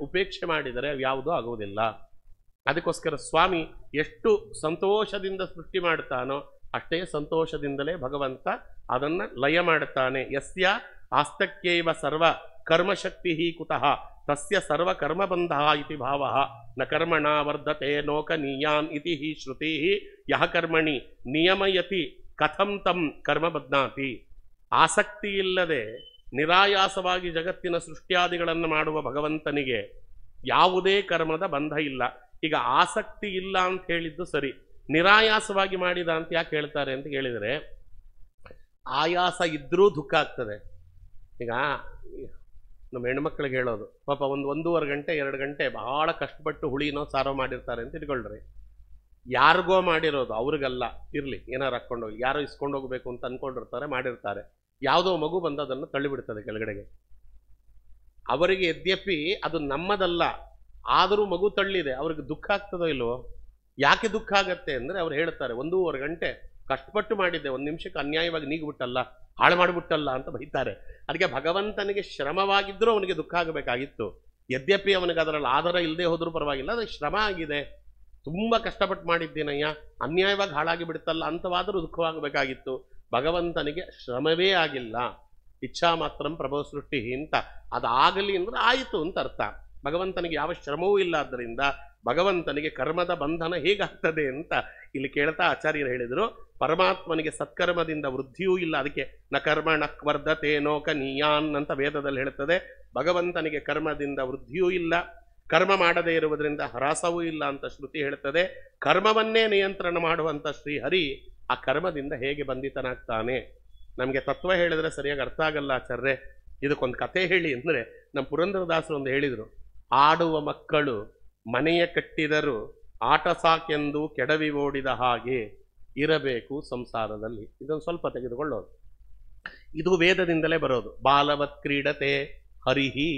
ಉಪೇಕ್ಷೆ ಮಾಡಿದರೆ ಯಾವುದೂ ಆಗುವುದಿಲ್ಲ. ಅದಕ್ಕೋಸ್ಕರ ಸ್ವಾಮಿ ಎಷ್ಟು ಸಂತೋಷದಿಂದ ಸೃಷ್ಟಿ ಮಾಡ್ತಾನೋ ಅಷ್ಟೇ ಸಂತೋಷದಿಂದಲೇ ಭಗವಂತ ಅದನ್ನ ಲಯ ಮಾಡುತ್ತಾನೆ. ಯಸ್ಯ ಆಸ್ತಕ್ಯೈವ ಸರ್ವ ಕರ್ಮಶಕ್ತಿ ಕುತಃ ತಸ್ಯ ಸರ್ವ ಕರ್ಮಬಂಧ ಇತಿ ಭಾವ ನ ಕರ್ಮಣ ವರ್ಧತೆ ನೋಕನೀಯಾನ್ ಇತಿ ಹಿ ಶ್ರುತಿ ಯಹ ಕರ್ಮಣಿ ನಿಯಮಯತಿ ಕಥಂ ತಂ ಕರ್ಮ ಬದ್ನಾತಿ. ಆಸಕ್ತಿ ಇಲ್ಲದೆ ನಿರಾಯಾಸವಾಗಿ ಜಗತ್ತಿನ ಸೃಷ್ಟ್ಯಾದಿಗಳನ್ನು ಮಾಡುವ ಭಗವಂತನಿಗೆ ಯಾವುದೇ ಕರ್ಮದ ಬಂಧ ಇಲ್ಲ. ಈಗ ಆಸಕ್ತಿ ಇಲ್ಲ ಅಂತ ಹೇಳಿದ್ದು ಸರಿ, ನಿರಾಯಾಸವಾಗಿ ಮಾಡಿದ ಅಂತ ಯಾಕೆ ಹೇಳ್ತಾರೆ ಅಂತ ಹೇಳಿದರೆ, ಆಯಾಸ ಇದ್ರೂ ದುಃಖ ಆಗ್ತದೆ. ಈಗ ನಮ್ಮ ಹೆಣ್ಮಕ್ಳಿಗೆ ಹೇಳೋದು, ಪಾಪ 1-1.5 ಗಂಟೆ 2 ಗಂಟೆ ಬಹಳ ಕಷ್ಟಪಟ್ಟು ಹುಳಿನೋ ಸಾರೋ ಮಾಡಿರ್ತಾರೆ ಅಂತ ಇಟ್ಕೊಳ್ರಿ. ಯಾರಿಗೋ ಮಾಡಿರೋದು, ಅವ್ರಿಗಲ್ಲ, ಇರಲಿ ಏನಾರು ಹಾಕ್ಕೊಂಡೋಗಿ, ಯಾರೋ ಇಸ್ಕೊಂಡೋಗ್ಬೇಕು ಅಂತ ಅನ್ಕೊಂಡಿರ್ತಾರೆ, ಮಾಡಿರ್ತಾರೆ. ಯಾವುದೋ ಮಗು ಬಂದು ಅದನ್ನು ತಳ್ಳಿಬಿಡ್ತದೆ ಕೆಳಗಡೆಗೆ. ಅವರಿಗೆ ಯದ್ಯಪಿ ಅದು ನಮ್ಮದಲ್ಲ, ಆದರೂ ಮಗು ತಳ್ಳಿದೆ, ಅವ್ರಿಗೆ ದುಃಖ ಆಗ್ತದೋ ಇಲ್ವೋ? ಯಾಕೆ ದುಃಖ ಆಗತ್ತೆ ಅಂದರೆ ಅವ್ರು ಹೇಳ್ತಾರೆ, 1.5 ಗಂಟೆ ಕಷ್ಟಪಟ್ಟು ಮಾಡಿದ್ದೆ, 1 ನಿಮಿಷಕ್ಕೆ ಅನ್ಯಾಯವಾಗಿ ನೀಗ್ಬಿಟ್ಟಲ್ಲ, ಹಾಳು ಮಾಡಿಬಿಟ್ಟಲ್ಲ ಅಂತ ಬೈತಾರೆ. ಅದಕ್ಕೆ ಭಗವಂತನಿಗೆ ಶ್ರಮವಾಗಿದ್ದರೂ ಅವನಿಗೆ ದುಃಖ ಆಗಬೇಕಾಗಿತ್ತು. ಯದ್ಯಪಿ ಅವನಿಗೆ ಅದರಲ್ಲಿ ಆಧಾರ ಇಲ್ಲದೆ ಹೋದ್ರೂ ಪರವಾಗಿಲ್ಲ, ಅದು ಶ್ರಮ ಆಗಿದೆ, ತುಂಬ ಕಷ್ಟಪಟ್ಟು ಮಾಡಿದ್ದೀನಯ್ಯ, ಅನ್ಯಾಯವಾಗಿ ಹಾಳಾಗಿ ಬಿಡುತ್ತಲ್ಲ ಅಂತವಾದರೂ ದುಃಖವಾಗಬೇಕಾಗಿತ್ತು. ಭಗವಂತನಿಗೆ ಶ್ರಮವೇ ಆಗಿಲ್ಲ. ಇಚ್ಛಾ ಮಾತ್ರಂ ಪ್ರಭೋ ಸೃಷ್ಟಿ ಅಂತ ಅದಾಗಲಿ ಅಂದ್ರೆ ಆಯಿತು ಅಂತ ಅರ್ಥ. ಭಗವಂತನಿಗೆ ಯಾವ ಶ್ರಮವೂ ಇಲ್ಲ, ಆದ್ದರಿಂದ ಭಗವಂತನಿಗೆ ಕರ್ಮದ ಬಂಧನ ಹೇಗಾಗ್ತದೆ ಅಂತ ಇಲ್ಲಿ ಕೇಳ್ತಾ ಆಚಾರ್ಯರು ಹೇಳಿದರು. ಪರಮಾತ್ಮನಿಗೆ ಸತ್ಕರ್ಮದಿಂದ ವೃದ್ಧಿಯೂ ಇಲ್ಲ, ಅದಕ್ಕೆ ನ ಕರ್ಮಣ ವರ್ಧತೆ ನೋಕನೀಯಾನ್ ಅಂತ ವೇದದಲ್ಲಿ ಹೇಳುತ್ತದೆ. ಭಗವಂತನಿಗೆ ಕರ್ಮದಿಂದ ವೃದ್ಧಿಯೂ ಇಲ್ಲ, ಕರ್ಮ ಮಾಡದೇ ಇರುವುದರಿಂದ ಹ್ರಾಸವೂ ಇಲ್ಲ ಅಂತ ಶ್ರುತಿ ಹೇಳುತ್ತದೆ. ಕರ್ಮವನ್ನೇ ನಿಯಂತ್ರಣ ಮಾಡುವಂಥ ಶ್ರೀಹರಿ ಆ ಕರ್ಮದಿಂದ ಹೇಗೆ ಬಂಧಿತನಾಗ್ತಾನೆ? ನಮಗೆ ತತ್ವ ಹೇಳಿದ್ರೆ ಸರಿಯಾಗಿ ಅರ್ಥ ಆಗಲ್ಲ ಆಚಾರ್ಯ. ಇದಕ್ಕೊಂದು ಕಥೆ ಹೇಳಿ ಅಂದರೆ, ನಮ್ಮ ಪುರಂದರದಾಸರು ಒಂದು ಹೇಳಿದರು, ಆಡುವ ಮಕ್ಕಳು ಮನೆಯ ಕಟ್ಟಿದರು ಆಟ ಸಾಕೆಂದು ಕೆಡವಿ ಓಡಿದ ಹಾಗೆ ಇರಬೇಕು ಸಂಸಾರದಲ್ಲಿ. ಇದೊಂದು ಸ್ವಲ್ಪ ತೆಗೆದುಕೊಳ್ಳೋದು, ಇದು ವೇದದಿಂದಲೇ ಬರೋದು. ಬಾಲವತ್ ಕ್ರೀಡತೆ ಹರಿಹಿ.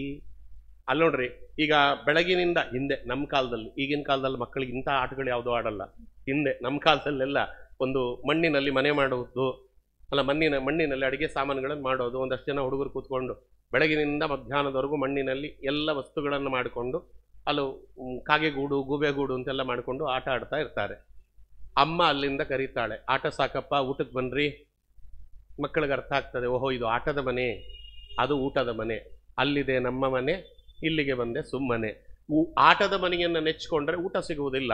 ಅಲ್ಲಿ ನೋಡ್ರಿ, ಈಗ ಬೆಳಗಿನಿಂದ ಹಿಂದೆ ನಮ್ಮ ಕಾಲದಲ್ಲಿ, ಈಗಿನ ಕಾಲದಲ್ಲಿ ಮಕ್ಕಳಿಗೆ ಇಂಥ ಆಟಗಳು ಯಾವುದೂ ಆಡಲ್ಲ. ಹಿಂದೆ ನಮ್ಮ ಕಾಲದಲ್ಲೆಲ್ಲ ಒಂದು ಮಣ್ಣಿನಲ್ಲಿ ಮನೆ ಮಾಡುವುದು, ಅಲ್ಲ ಮಣ್ಣಿನಲ್ಲಿ ಅಡುಗೆ ಸಾಮಾನುಗಳನ್ನು ಮಾಡೋದು. ಒಂದಷ್ಟು ಜನ ಹುಡುಗರು ಕೂತ್ಕೊಂಡು ಬೆಳಗಿನಿಂದ ಮಧ್ಯಾಹ್ನದವರೆಗೂ ಮಣ್ಣಿನಲ್ಲಿ ಎಲ್ಲ ವಸ್ತುಗಳನ್ನು ಮಾಡಿಕೊಂಡು ಅಲ್ಲೂ ಕಾಗೆಗೂಡು ಗೂಬೆಗೂಡು ಅಂತೆಲ್ಲ ಮಾಡಿಕೊಂಡು ಆಟ ಆಡ್ತಾ ಇರ್ತಾರೆ. ಅಮ್ಮ ಅಲ್ಲಿಂದ ಕರೀತಾಳೆ, ಆಟ ಸಾಕಪ್ಪ, ಊಟಕ್ಕೆ ಬನ್ನಿರಿ. ಮಕ್ಕಳಿಗೆ ಅರ್ಥ ಆಗ್ತದೆ, ಓಹೋ ಇದು ಆಟದ ಮನೆ, ಅದು ಊಟದ ಮನೆ, ಅಲ್ಲಿದೆ ನಮ್ಮ ಮನೆ, ಇಲ್ಲಿಗೆ ಬಂದೆ ಸುಮ್ಮನೆ. ಆಟದ ಮನೆಯನ್ನು ನೆಚ್ಚಿಕೊಂಡ್ರೆ ಊಟ ಸಿಗುವುದಿಲ್ಲ.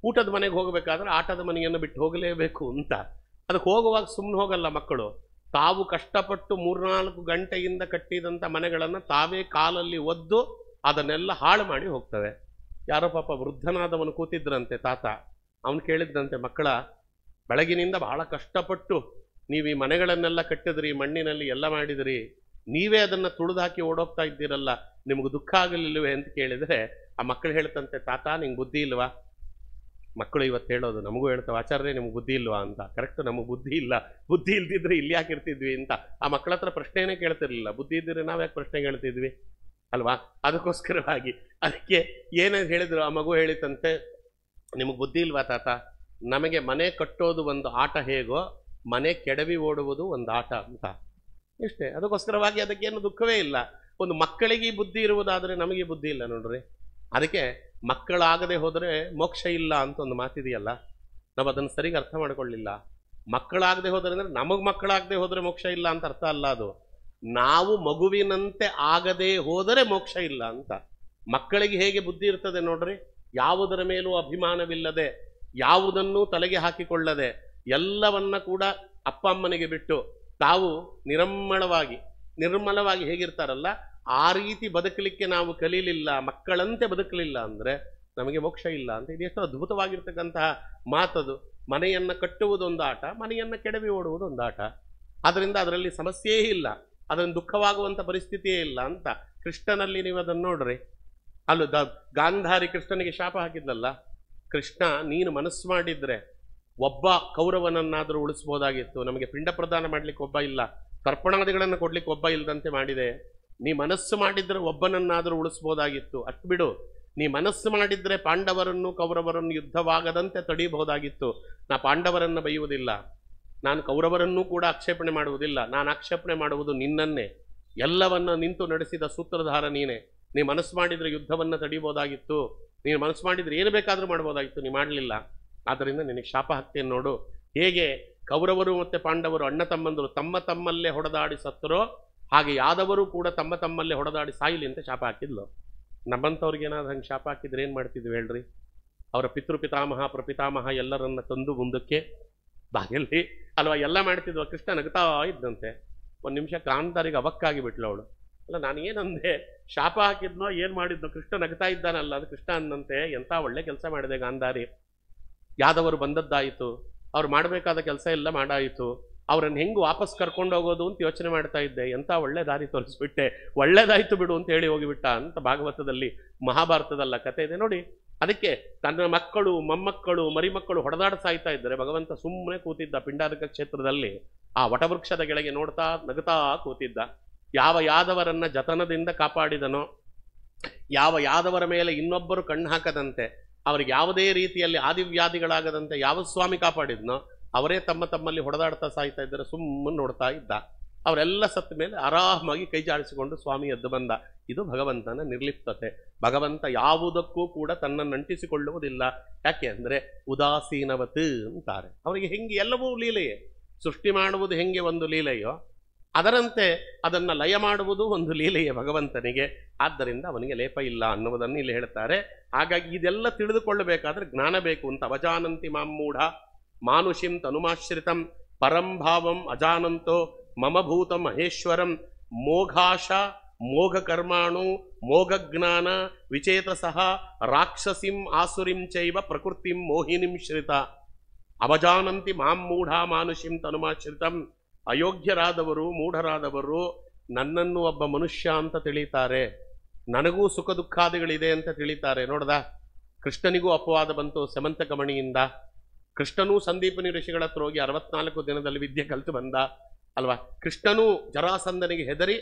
ಊಟದ ಮನೆಗೆ ಹೋಗಬೇಕಾದ್ರೆ ಆಟದ ಮನೆಯನ್ನು ಬಿಟ್ಟು ಹೋಗಲೇಬೇಕು ಅಂತ. ಅದಕ್ಕೆ ಹೋಗುವಾಗ ಸುಮ್ಮನೆ ಹೋಗಲ್ಲ ಮಕ್ಕಳು. ತಾವು ಕಷ್ಟಪಟ್ಟು 3-4 ಗಂಟೆಯಿಂದ ಕಟ್ಟಿದಂಥ ಮನೆಗಳನ್ನು ತಾವೇ ಕಾಲಲ್ಲಿ ಒದ್ದು ಅದನ್ನೆಲ್ಲ ಹಾಳು ಮಾಡಿ ಹೋಗ್ತವೆ. ಯಾರೋ ಪಾಪ ವೃದ್ಧನಾದವನು ಕೂತಿದ್ರಂತೆ ತಾತ, ಅವನು ಕೇಳಿದ್ದಂತೆ, ಮಕ್ಕಳ ಬೆಳಗಿನಿಂದ ಬಹಳ ಕಷ್ಟಪಟ್ಟು ನೀವು ಈ ಮನೆಗಳನ್ನೆಲ್ಲ ಕಟ್ಟಿದ್ರಿ, ಮಣ್ಣಿನಲ್ಲಿ ಎಲ್ಲ ಮಾಡಿದ್ರಿ, ನೀವೇ ಅದನ್ನು ತುಳಿದು ಹಾಕಿ ಓಡೋಗ್ತಾ ಇದ್ದೀರಲ್ಲ, ನಿಮ್ಗೆ ದುಃಖ ಆಗಲಿಲ್ಲವೇ ಅಂತ ಕೇಳಿದರೆ ಆ ಮಕ್ಕಳು ಹೇಳ್ತಂತೆ, ತಾತ ನಿಂಗೆ ಬುದ್ಧಿ ಇಲ್ವಾ? ಮಕ್ಕಳು ಇವತ್ತು ಹೇಳೋದು, ನಮಗೂ ಹೇಳ್ತಾವೆ, ಆಚಾರ್ಯ ನಿಮ್ಗೆ ಬುದ್ಧಿ ಇಲ್ವಾ ಅಂತ. ಕರೆಕ್ಟ್, ನಮಗೆ ಬುದ್ಧಿ ಇಲ್ಲ, ಬುದ್ಧಿ ಇಲ್ದಿದ್ರೆ ಇಲ್ಲಿ ಯಾಕಿರ್ತಿದ್ವಿ ಅಂತ. ಆ ಮಕ್ಕಳ ಹತ್ರ ಪ್ರಶ್ನೆನೇ ಕೇಳ್ತಿರ್ಲಿಲ್ಲ. ಬುದ್ಧಿ ಇದ್ದರೆ ನಾವು ಯಾಕೆ ಪ್ರಶ್ನೆ ಕೇಳ್ತಿದ್ವಿ ಅಲ್ವಾ? ಅದಕ್ಕೋಸ್ಕರವಾಗಿ ಅದಕ್ಕೆ ಏನೇನು ಹೇಳಿದ್ರು, ಆ ಮಗು ಹೇಳಿತಂತೆ, ನಿಮಗೆ ಬುದ್ಧಿ ಇಲ್ವಾ ತಾತ? ನಮಗೆ ಮನೆ ಕಟ್ಟೋದು ಒಂದು ಆಟ ಹೇಗೋ, ಮನೆ ಕೆಡವಿ ಓಡುವುದು ಒಂದು ಆಟ ಅಂತ. ಇಷ್ಟೇ. ಅದಕ್ಕೋಸ್ಕರವಾಗಿ ಅದಕ್ಕೇನು ದುಃಖವೇ ಇಲ್ಲ. ಒಂದು ಮಕ್ಕಳಿಗೆ ಬುದ್ಧಿ ಇರುವುದಾದರೆ ನಮಗೆ ಬುದ್ಧಿ ಇಲ್ಲ ನೋಡ್ರಿ. ಅದಕ್ಕೆ ಮಕ್ಕಳಾಗದೆ ಹೋದರೆ ಮೋಕ್ಷ ಇಲ್ಲ ಅಂತ ಒಂದು ಮಾತಿದೆಯಲ್ಲ, ನಾವು ಅದನ್ನು ಸರಿಗೆ ಅರ್ಥ ಮಾಡ್ಕೊಳ್ಳಿಲ್ಲ. ಮಕ್ಕಳಾಗದೆ ಹೋದರೆ ಅಂದರೆ ನಮಗೆ ಮಕ್ಕಳಾಗದೆ ಹೋದರೆ ಮೋಕ್ಷ ಇಲ್ಲ ಅಂತ ಅರ್ಥ ಅಲ್ಲ. ಅದು ನಾವು ಮಗುವಿನಂತೆ ಆಗದೆ ಹೋದರೆ ಮೋಕ್ಷ ಇಲ್ಲ ಅಂತ. ಮಕ್ಕಳಿಗೆ ಹೇಗೆ ಬುದ್ಧಿ ಇರ್ತದೆ ನೋಡ್ರಿ, ಯಾವುದರ ಮೇಲೂ ಅಭಿಮಾನವಿಲ್ಲದೆ, ಯಾವುದನ್ನೂ ತಲೆಗೆ ಹಾಕಿಕೊಳ್ಳದೆ, ಎಲ್ಲವನ್ನ ಕೂಡ ಅಪ್ಪ ಅಮ್ಮನಿಗೆ ಬಿಟ್ಟು ತಾವು ನಿರ್ಮಲವಾಗಿ ಹೇಗಿರ್ತಾರಲ್ಲ ಆ ರೀತಿ ಬದುಕಲಿಕ್ಕೆ ನಾವು ಕಲೀಲಿಲ್ಲ, ಮಕ್ಕಳಂತೆ ಬದುಕಲಿಲ್ಲ ಅಂದ್ರೆ ನಮಗೆ ಮೋಕ್ಷ ಇಲ್ಲ ಅಂತ. ಇದೆಷ್ಟು ಅದ್ಭುತವಾಗಿರ್ತಕ್ಕಂತಹ ಮಾತದು. ಮನೆಯನ್ನ ಕಟ್ಟುವುದೊಂದು ಆಟ, ಮನೆಯನ್ನ ಕೆಡವಿ ಓಡುವುದೊಂದು ಆಟ. ಅದರಿಂದ ಅದರಲ್ಲಿ ಸಮಸ್ಯೆಯೇ ಇಲ್ಲ, ಅದನ್ನು ದುಃಖವಾಗುವಂತ ಪರಿಸ್ಥಿತಿಯೇ ಇಲ್ಲ ಅಂತ. ಕೃಷ್ಣನಲ್ಲಿ ನೀವು ಅದನ್ನು ನೋಡ್ರಿ, ಅಲ್ಲೂ ಗಾಂಧಾರಿ ಕೃಷ್ಣನಿಗೆ ಶಾಪ ಹಾಕಿದ್ಲಲ್ಲ, ಕೃಷ್ಣ ನೀನು ಮನಸ್ಸು ಮಾಡಿದ್ರೆ ಒಬ್ಬ ಕೌರವನನ್ನಾದರೂ ಉಳಿಸ್ಬೋದಾಗಿತ್ತು, ನಮಗೆ ಪಿಂಡ ಪ್ರದಾನ ಮಾಡ್ಲಿಕ್ಕೆ ಒಬ್ಬ ಇಲ್ಲ, ತರ್ಪಣಾದಿಗಳನ್ನು ಕೊಡ್ಲಿಕ್ಕೆ ಒಬ್ಬ ಇಲ್ಲದಂತೆ ಮಾಡಿದೆ. ನೀ ಮನಸ್ಸು ಮಾಡಿದ್ರೆ ಒಬ್ಬನನ್ನಾದರೂ ಉಳಿಸ್ಬೋದಾಗಿತ್ತು, ಅಷ್ಟು ಬಿಡು. ನೀ ಮನಸ್ಸು ಮಾಡಿದ್ರೆ ಪಾಂಡವರನ್ನು ಕೌರವರನ್ನು ಯುದ್ಧವಾಗದಂತೆ ತಡೀಬಹುದಾಗಿತ್ತು. ನಾ ಪಾಂಡವರನ್ನು ಬೈಯುವುದಿಲ್ಲ, ನಾನು ಕೌರವರನ್ನೂ ಕೂಡ ಆಕ್ಷೇಪಣೆ ಮಾಡುವುದಿಲ್ಲ, ನಾನು ಆಕ್ಷೇಪಣೆ ಮಾಡುವುದು ನಿನ್ನನ್ನೇ. ಎಲ್ಲವನ್ನ ನಿಂತು ನಡೆಸಿದ ಸೂತ್ರಧಾರ ನೀನೆ. ನೀ ಮನಸ್ಸು ಮಾಡಿದ್ರೆ ಯುದ್ಧವನ್ನು ತಡೀಬಹುದಾಗಿತ್ತು, ನೀನು ಮನಸ್ಸು ಮಾಡಿದ್ರೆ ಏನು ಬೇಕಾದರೂ ಮಾಡ್ಬೋದಾಗಿತ್ತು, ನೀ ಮಾಡಲಿಲ್ಲ. ಆದ್ದರಿಂದ ನಿನಗೆ ಶಾಪ ಹಾಕ್ತೇನೆ ನೋಡು. ಹೇಗೆ ಕೌರವರು ಮತ್ತು ಪಾಂಡವರು ಅಣ್ಣ ತಮ್ಮಂದರು ತಮ್ಮ ತಮ್ಮಲ್ಲೇ ಹೊಡೆದಾಡಿ ಸತ್ತರೋ, ಹಾಗೆ ಯಾದವರು ಕೂಡ ತಮ್ಮ ತಮ್ಮಲ್ಲೇ ಹೊಡೆದಾಡಿ ಸಾಯಿಲಿ ಅಂತ ಶಾಪ ಹಾಕಿದ್ಲು. ನಮ್ಮಂಥವ್ರಿಗೆ ಏನಾದ್ರು ಹಂಗೆ ಶಾಪ ಹಾಕಿದ್ರೆ ಏನು ಮಾಡ್ತಿದ್ವಿ ಹೇಳ್ರಿ? ಅವರ ಪಿತೃಪಿತಾಮಹ ಪ್ರಪಿತಾಮಹ ಎಲ್ಲರನ್ನ ತಂದು ಮುಂದಕ್ಕೆ ಬಾಗಿಲ್ಲಿ ಅಲ್ವಾ ಎಲ್ಲ ಮಾಡ್ತಿದ್ವ. ಕೃಷ್ಣ ನಗ್ತಾ ಇದ್ದಂತೆ. ಒಂದು ನಿಮಿಷ ಗಾಂಧಾರಿಗೆ ಅವಕ್ಕಾಗಿ ಬಿಟ್ಲು ಅವಳು. ಅಲ್ಲ ನಾನು ಏನಂದೆ, ಶಾಪ ಹಾಕಿದ್ನೋ ಏನು ಮಾಡಿದ್ನೋ, ಕೃಷ್ಣ ನಗ್ತಾ ಇದ್ದಾನಲ್ಲ ಅದು. ಕೃಷ್ಣ ಅಂದಂತೆ ಎಂಥ ಒಳ್ಳೆ ಕೆಲಸ ಮಾಡಿದೆ ಗಾಂಧಾರಿ, ಯಾದವರು ಬಂದದ್ದಾಯಿತು, ಅವ್ರು ಮಾಡಬೇಕಾದ ಕೆಲಸ ಎಲ್ಲ ಮಾಡಾಯಿತು, ಅವ್ರನ್ನ ಹೆಂಗೆ ವಾಪಸ್ ಕರ್ಕೊಂಡು ಹೋಗೋದು ಅಂತ ಯೋಚನೆ ಮಾಡ್ತಾ ಇದ್ದೆ, ಎಂಥ ಒಳ್ಳೆ ದಾರಿ ತೋರಿಸ್ಬಿಟ್ಟೆ, ಒಳ್ಳೇದಾಯ್ತು ಬಿಡು ಅಂತ ಹೇಳಿ ಹೋಗಿಬಿಟ್ಟ ಅಂತ ಭಾಗವತದಲ್ಲಿ ಮಹಾಭಾರತದಲ್ಲ ಕಥೆ ಇದೆ ನೋಡಿ. ಅದಕ್ಕೆ ತನ್ನ ಮಕ್ಕಳು ಮೊಮ್ಮಕ್ಕಳು ಮರಿಮಕ್ಕಳು ಹೊಡೆದಾಡ ಸಾಯ್ತಾ ಇದ್ದಾರೆ, ಭಗವಂತ ಸುಮ್ಮನೆ ಕೂತಿದ್ದ ಪಿಂಡಾರಕ ಕ್ಷೇತ್ರದಲ್ಲಿ ಆ ವಟವೃಕ್ಷದ ಕೆಳಗೆ ನೋಡ್ತಾ ನಗುತ್ತಾ ಕೂತಿದ್ದ. ಯಾವ ಯಾದವರನ್ನ ಜತನದಿಂದ ಕಾಪಾಡಿದನೋ, ಯಾವ ಯಾದವರ ಮೇಲೆ ಇನ್ನೊಬ್ಬರು ಕಣ್ಣು ಹಾಕದಂತೆ, ಅವರಿಗೆ ಯಾವುದೇ ರೀತಿಯಲ್ಲಿ ಆದಿವ್ಯಾಧಿಗಳಾಗದಂತೆ ಯಾವ ಸ್ವಾಮಿ ಕಾಪಾಡಿದ್ನೋ ಅವರೇ ತಮ್ಮಲ್ಲಿ ಹೊಡೆದಾಡ್ತಾ ಸಾಯ್ತಾ ಇದ್ದಾರೆ. ಸುಮ್ಮನೆ ನೋಡ್ತಾ ಇದ್ದ. ಅವರೆಲ್ಲ ಸತ್ತ ಮೇಲೆ ಆರಾಮಾಗಿ ಕೈ ಜಾಡಿಸಿಕೊಂಡು ಸ್ವಾಮಿ ಎದ್ದು ಬಂದ. ಇದು ಭಗವಂತನ ನಿರ್ಲಿಪ್ತತೆ. ಭಗವಂತ ಯಾವುದಕ್ಕೂ ಕೂಡ ತನ್ನನ್ನು ಅಂಟಿಸಿಕೊಳ್ಳುವುದಿಲ್ಲ. ಯಾಕೆ ಅಂದರೆ ಉದಾಸೀನವತ್ ಅಂತಾರೆ. ಅವರಿಗೆ ಹೆಂಗೆ ಎಲ್ಲವೂ ಲೀಲೆಯೇ. ಸೃಷ್ಟಿ ಮಾಡುವುದು ಹೆಂಗೆ ಒಂದು ಲೀಲೆಯೋ ಅದರಂತೆ ಅದನ್ನು ಲಯ ಮಾಡುವುದು ಒಂದು ಲೀಲೆಯೇ ಭಗವಂತನಿಗೆ. ಆದ್ದರಿಂದ ಅವನಿಗೆ ಲೇಪ ಇಲ್ಲ ಅನ್ನುವುದನ್ನು ಇಲ್ಲಿ ಹೇಳ್ತಾರೆ. ಹಾಗಾಗಿ ಇದೆಲ್ಲ ತಿಳಿದುಕೊಳ್ಳಬೇಕಾದ್ರೆ ಜ್ಞಾನ ಬೇಕು ಅಂತ. ಅವಜಾನಂತಿ ಮಾಮ್ಮೂಢ ಮಾನುಷಿಂ ತನುಮಾಶ್ರಿತಂ ಪರಂಭಾವಂ ಅಜಾನಂತೋ ಮಮ ಭೂತ ಮಹೇಶ್ವರಂ ಮೋಘಾಶ ಮೋಘಕರ್ಮಾಣು ಮೋಘಜ್ಞಾನ ವಿಚೇತಸಃ ರಾಕ್ಷಸಿಂ ಆಸುರಿಂ ಚೈವ ಪ್ರಕೃತಿಂ ಮೋಹಿನಿಂ ಶ್ರಿತ. ಅವಜಾನಂತಿ ಮಾಮ್ಮೂಢ ಮಾನುಷಿಂ ತನುಮಾಶ್ರಿತಂ. ಅಯೋಗ್ಯರಾದವರು ಮೂಢರಾದವರು ನನ್ನನ್ನು ಒಬ್ಬ ಮನುಷ್ಯ ಅಂತ ತಿಳಿತಾರೆ, ನನಗೂ ಸುಖ ದುಃಖಾದಿಗಳಿದೆ ಅಂತ ತಿಳಿತಾರೆ. ನೋಡ್ದ, ಕೃಷ್ಣನಿಗೂ ಅಪವಾದ ಬಂತು ಸಮಂತಕಮಣಿಯಿಂದ. ಕೃಷ್ಣನೂ ಸಂದೀಪನಿ ಋಷಿಗಳ ಹತ್ರ ಹೋಗಿ 64 ದಿನದಲ್ಲಿ ವಿದ್ಯೆ ಕಲಿತು ಬಂದ ಅಲ್ವಾ. ಕೃಷ್ಣನೂ ಜರಾಸಂಧನಿಗೆ ಹೆದರಿ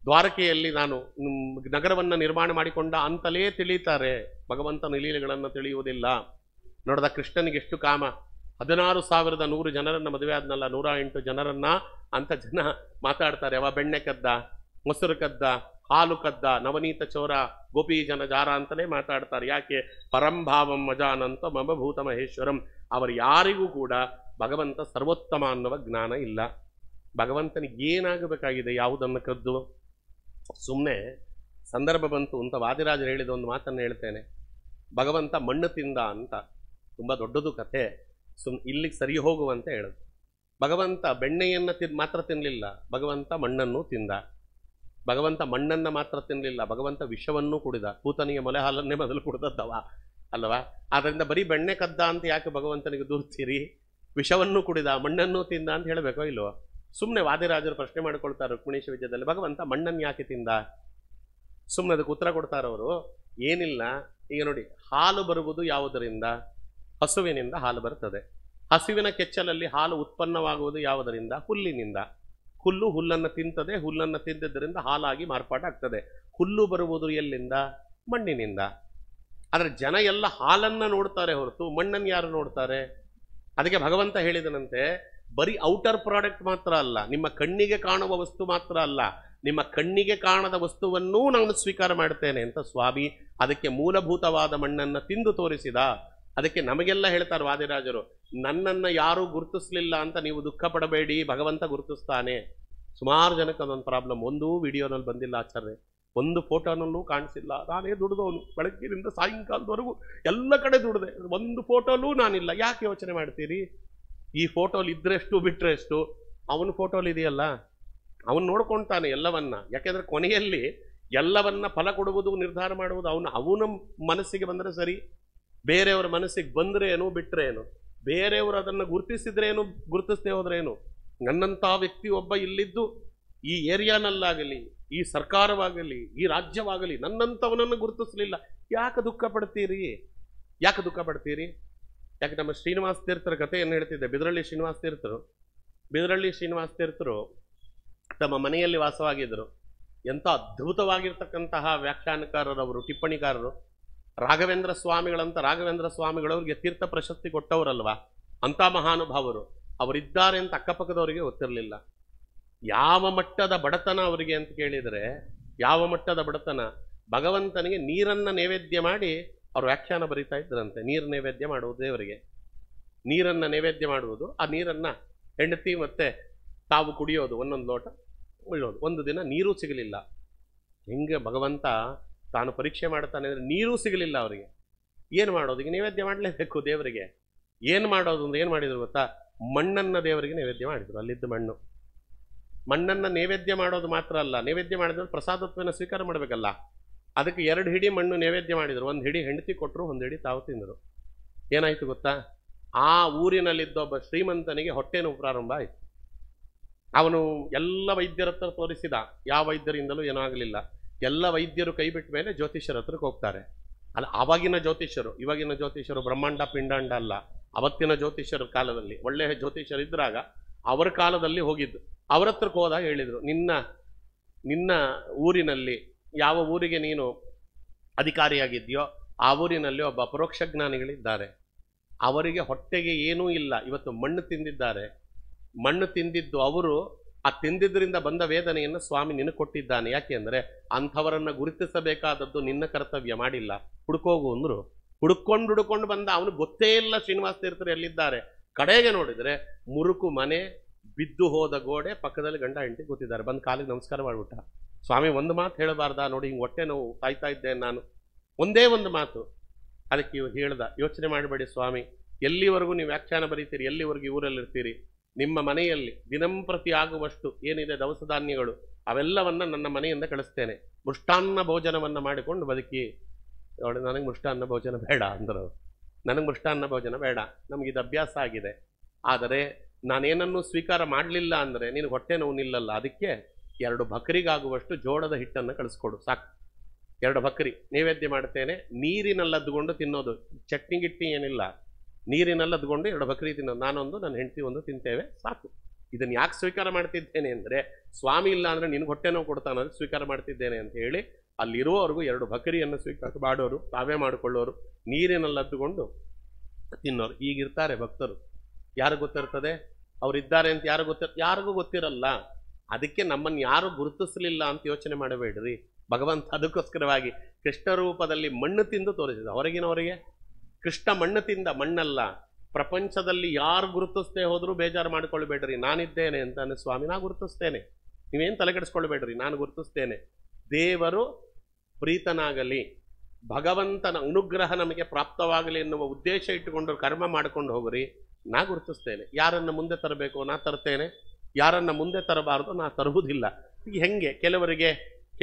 ದ್ವಾರಕೆಯಲ್ಲಿ ನಾನು ನಗರವನ್ನು ನಿರ್ಮಾಣ ಮಾಡಿಕೊಂಡ ಅಂತಲೇ ತಿಳಿತಾರೆ, ಭಗವಂತನ ಲೀಲೆಗಳನ್ನು ತಿಳಿಯುವುದಿಲ್ಲ. ನೋಡ್ದ, ಕೃಷ್ಣನಿಗೆ ಎಷ್ಟು ಕಾಮ. 16,100 ಜನರನ್ನ ಮದುವೆ ಆದ್ನಲ್ಲ, 108 ಜನರನ್ನ ಅಂತ ಜನ ಮಾತಾಡ್ತಾರೆ. ಅವ ಬೆಣ್ಣೆ ಕದ್ದ, ಮೊಸರು ಕದ್ದ, ಹಾಲು ಕದ್ದ, ನವನೀತ ಚೋರ, ಗೋಪಿ ಜನ ಜಾರ ಅಂತಲೇ ಮಾತಾಡ್ತಾರೆ. ಯಾಕೆ? ಪರಂಭಾವಂ ಅಜಾನಂತ ಮಮ ಭೂತ ಮಹೇಶ್ವರಂ. ಅವರು ಯಾರಿಗೂ ಕೂಡ ಭಗವಂತ ಸರ್ವೋತ್ತಮ ಅನ್ನುವ ಜ್ಞಾನ ಇಲ್ಲ. ಭಗವಂತನಿಗೆ ಏನಾಗಬೇಕಾಗಿದೆ ಯಾವುದನ್ನು ಕದ್ದು? ಸುಮ್ಮನೆ ಸಂದರ್ಭ ಬಂತು ಅಂತ ವಾದಿರಾಜರು ಹೇಳಿದ ಒಂದು ಮಾತನ್ನು ಹೇಳ್ತೇನೆ. ಭಗವಂತ ಮಣ್ಣು ತಿಂದ ಅಂತ, ತುಂಬ ದೊಡ್ಡದು ಕಥೆ, ಇಲ್ಲಿಗೆ ಸರಿ ಹೋಗುವಂತೆ ಹೇಳೋದು. ಭಗವಂತ ಬೆಣ್ಣೆಯನ್ನು ಮಾತ್ರ ತಿನ್ನಲಿಲ್ಲ, ಭಗವಂತ ಮಣ್ಣನ್ನು ತಿಂದ. ಭಗವಂತ ಮಣ್ಣನ್ನು ಮಾತ್ರ ತಿನ್ನಲಿಲ್ಲ, ಭಗವಂತ ವಿಷವನ್ನೂ ಕುಡಿದ. ಕೂತನಿಗೆ ಮೊಲೆ ಹಾಲನ್ನೇ ಮೊದಲು ಕುಡಿದದ್ದವ ಅಲ್ವಾ. ಆದ್ದರಿಂದ ಬರೀ ಬೆಣ್ಣೆ ಕದ್ದ ಅಂತ ಯಾಕೆ ಭಗವಂತನಿಗೆ ದೂರ್ತೀರಿ? ವಿಷವನ್ನೂ ಕುಡಿದ, ಮಣ್ಣನ್ನೂ ತಿಂದ ಅಂತ ಹೇಳಬೇಕೋ ಇಲ್ವೋ? ಸುಮ್ಮನೆ ವಾದಿರಾಜರು ಪ್ರಶ್ನೆ ಮಾಡಿಕೊಳ್ತಾರೆ ರುಕ್ಮಿಣೀಶ ವಿಜಯದಲ್ಲಿ, ಭಗವಂತ ಮಣ್ಣನ್ನು ಯಾಕೆ ತಿಂದ? ಸುಮ್ಮನೆ ಅದಕ್ಕೆ ಉತ್ತರ ಕೊಡ್ತಾರವರು. ಏನಿಲ್ಲ, ಈಗ ನೋಡಿ, ಹಾಲು ಬರುವುದು ಯಾವುದರಿಂದ? ಹಸುವಿನಿಂದ ಹಾಲು ಬರ್ತದೆ. ಹಸುವಿನ ಕೆಚ್ಚಲಲ್ಲಿ ಹಾಲು ಉತ್ಪನ್ನವಾಗುವುದು ಯಾವುದರಿಂದ? ಹುಲ್ಲಿನಿಂದ. ಹುಲ್ಲನ್ನು ತಿಂತದೆ, ಹುಲ್ಲನ್ನು ತಿಂದಿದ್ದರಿಂದ ಹಾಲಾಗಿ ಮಾರ್ಪಾಟಾಗ್ತದೆ. ಹುಲ್ಲು ಬರುವುದು ಎಲ್ಲಿಂದ? ಮಣ್ಣಿನಿಂದ. ಆದರೆ ಜನ ಎಲ್ಲ ಹಾಲನ್ನು ನೋಡ್ತಾರೆ ಹೊರತು ಮಣ್ಣನ್ನು ಯಾರು ನೋಡ್ತಾರೆ? ಅದಕ್ಕೆ ಭಗವಂತ ಹೇಳಿದನಂತೆ, ಬರೀ ಔಟರ್ ಪ್ರಾಡಕ್ಟ್ ಮಾತ್ರ ಅಲ್ಲ, ನಿಮ್ಮ ಕಣ್ಣಿಗೆ ಕಾಣುವ ವಸ್ತು ಮಾತ್ರ ಅಲ್ಲ, ನಿಮ್ಮ ಕಣ್ಣಿಗೆ ಕಾಣದ ವಸ್ತುವನ್ನೂ ನಾನು ಸ್ವೀಕಾರ ಮಾಡ್ತೇನೆ ಅಂತ ಸ್ವಾಮಿ ಅದಕ್ಕೆ ಮೂಲಭೂತವಾದ ಮಣ್ಣನ್ನು ತಿಂದು ತೋರಿಸಿದ. ಅದಕ್ಕೆ ನಮಗೆಲ್ಲ ಹೇಳ್ತಾರೆ ವಾದಿರಾಜರು, ನನ್ನನ್ನು ಯಾರೂ ಗುರುತಿಸ್ಲಿಲ್ಲ ಅಂತ ನೀವು ದುಃಖ ಪಡಬೇಡಿ, ಭಗವಂತ ಗುರುತಿಸ್ತಾನೆ. ಸುಮಾರು ಜನಕ್ಕೆ ಅದೊಂದು ಪ್ರಾಬ್ಲಮ್, ಒಂದೂ ವಿಡಿಯೋನಲ್ಲಿ ಬಂದಿಲ್ಲ ಆಚಾರ್ಯ, ಒಂದು ಫೋಟೋನಲ್ಲೂ ಕಾಣಿಸಿಲ್ಲ. ನಾನೇ ದುಡಿದವನು, ಬೆಳಗ್ಗಿನಿಂದ ಸಾಯಂಕಾಲದವರೆಗೂ ಎಲ್ಲ ಕಡೆ ದುಡಿದೆ, ಒಂದು ಫೋಟೋಲ್ಲೂ ನಾನಿಲ್ಲ. ಯಾಕೆ ಯೋಚನೆ ಮಾಡ್ತೀರಿ? ಈ ಫೋಟೋಲಿ ಇದ್ರೆಷ್ಟು ಬಿಟ್ರೆ ಎಷ್ಟು, ಅವನ ಫೋಟೋಲಿ ಇದೆಯಲ್ಲ, ಅವನು ನೋಡ್ಕೊಳ್ತಾನೆ ಎಲ್ಲವನ್ನ. ಯಾಕೆಂದ್ರೆ ಕೊನೆಯಲ್ಲಿ ಎಲ್ಲವನ್ನ ಫಲ ಕೊಡುವುದು, ನಿರ್ಧಾರ ಮಾಡುವುದು ಅವನ ಮನಸ್ಸಿಗೆ ಬಂದರೆ ಸರಿ. ಬೇರೆಯವರ ಮನಸ್ಸಿಗೆ ಬಂದ್ರೆ ಏನು, ಬಿಟ್ರೆ ಏನು. ಬೇರೆಯವರು ಅದನ್ನು ಗುರುತಿಸಿದ್ರೇನು, ಗುರುತಿಸದೆ ಹೋದ್ರೇನು. ನನ್ನಂಥ ವ್ಯಕ್ತಿ ಒಬ್ಬ ಇಲ್ಲಿದ್ದು ಈ ಏರಿಯಾನಲ್ಲಾಗಲಿ, ಈ ಸರ್ಕಾರವಾಗಲಿ, ಈ ರಾಜ್ಯವಾಗಲಿ ನನ್ನಂಥವನನ್ನು ಗುರುತಿಸಲಿಲ್ಲ. ಯಾಕೆ ದುಃಖ ಪಡ್ತೀರಿ? ಯಾಕೆ ದುಃಖ ಪಡ್ತೀರಿ? ಯಾಕೆ ನಮ್ಮ ಶ್ರೀನಿವಾಸ ತೀರ್ಥರ ಕಥೆಯನ್ನು ಹೇಳ್ತಿದ್ದೆ. ಬಿದರಳ್ಳಿ ಶ್ರೀನಿವಾಸ ತೀರ್ಥರು ತಮ್ಮ ಮನೆಯಲ್ಲಿ ವಾಸವಾಗಿದ್ದರು. ಎಂಥ ಅದ್ಭುತವಾಗಿರ್ತಕ್ಕಂತಹ ವ್ಯಾಖ್ಯಾನಕಾರರವರು, ಟಿಪ್ಪಣಿಕಾರರು. ರಾಘವೇಂದ್ರ ಸ್ವಾಮಿಗಳವ್ರಿಗೆ ತೀರ್ಥ ಪ್ರಶಸ್ತಿ ಕೊಟ್ಟವರಲ್ವಾ, ಅಂಥ ಮಹಾನುಭಾವರು. ಅವರಿದ್ದಾರೆ ಅಂತ ಅಕ್ಕಪಕ್ಕದವರಿಗೆ ಗೊತ್ತಿರಲಿಲ್ಲ. ಯಾವ ಮಟ್ಟದ ಬಡತನ ಅವರಿಗೆ ಅಂತ ಕೇಳಿದರೆ, ಯಾವ ಮಟ್ಟದ ಬಡತನ. ಭಗವಂತನಿಗೆ ನೀರನ್ನ ನೈವೇದ್ಯ ಮಾಡಿ ಅವ್ರು ವ್ಯಾಖ್ಯಾನ ಬರೀತಾ ಇದ್ರಂತೆ. ನೀರು ನೈವೇದ್ಯ ಮಾಡುವುದು ದೇವರಿಗೆ, ನೀರನ್ನ ನೈವೇದ್ಯ ಮಾಡುವುದು. ಆ ನೀರನ್ನ ಹೆಂಡತಿ ಮತ್ತೆ ತಾವು ಕುಡಿಯೋದು, ಒಂದೊಂದು ಲೋಟ ಉಳ್ಳೋದು. ಒಂದು ದಿನ ನೀರು ಸಿಗಲಿಲ್ಲ. ಹೆಂಗೆ ಭಗವಂತ ತಾನು ಪರೀಕ್ಷೆ ಮಾಡ್ತಾನೆ ಅಂದರೆ ನೀರೂ ಸಿಗಲಿಲ್ಲ ಅವರಿಗೆ. ಏನು ಮಾಡೋದು? ಈಗ ನೈವೇದ್ಯ ಮಾಡಲೇಬೇಕು ದೇವರಿಗೆ. ಏನು ಮಾಡೋದು ಅಂದ್ರೆ ಏನು ಮಾಡಿದ್ರು ಗೊತ್ತಾ? ಮಣ್ಣನ್ನು ದೇವರಿಗೆ ನೈವೇದ್ಯ ಮಾಡಿದ್ರು. ಅಲ್ಲಿದ್ದು ಮಣ್ಣನ್ನು ನೈವೇದ್ಯ ಮಾಡೋದು ಮಾತ್ರ ಅಲ್ಲ, ನೈವೇದ್ಯ ಮಾಡಿದ್ರೆ ಪ್ರಸಾದತ್ವನ ಸ್ವೀಕಾರ ಮಾಡಬೇಕಲ್ಲ. ಅದಕ್ಕೆ 2 ಹಿಡಿ ಮಣ್ಣು ನೈವೇದ್ಯ ಮಾಡಿದರು. 1 ಹಿಡಿ ಹೆಂಡತಿ ಕೊಟ್ಟರು, 1 ಹಿಡಿ ತಾವು ತಿಂದರು. ಏನಾಯ್ತು ಗೊತ್ತಾ? ಆ ಊರಿನಲ್ಲಿದ್ದ ಒಬ್ಬ ಶ್ರೀಮಂತನಿಗೆ ಹೊಟ್ಟೆ ನೋವು ಪ್ರಾರಂಭ ಆಯಿತು. ಅವನು ಎಲ್ಲ ವೈದ್ಯರ ಹತ್ರ ತೋರಿಸಿದ, ಯಾವ ವೈದ್ಯರಿಂದಲೂ ಏನೂ ಆಗಲಿಲ್ಲ. ಎಲ್ಲ ವೈದ್ಯರು ಕೈ ಬಿಟ್ಟ ಮೇಲೆ ಜ್ಯೋತಿಷ್ಯರ ಹತ್ರಕ್ಕೆ ಹೋಗ್ತಾರೆ. ಅಲ್ಲ, ಆವಾಗಿನ ಜ್ಯೋತಿಷ್ಯರು, ಇವಾಗಿನ ಜ್ಯೋತಿಷ್ಯರು ಬ್ರಹ್ಮಾಂಡ ಪಿಂಡಾಂಡ ಅಲ್ಲ. ಅವತ್ತಿನ ಜ್ಯೋತಿಷ್ಯರ ಕಾಲದಲ್ಲಿ ಒಳ್ಳೆಯ ಜ್ಯೋತಿಷ್ಯರು ಇದ್ರಾಗ ಅವರ ಕಾಲದಲ್ಲಿ ಹೋಗಿದ್ದು. ಅವರ ಹತ್ರಕ್ಕೆ ಹೋದಾಗ ಹೇಳಿದರು, ನಿನ್ನ ಊರಿನಲ್ಲಿ, ಯಾವ ಊರಿಗೆ ನೀನು ಅಧಿಕಾರಿಯಾಗಿದ್ಯೋ ಆ ಊರಿನಲ್ಲಿ ಒಬ್ಬ ಅಪರೋಕ್ಷ ಜ್ಞಾನಿಗಳಿದ್ದಾರೆ. ಅವರಿಗೆ ಹೊಟ್ಟೆಗೆ ಏನೂ ಇಲ್ಲ, ಇವತ್ತು ಮಣ್ಣು ತಿಂದಿದ್ದಾರೆ. ಮಣ್ಣು ತಿಂದಿದ್ದು ಅವರು, ಆ ತಿಂದಿದ್ದರಿಂದ ಬಂದ ವೇದನೆಯನ್ನು ಸ್ವಾಮಿ ನಿನಗೆ ಕೊಟ್ಟಿದ್ದಾನೆ. ಯಾಕೆ ಅಂದರೆ ಅಂಥವರನ್ನು ಗುರುತಿಸಬೇಕಾದದ್ದು ನಿನ್ನ ಕರ್ತವ್ಯ, ಮಾಡಿಲ್ಲ. ಹುಡ್ಕೋಗು ಅಂದರು. ಹುಡ್ಕೊಂಡು ಬಂದ. ಅವನು ಗೊತ್ತೇ ಇಲ್ಲ ಶ್ರೀನಿವಾಸ ತೀರ್ಥರು ಎಲ್ಲಿದ್ದಾರೆ. ಕಡೆಗೆ ನೋಡಿದರೆ ಮುರುಕು ಮನೆ, ಬಿದ್ದು ಹೋದ ಗೋಡೆ, ಪಕ್ಕದಲ್ಲಿ ಗಂಡ ಹೆಂಡತಿ ಕೂತಿದ್ದಾರೆ. ಬಂದು ಕಾಲಿಗೆ ನಮಸ್ಕಾರ ಮಾಡಿಬಿಟ್ಟ. ಸ್ವಾಮಿ ಒಂದು ಮಾತು ಹೇಳಬಾರ್ದಾ? ನೋಡಿ ಹಿಂಗೆ ಹೊಟ್ಟೆ ನೋವು, ಸಾಯ್ತಾ ಇದ್ದೇನೆ ನಾನು. ಒಂದೇ ಒಂದು ಮಾತು. ಅದಕ್ಕೆ ಇವ್ರು ಹೇಳ್ದ, ಯೋಚನೆ ಮಾಡಬೇಡಿ ಸ್ವಾಮಿ, ಎಲ್ಲಿವರೆಗೂ ನೀವು ವ್ಯಾಖ್ಯಾನ ಬರೀತೀರಿ, ಎಲ್ಲಿವರೆಗೂ ಊರಲ್ಲಿರ್ತೀರಿ, ನಿಮ್ಮ ಮನೆಯಲ್ಲಿ ದಿನಂಪ್ರತಿ ಆಗುವಷ್ಟು ಏನಿದೆ ದವಸ ಧಾನ್ಯಗಳು ಅವೆಲ್ಲವನ್ನ ನನ್ನ ಮನೆಯಿಂದ ಕಳಿಸ್ತೇನೆ. ಮೃಷ್ಟಾನ್ನ ಭೋಜನವನ್ನು ಮಾಡಿಕೊಂಡು ಬದುಕಿ. ನೋಡಿ, ನನಗೆ ಮೃಷ್ಟಾನ್ನ ಭೋಜನ ಬೇಡ ಅಂದರು. ನನಗೆ ಮೃಷ್ಟಾನ್ನ ಭೋಜನ ಬೇಡ, ನಮಗಿದು ಅಭ್ಯಾಸ ಆಗಿದೆ. ಆದರೆ ನಾನೇನನ್ನೂ ಸ್ವೀಕಾರ ಮಾಡಲಿಲ್ಲ ಅಂದರೆ ನಿನಗೆ ಹೊಟ್ಟೆ ನೋವು ನಿಲ್ಲಲ್ಲ. ಅದಕ್ಕೆ 2 ಬಕರಿಗಾಗುವಷ್ಟು ಜೋಳದ ಹಿಟ್ಟನ್ನು ಕಳಿಸ್ಕೊಡು, ಸಾಕು. 2 ಬಕರಿ ನೈವೇದ್ಯ ಮಾಡ್ತೇನೆ. ನೀರಿನಲ್ಲದ್ದುಕೊಂಡು ತಿನ್ನೋದು, ಚಟ್ನಿ ಗಿಟ್ಟಿ ಏನಿಲ್ಲ. ನೀರಿನಲ್ಲದ್ದುಕೊಂಡು 2 ಬಕರಿ ತಿನ್ನೋದು. ನಾನೊಂದು, ನನ್ನ ಹೆಂಡತಿ ಒಂದು ತಿಂತೇವೆ, ಸಾಕು. ಇದನ್ನು ಯಾಕೆ ಸ್ವೀಕಾರ ಮಾಡ್ತಿದ್ದೇನೆ ಅಂದರೆ, ಸ್ವಾಮಿ ಇಲ್ಲ ಅಂದರೆ ನಿನಗೆ ಹೊಟ್ಟೆ ನೋವು ಕೊಡ್ತಾನಂದ್ರೆ ಸ್ವೀಕಾರ ಮಾಡ್ತಿದ್ದೇನೆ ಅಂತ ಹೇಳಿ ಅಲ್ಲಿರುವವರೆಗೂ 2 ಬಕರಿಯನ್ನು ಸ್ವೀಕಾರ ಮಾಡೋರು, ತಾವೇ ಮಾಡಿಕೊಳ್ಳೋರು, ನೀರಿನಲ್ಲದ್ದುಕೊಂಡು ತಿನ್ನೋರು. ಈಗಿರ್ತಾರೆ ಭಕ್ತರು. ಯಾರು ಗೊತ್ತಿರ್ತದೆ ಅವರಿದ್ದಾರೆ ಅಂತ? ಯಾರಿಗೂ ಗೊತ್ತಿರಲ್ಲ. ಅದಕ್ಕೆ ನಮ್ಮನ್ನು ಯಾರು ಗುರುತಿಸಲಿಲ್ಲ ಅಂತ ಯೋಚನೆ ಮಾಡಬೇಡ್ರಿ. ಭಗವಂತ ಅದಕ್ಕೋಸ್ಕರವಾಗಿ ಕೃಷ್ಣ ರೂಪದಲ್ಲಿ ಮಣ್ಣು ತಿಂದು ತೋರಿಸಿದ. ಹೊರಗಿನವರಿಗೆ ಕೃಷ್ಣ ಮಣ್ಣು ತಿಂದ, ಮಣ್ಣಲ್ಲ. ಪ್ರಪಂಚದಲ್ಲಿ ಯಾರು ಗುರುತಿಸ್ತೇ ಹೋದರೂ ಬೇಜಾರು ಮಾಡಿಕೊಳ್ಬೇಡ್ರಿ. ನಾನಿದ್ದೇನೆ ಅಂತಾನೆ ಸ್ವಾಮಿ, ನಾ ಗುರುತಿಸ್ತೇನೆ, ನೀವೇನು ತಲೆಕೆಡಿಸ್ಕೊಳ್ಬೇಡ್ರಿ, ನಾನು ಗುರುತಿಸ್ತೇನೆ. ದೇವರು ಪ್ರೀತನಾಗಲಿ, ಭಗವಂತನ ಅನುಗ್ರಹ ನಮಗೆ ಪ್ರಾಪ್ತವಾಗಲಿ ಎನ್ನುವ ಉದ್ದೇಶ ಇಟ್ಟುಕೊಂಡು ಕರ್ಮ ಮಾಡ್ಕೊಂಡು ಹೋಗ್ರಿ. ನಾ ಗುರುತಿಸ್ತೇನೆ. ಯಾರನ್ನು ಮುಂದೆ ತರಬೇಕು ನಾ ತರ್ತೇನೆ, ಯಾರನ್ನು ಮುಂದೆ ತರಬಾರದು ನಾ ತರುವುದಿಲ್ಲ. ಹೆಂಗೆ?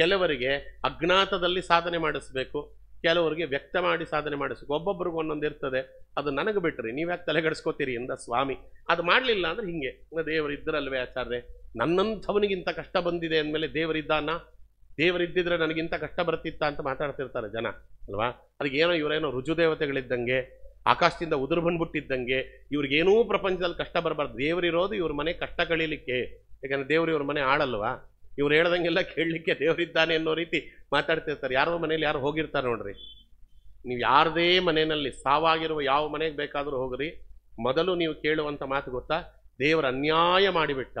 ಕೆಲವರಿಗೆ ಅಜ್ಞಾತದಲ್ಲಿ ಸಾಧನೆ ಮಾಡಿಸ್ಬೇಕು, ಕೆಲವರಿಗೆ ವ್ಯಕ್ತ ಮಾಡಿ ಸಾಧನೆ ಮಾಡಿಸ್ಬೇಕು. ಒಬ್ಬೊಬ್ರಿಗೂ ಒಂದೊಂದು ಇರ್ತದೆ. ಅದು ನನಗೆ ಬಿಟ್ರಿ, ನೀವ್ಯಾಕೆ ತಲೆಗೆಡಿಸ್ಕೋತೀರಿ ಎಂದ ಸ್ವಾಮಿ. ಅದು ಮಾಡಲಿಲ್ಲ ಅಂದ್ರೆ ಹಿಂಗೆ, ದೇವರು ಇದ್ದರಲ್ವೇ ಆಚಾರ್ಯ, ನನ್ನಂಥವನಿಗಿಂತ ಕಷ್ಟ ಬಂದಿದೆ ಅಂದಮೇಲೆ ದೇವರಿದ್ದಾನ? ದೇವರಿದ್ದಿದ್ರೆ ನನಗಿಂತ ಕಷ್ಟ ಬರ್ತಿತ್ತ ಅಂತ ಮಾತಾಡ್ತಿರ್ತಾರೆ ಜನ ಅಲ್ವಾ. ಅದಕ್ಕೇನೋ ಇವರೇನೋ ರುಜುದೇವತೆಗಳಿದ್ದಂಗೆ, ಆಕಾಶದಿಂದ ಉದುರು ಬಂದ್ಬಿಟ್ಟಿದ್ದಂಗೆ, ಇವ್ರಿಗೇನೂ ಪ್ರಪಂಚದಲ್ಲಿ ಕಷ್ಟ ಬರಬಾರ್ದು. ದೇವರಿರೋದು ಇವ್ರ ಮನೆ ಕಷ್ಟ ಕಳೀಲಿಕ್ಕೆ. ಯಾಕಂದ್ರೆ ದೇವರು ಇವ್ರ ಮನೆ ಆಳಲ್ವಾ, ಇವ್ರು ಹೇಳ್ದಂಗೆಲ್ಲ ಕೇಳಲಿಕ್ಕೆ ದೇವರಿದ್ದಾನೆ ಅನ್ನೋ ರೀತಿ ಮಾತಾಡ್ತಿರ್ತಾರೆ. ಯಾರೋ ಮನೇಲಿ ಯಾರು ಹೋಗಿರ್ತಾರೆ ನೋಡ್ರಿ, ನೀವು ಯಾರದೇ ಮನೆಯಲ್ಲಿ ಸಾವಾಗಿರುವ ಯಾವ ಮನೆಗೆ ಬೇಕಾದರೂ ಹೋಗ್ರಿ, ಮೊದಲು ನೀವು ಕೇಳುವಂಥ ಮಾತು ಗೊತ್ತಾ? ದೇವರು ಅನ್ಯಾಯ ಮಾಡಿಬಿಟ್ಟ.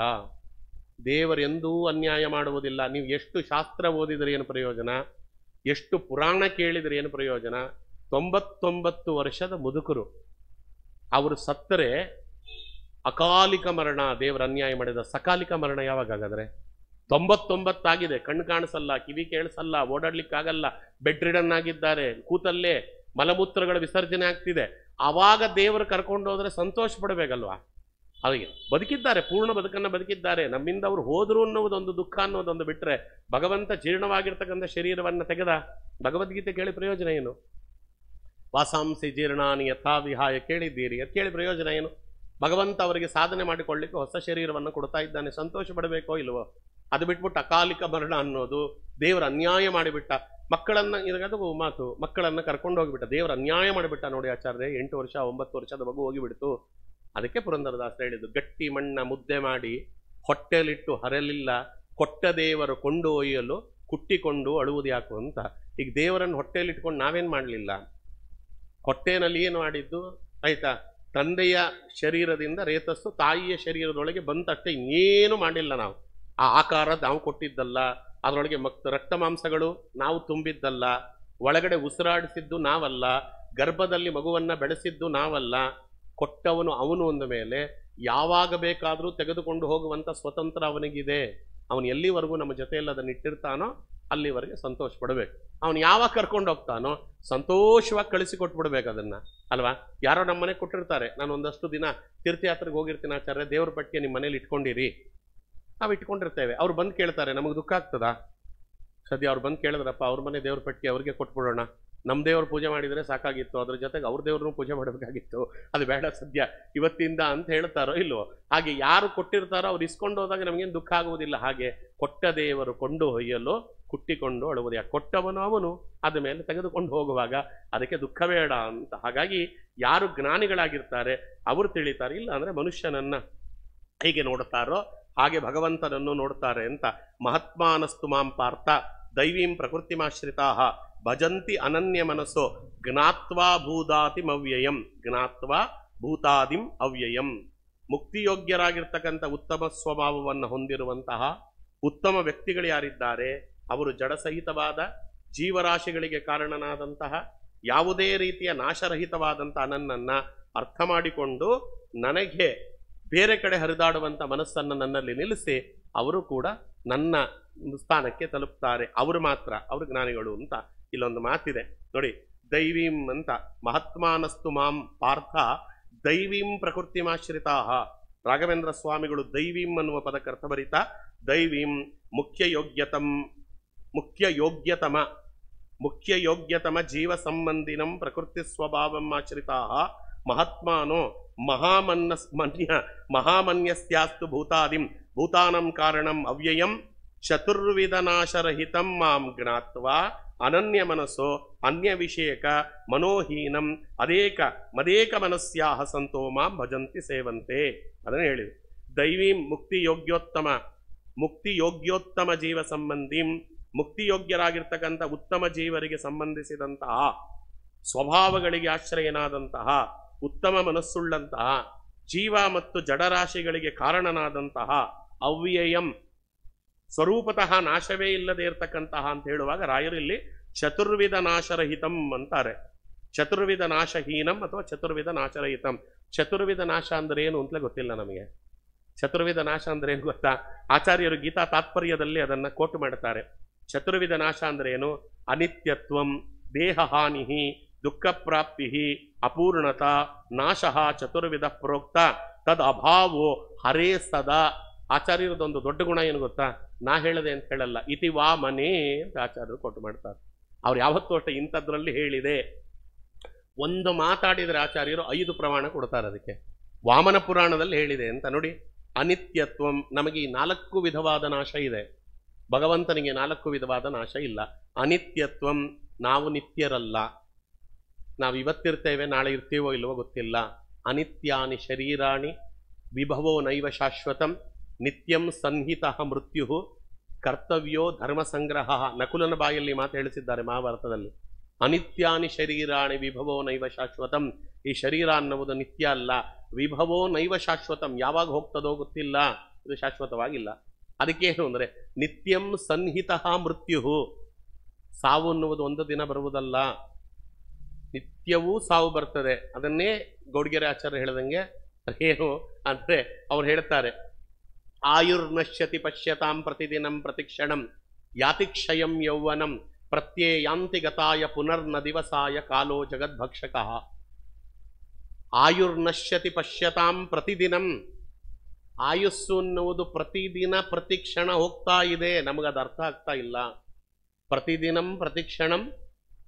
ದೇವರೆಂದೂ ಅನ್ಯಾಯ ಮಾಡುವುದಿಲ್ಲ. ನೀವು ಎಷ್ಟು ಶಾಸ್ತ್ರ ಓದಿದ್ರೆ ಏನು ಪ್ರಯೋಜನ, ಎಷ್ಟು ಪುರಾಣ ಕೇಳಿದ್ರೆ ಏನು ಪ್ರಯೋಜನ? 99 ವರ್ಷದ ಮುದುಕರು ಅವರು ಸತ್ತರೆ ಅಕಾಲಿಕ ಮರಣ ದೇವರ ಅನ್ಯಾಯ ಮಾಡಿದ. ಸಕಾಲಿಕ ಮರಣ ಯಾವಾಗ? ಹಾಗಾದ್ರೆ 99 ಕಣ್ಣು ಕಾಣಿಸಲ್ಲ, ಕಿವಿ ಕೇಳಿಸಲ್ಲ, ಓಡಾಡ್ಲಿಕ್ಕಾಗಲ್ಲ, ಬೆಡ್ ರಿಡನ್ ಆಗಿದ್ದಾರೆ, ಕೂತಲ್ಲೇ ಮಲಮೂತ್ರಗಳ ವಿಸರ್ಜನೆ ಆಗ್ತಿದೆ. ಆವಾಗ ದೇವರು ಕರ್ಕೊಂಡು ಹೋದ್ರೆ ಸಂತೋಷ ಪಡಬೇಕಲ್ವಾ? ಅವರಿಗೆ ಬದುಕಿದ್ದಾರೆ, ಪೂರ್ಣ ಬದುಕನ್ನು ಬದುಕಿದ್ದಾರೆ. ನಮ್ಮಿಂದ ಅವ್ರು ಹೋದ್ರು ಅನ್ನೋದೊಂದು ದುಃಖ ಅನ್ನೋದೊಂದು ಬಿಟ್ರೆ, ಭಗವಂತ ಜೀರ್ಣವಾಗಿರ್ತಕ್ಕಂಥ ಶರೀರವನ್ನು ತೆಗೆದ. ಭಗವದ್ಗೀತೆ ಕೇಳಿ ಪ್ರಯೋಜನ ಏನು? ವಾಸಾಂಸಿ ಜೀರ್ಣಾನಿ ಯಥಾ ವಿಹಾಯ ಕೇಳಿದ್ದೀರಿ, ಅದು ಕೇಳಿ ಪ್ರಯೋಜನ ಏನು? ಭಗವಂತ ಅವರಿಗೆ ಸಾಧನೆ ಮಾಡಿಕೊಳ್ಳಿಕ್ಕೆ ಹೊಸ ಶರೀರವನ್ನು ಕೊಡ್ತಾ ಇದ್ದಾನೆ. ಸಂತೋಷ ಪಡಬೇಕೋ ಇಲ್ವೋ? ಅದು ಬಿಟ್ಬಿಟ್ಟು ಅಕಾಲಿಕ ಮರಣ ಅನ್ನೋದು, ದೇವರ ಅನ್ಯಾಯ ಮಾಡಿಬಿಟ್ಟ ಮಕ್ಕಳನ್ನ, ಇದಕ್ಕದು ಮಾತು, ಮಕ್ಕಳನ್ನ ಕರ್ಕೊಂಡು ಹೋಗಿಬಿಟ್ಟ, ದೇವರ ಅನ್ಯಾಯ ಮಾಡಿಬಿಟ್ಟ ನೋಡಿ ಆಚಾರ್ಯ. 8 ವರ್ಷ 9 ವರ್ಷದ ಮಗು ಹೋಗಿಬಿಡ್ತು. ಅದಕ್ಕೆ ಪುರಂದರದಾಸ ಹೇಳಿದ್ದು, ಗಟ್ಟಿ ಮಣ್ಣ ಮುದ್ದೆ ಮಾಡಿ ಹೊಟ್ಟೆಲಿಟ್ಟು ಹರಲಿಲ್ಲ, ಕೊಟ್ಟ ದೇವರು ಕೊಂಡು ಒಯ್ಯಲು ಕುಟ್ಟಿಕೊಂಡು ಅಳುವುದು ಯಾಕು ಅಂತ. ಈಗ ದೇವರನ್ನು ಹೊಟ್ಟೆಲಿಟ್ಕೊಂಡು ನಾವೇನ್ ಮಾಡಲಿಲ್ಲ? ಹೊಟ್ಟೆನಲ್ಲಿ ಏನು ಮಾಡಿದ್ದು ಆಯ್ತಾ? ತಂದೆಯ ಶರೀರದಿಂದ ರೇತಸ್ಸು ತಾಯಿಯ ಶರೀರದೊಳಗೆ ಬಂತಷ್ಟೇ, ಇನ್ನೇನು ಮಾಡಿಲ್ಲ ನಾವು. ಆ ಆಕಾರ ನಾವು ಕೊಟ್ಟಿದ್ದಲ್ಲ, ಅದರೊಳಗೆ ರಕ್ತ ಮಾಂಸಗಳು ನಾವು ತುಂಬಿದ್ದಲ್ಲ, ಒಳಗಡೆ ಉಸಿರಾಡಿಸಿದ್ದು ನಾವಲ್ಲ, ಗರ್ಭದಲ್ಲಿ ಮಗುವನ್ನ ಬೆಳೆಸಿದ್ದು ನಾವಲ್ಲ. ಕೊಟ್ಟವನು ಅವನು ಅಂದ ಮೇಲೆ ಯಾವಾಗ ಬೇಕಾದರೂ ತೆಗೆದುಕೊಂಡು ಹೋಗುವಂಥ ಸ್ವತಂತ್ರ ಅವನಿಗಿದೆ. ಅವನು ಎಲ್ಲಿವರೆಗೂ ನಮ್ಮ ಜೊತೆಯಲ್ಲಿ ಅದನ್ನು ಇಟ್ಟಿರ್ತಾನೋ ಅಲ್ಲಿವರೆಗೆ ಸಂತೋಷ ಪಡಬೇಕು. ಅವನು ಯಾವಾಗ ಕರ್ಕೊಂಡು ಹೋಗ್ತಾನೋ ಸಂತೋಷವಾಗಿ ಕಳಿಸಿಕೊಟ್ಬಿಡ್ಬೇಕು ಅದನ್ನ, ಅಲ್ವಾ? ಯಾರೋ ನಮ್ಮ ಮನೆಗೆ ಕೊಟ್ಟಿರ್ತಾರೆ, ನಾನು ಒಂದಷ್ಟು ದಿನ ತೀರ್ಥಯಾತ್ರೆಗೆ ಹೋಗಿರ್ತೀನಿ ಆಚಾರ್ಯ, ದೇವ್ರ ಪಟ್ಟಿಗೆ ನಿಮ್ಮ ಮನೇಲಿ ಇಟ್ಕೊಂಡಿರಿ. ನಾವು ಇಟ್ಕೊಂಡಿರ್ತೇವೆ. ಅವ್ರು ಬಂದು ಕೇಳ್ತಾರೆ, ನಮಗೆ ದುಃಖ ಆಗ್ತದಾ? ಸದ್ಯ ಅವ್ರು ಬಂದು ಕೇಳಿದ್ರಪ್ಪ, ಅವ್ರ ಮನೆ ದೇವ್ರ ಪಟ್ಟಿ ಅವ್ರಿಗೆ ಕೊಟ್ಬಿಡೋಣ, ನಮ್ಮ ದೇವ್ರ ಪೂಜೆ ಮಾಡಿದರೆ ಸಾಕಾಗಿತ್ತು, ಅದ್ರ ಜೊತೆಗೆ ಅವ್ರ ದೇವ್ರನ್ನೂ ಪೂಜೆ ಮಾಡಬೇಕಾಗಿತ್ತು, ಅದು ಬೇಡ ಸದ್ಯ ಇವತ್ತಿಂದ ಅಂತ ಹೇಳ್ತಾರೋ ಇಲ್ವೋ? ಹಾಗೆ ಯಾರು ಕೊಟ್ಟಿರ್ತಾರೋ ಅವ್ರು ಇಸ್ಕೊಂಡು ಹೋದಾಗ ನಮಗೇನು ದುಃಖ ಆಗುವುದಿಲ್ಲ. ಹಾಗೆ ಕೊಟ್ಟ ದೇವರು ಕೊಂಡು ಹೊಯ್ಯಲು ಕುಟ್ಟಿಕೊಂಡು ಅಳುವುದು ಯಾಕೆ? ಕೊಟ್ಟವನು ಅವನು, ಅದ ಮೇಲೆ ತೆಗೆದುಕೊಂಡು ಹೋಗುವಾಗ ಅದಕ್ಕೆ ದುಃಖ ಬೇಡ ಅಂತ. ಹಾಗಾಗಿ ಯಾರು ಜ್ಞಾನಿಗಳಾಗಿರ್ತಾರೆ ಅವರು ತಿಳಿತಾರೆ. ಇಲ್ಲ ಅಂದ್ರೆ ಮನುಷ್ಯನನ್ನ ಹೇಗೆ ನೋಡ್ತಾರೋ ಹಾಗೆ ಭಗವಂತನನ್ನು ನೋಡ್ತಾರೆ ಅಂತ. ಮಹಾತ್ಮಾನಸ್ತು ಮಾಂ ಪಾರ್ಥ ದೈವೀಂ ಪ್ರಕೃತಿಮಾಶ್ರಿತಾ ಭಜಂತಿ ಅನನ್ಯ ಮನಸ್ಸೋ ಜ್ಞಾತ್ವಾ ಭೂತಾದಿಂ ಅವ್ಯಯಂ, ಜ್ಞಾತ್ವಾ ಭೂತಾದಿಂ ಅವ್ಯಯಂ. ಮುಕ್ತಿಯೋಗ್ಯರಾಗಿರ್ತಕ್ಕಂಥ ಉತ್ತಮ ಸ್ವಭಾವವನ್ನು ಹೊಂದಿರುವಂತಹ ಉತ್ತಮ ವ್ಯಕ್ತಿಗಳು ಯಾರಿದ್ದಾರೆ ಅವರು ಜಡಸಹಿತವಾದ ಜೀವರಾಶಿಗಳಿಗೆ ಕಾರಣನಾದಂತಹ ಯಾವುದೇ ರೀತಿಯ ನಾಶರಹಿತವಾದಂತಹ ನನ್ನನ್ನ ಅರ್ಥ ಮಾಡಿಕೊಂಡು ನನಗೆ ಬೇರೆ ಕಡೆ ಹರಿದಾಡುವಂಥ ಮನಸ್ಸನ್ನು ನನ್ನಲ್ಲಿ ನಿಲ್ಲಿಸಿ ಅವರು ಕೂಡ ನನ್ನ ಸ್ಥಾನಕ್ಕೆ ತಲುಪ್ತಾರೆ. ಅವರು ಮಾತ್ರ ಅವರು ಜ್ಞಾನಿಗಳು ಅಂತ ಇಲ್ಲೊಂದು ಮಾತಿದೆ ನೋಡಿ. ದೈವೀಂ ಅಂತ, ಮಹಾತ್ಮಾನಸ್ತು ಮಾಂ ಪಾರ್ಥ ದೈವೀಂ ಪ್ರಕೃತಿಮಾಶ್ರಿತಾ. ರಾಘವೇಂದ್ರ ಸ್ವಾಮಿಗಳು ದೈವೀಂ ಅನ್ನುವ ಪದಕ್ಕೆ ಅರ್ಥ ಬರೀತಾ, ದೈವೀಂ ಮುಖ್ಯ ಯೋಗ್ಯತಮ ಜೀವ ಸಂಬಂಧಿನಂ ಪ್ರಕೃತಿ ಸ್ವಭಾವಂ ಆಶ್ರಿತಾ ಮಹಾತ್ಮಾನೋ ಮಹಾಮನ್ಯಸ್ಯಾಸ್ತು ಭೂತಾದಿಂ ಭೂತಾನಂ ಕಾರಣಂ ಅವ್ಯಯಂ ಚತುರ್ವಿಧನಾಶರಹಿತಂ ಮಾಂ ಜ್ಞಾತ್ವಾ ಅನನ್ಯ ಮನಸ್ಸೋ ಅನ್ಯ ವಿಷಯಕ ಮನೋಹೀನಂ ಮದೇಕ ಮನಸ್ಯಾಹ ಸಂತೋ ಮಾಂ ಭಜಂತಿ ಸೇವಂತೆ. ಅದನ್ನು ಹೇಳಿದೆ. ದೈವೀಂ ಮುಕ್ತಿಯೋಗ್ಯೋತ್ತಮ ಜೀವ ಸಂಬಂಧಿಂ, ಮುಕ್ತಿಯೋಗ್ಯರಾಗಿರ್ತಕ್ಕಂಥ ಉತ್ತಮ ಜೀವರಿಗೆ ಸಂಬಂಧಿಸಿದಂತಹ ಸ್ವಭಾವಗಳಿಗೆ ಆಶ್ರಯನಾದಂತಹ ಉತ್ತಮ ಮನಸ್ಸುಳ್ಳಂತಹ ಜೀವ ಮತ್ತು ಜಡರಾಶಿಗಳಿಗೆ ಕಾರಣನಾದಂತಹ ಅವ್ಯಯಂ, ಸ್ವರೂಪತಃ ನಾಶವೇ ಇಲ್ಲದೆ ಇರತಕ್ಕಂತಹ ಅಂತ ಹೇಳುವಾಗ ರಾಯರಲ್ಲಿ ಚತುರ್ವಿಧ ನಾಶರಹಿತಂ ಅಂತಾರೆ. ಚತುರ್ವಿಧ ನಾಶಹೀನಂ ಅಥವಾ ಚತುರ್ವಿಧ ನಾಶರಹಿತಂ. ಚತುರ್ವಿಧ ನಾಶ ಅಂದ್ರೆ ಏನು ಅಂತಲೇ ಗೊತ್ತಿಲ್ಲ ನಮಗೆ. ಚತುರ್ವಿಧ ನಾಶ ಅಂದ್ರೆ ಏನು ಗೊತ್ತಾ? ಆಚಾರ್ಯರು ಗೀತಾ ತಾತ್ಪರ್ಯದಲ್ಲಿ ಅದನ್ನ ಕೋಟ್ ಮಾಡ್ತಾರೆ. ಚತುರ್ವಿಧ ನಾಶ ಅಂದ್ರೆ ಏನು? ಅನಿತ್ಯತ್ವಂ, ದೇಹ ಹಾನಿ, ದುಃಖ ಪ್ರಾಪ್ತಿ, ಅಪೂರ್ಣತಾ, ನಾಶ ಚತುರ್ವಿಧ ಪ್ರೋಕ್ತ ತದ್ ಅಭಾವೋ ಹರೇ ಸದಾ. ಆಚಾರ್ಯರದೊಂದು ದೊಡ್ಡ ಗುಣ ಏನು ಗೊತ್ತಾ? ನಾ ಹೇಳದೆ ಅಂತ ಹೇಳಲ್ಲ, ಇತಿ ವಾ ಮನೆ ಅಂತ ಆಚಾರ್ಯರು ಕೊಟ್ಟು ಮಾಡ್ತಾರೆ. ಅವ್ರು ಯಾವತ್ತೂ ಅಷ್ಟೇ ಇಂಥದ್ರಲ್ಲಿ ಹೇಳಿದೆ ಒಂದು ಮಾತಾಡಿದರೆ ಆಚಾರ್ಯರು 5 ಪ್ರಮಾಣ ಕೊಡ್ತಾರೆ ಅದಕ್ಕೆ. ವಾಮನ ಪುರಾಣದಲ್ಲಿ ಹೇಳಿದೆ ಅಂತ ನೋಡಿ. ಅನಿತ್ಯತ್ವಂ, ನಮಗೆ ಈ 4 ವಿಧವಾದ ನಾಶ ಇದೆ, ಭಗವಂತನಿಗೆ 4 ವಿಧವಾದ ನಾಶ ಇಲ್ಲ. ಅನಿತ್ಯತ್ವಂ, ನಾವು ನಿತ್ಯರಲ್ಲ, ನಾವು ಇವತ್ತಿರ್ತೇವೆ ನಾಳೆ ಇರ್ತೀವೋ ಇಲ್ವೋ ಗೊತ್ತಿಲ್ಲ. ಅನಿತ್ಯಾನಿ ಶರೀರಾಣಿ ವಿಭವೋ ನೈವ ಶಾಶ್ವತಂ ನಿತ್ಯಂ ಸನ್ಹಿತಃ ಮೃತ್ಯು ಕರ್ತವ್ಯೋ ಧರ್ಮ ಸಂಗ್ರಹ. ನಕುಲನ ಬಾಯಲ್ಲಿ ಮಾತು ಹೇಳಿಸಿದ್ದಾರೆ ಮಹಾಭಾರತದಲ್ಲಿ. ಅನಿತ್ಯಾನಿ ಶರೀರಾಣಿ ವಿಭವೋ ನೈವ ಶಾಶ್ವತಂ. ಈ ಶರೀರ ಅನ್ನುವುದು ನಿತ್ಯ ಅಲ್ಲ. ವಿಭವೋ ನೈವ ಶಾಶ್ವತಂ, ಯಾವಾಗ ಹೋಗ್ತದೋ ಗೊತ್ತಿಲ್ಲ, ಇದು ಶಾಶ್ವತವಾಗಿಲ್ಲ. ಅದಕ್ಕೇನು ಅಂದ್ರೆ ನಿತ್ಯಂ ಸನ್ಹಿತಃ ಮೃತ್ಯು, ಸಾವು ಅನ್ನುವುದು ಒಂದು ದಿನ ಬರುವುದಲ್ಲ, ನಿತ್ಯವೂ ಸಾವು ಬರ್ತದೆ. ಅದನ್ನೇ ಗೌಡ್ಗೆರೆ ಆಚಾರ್ಯ ಹೇಳಿದಂಗೆ ಏನು ಅಂದ್ರೆ ಅವ್ರು ಹೇಳ್ತಾರೆ, ಆಯುರ್ನಶ್ಯತಿ ಪಶ್ಯತಾಂ ಪ್ರತಿದಿನಂ ಪ್ರತಿಕ್ಷಣಂ ಯಾತಿಕ್ಷಯಂ ಯೌವನಂ ಪ್ರತ್ಯೇಯಾಂತಿ ಗತಾಯ ಪುನರ್ನ ದಿವಸಾಯ ಕಾಲೋ ಜಗದ್ಭಕ್ಷಕಃ. ಆಯುರ್ನಶ್ಯತಿ ಪಶ್ಯತಾಂ ಪ್ರತಿದಿನಂ. ಆಯುಸ್ಸು ಅನ್ನುವುದು ಪ್ರತಿದಿನ ಪ್ರತಿಕ್ಷಣ ಹೋಗ್ತಾ ಇದೆ, ನಮಗದು ಅರ್ಥ ಆಗ್ತಾ ಇಲ್ಲ. ಪ್ರತಿದಿನಂ ಪ್ರತಿಕ್ಷಣಂ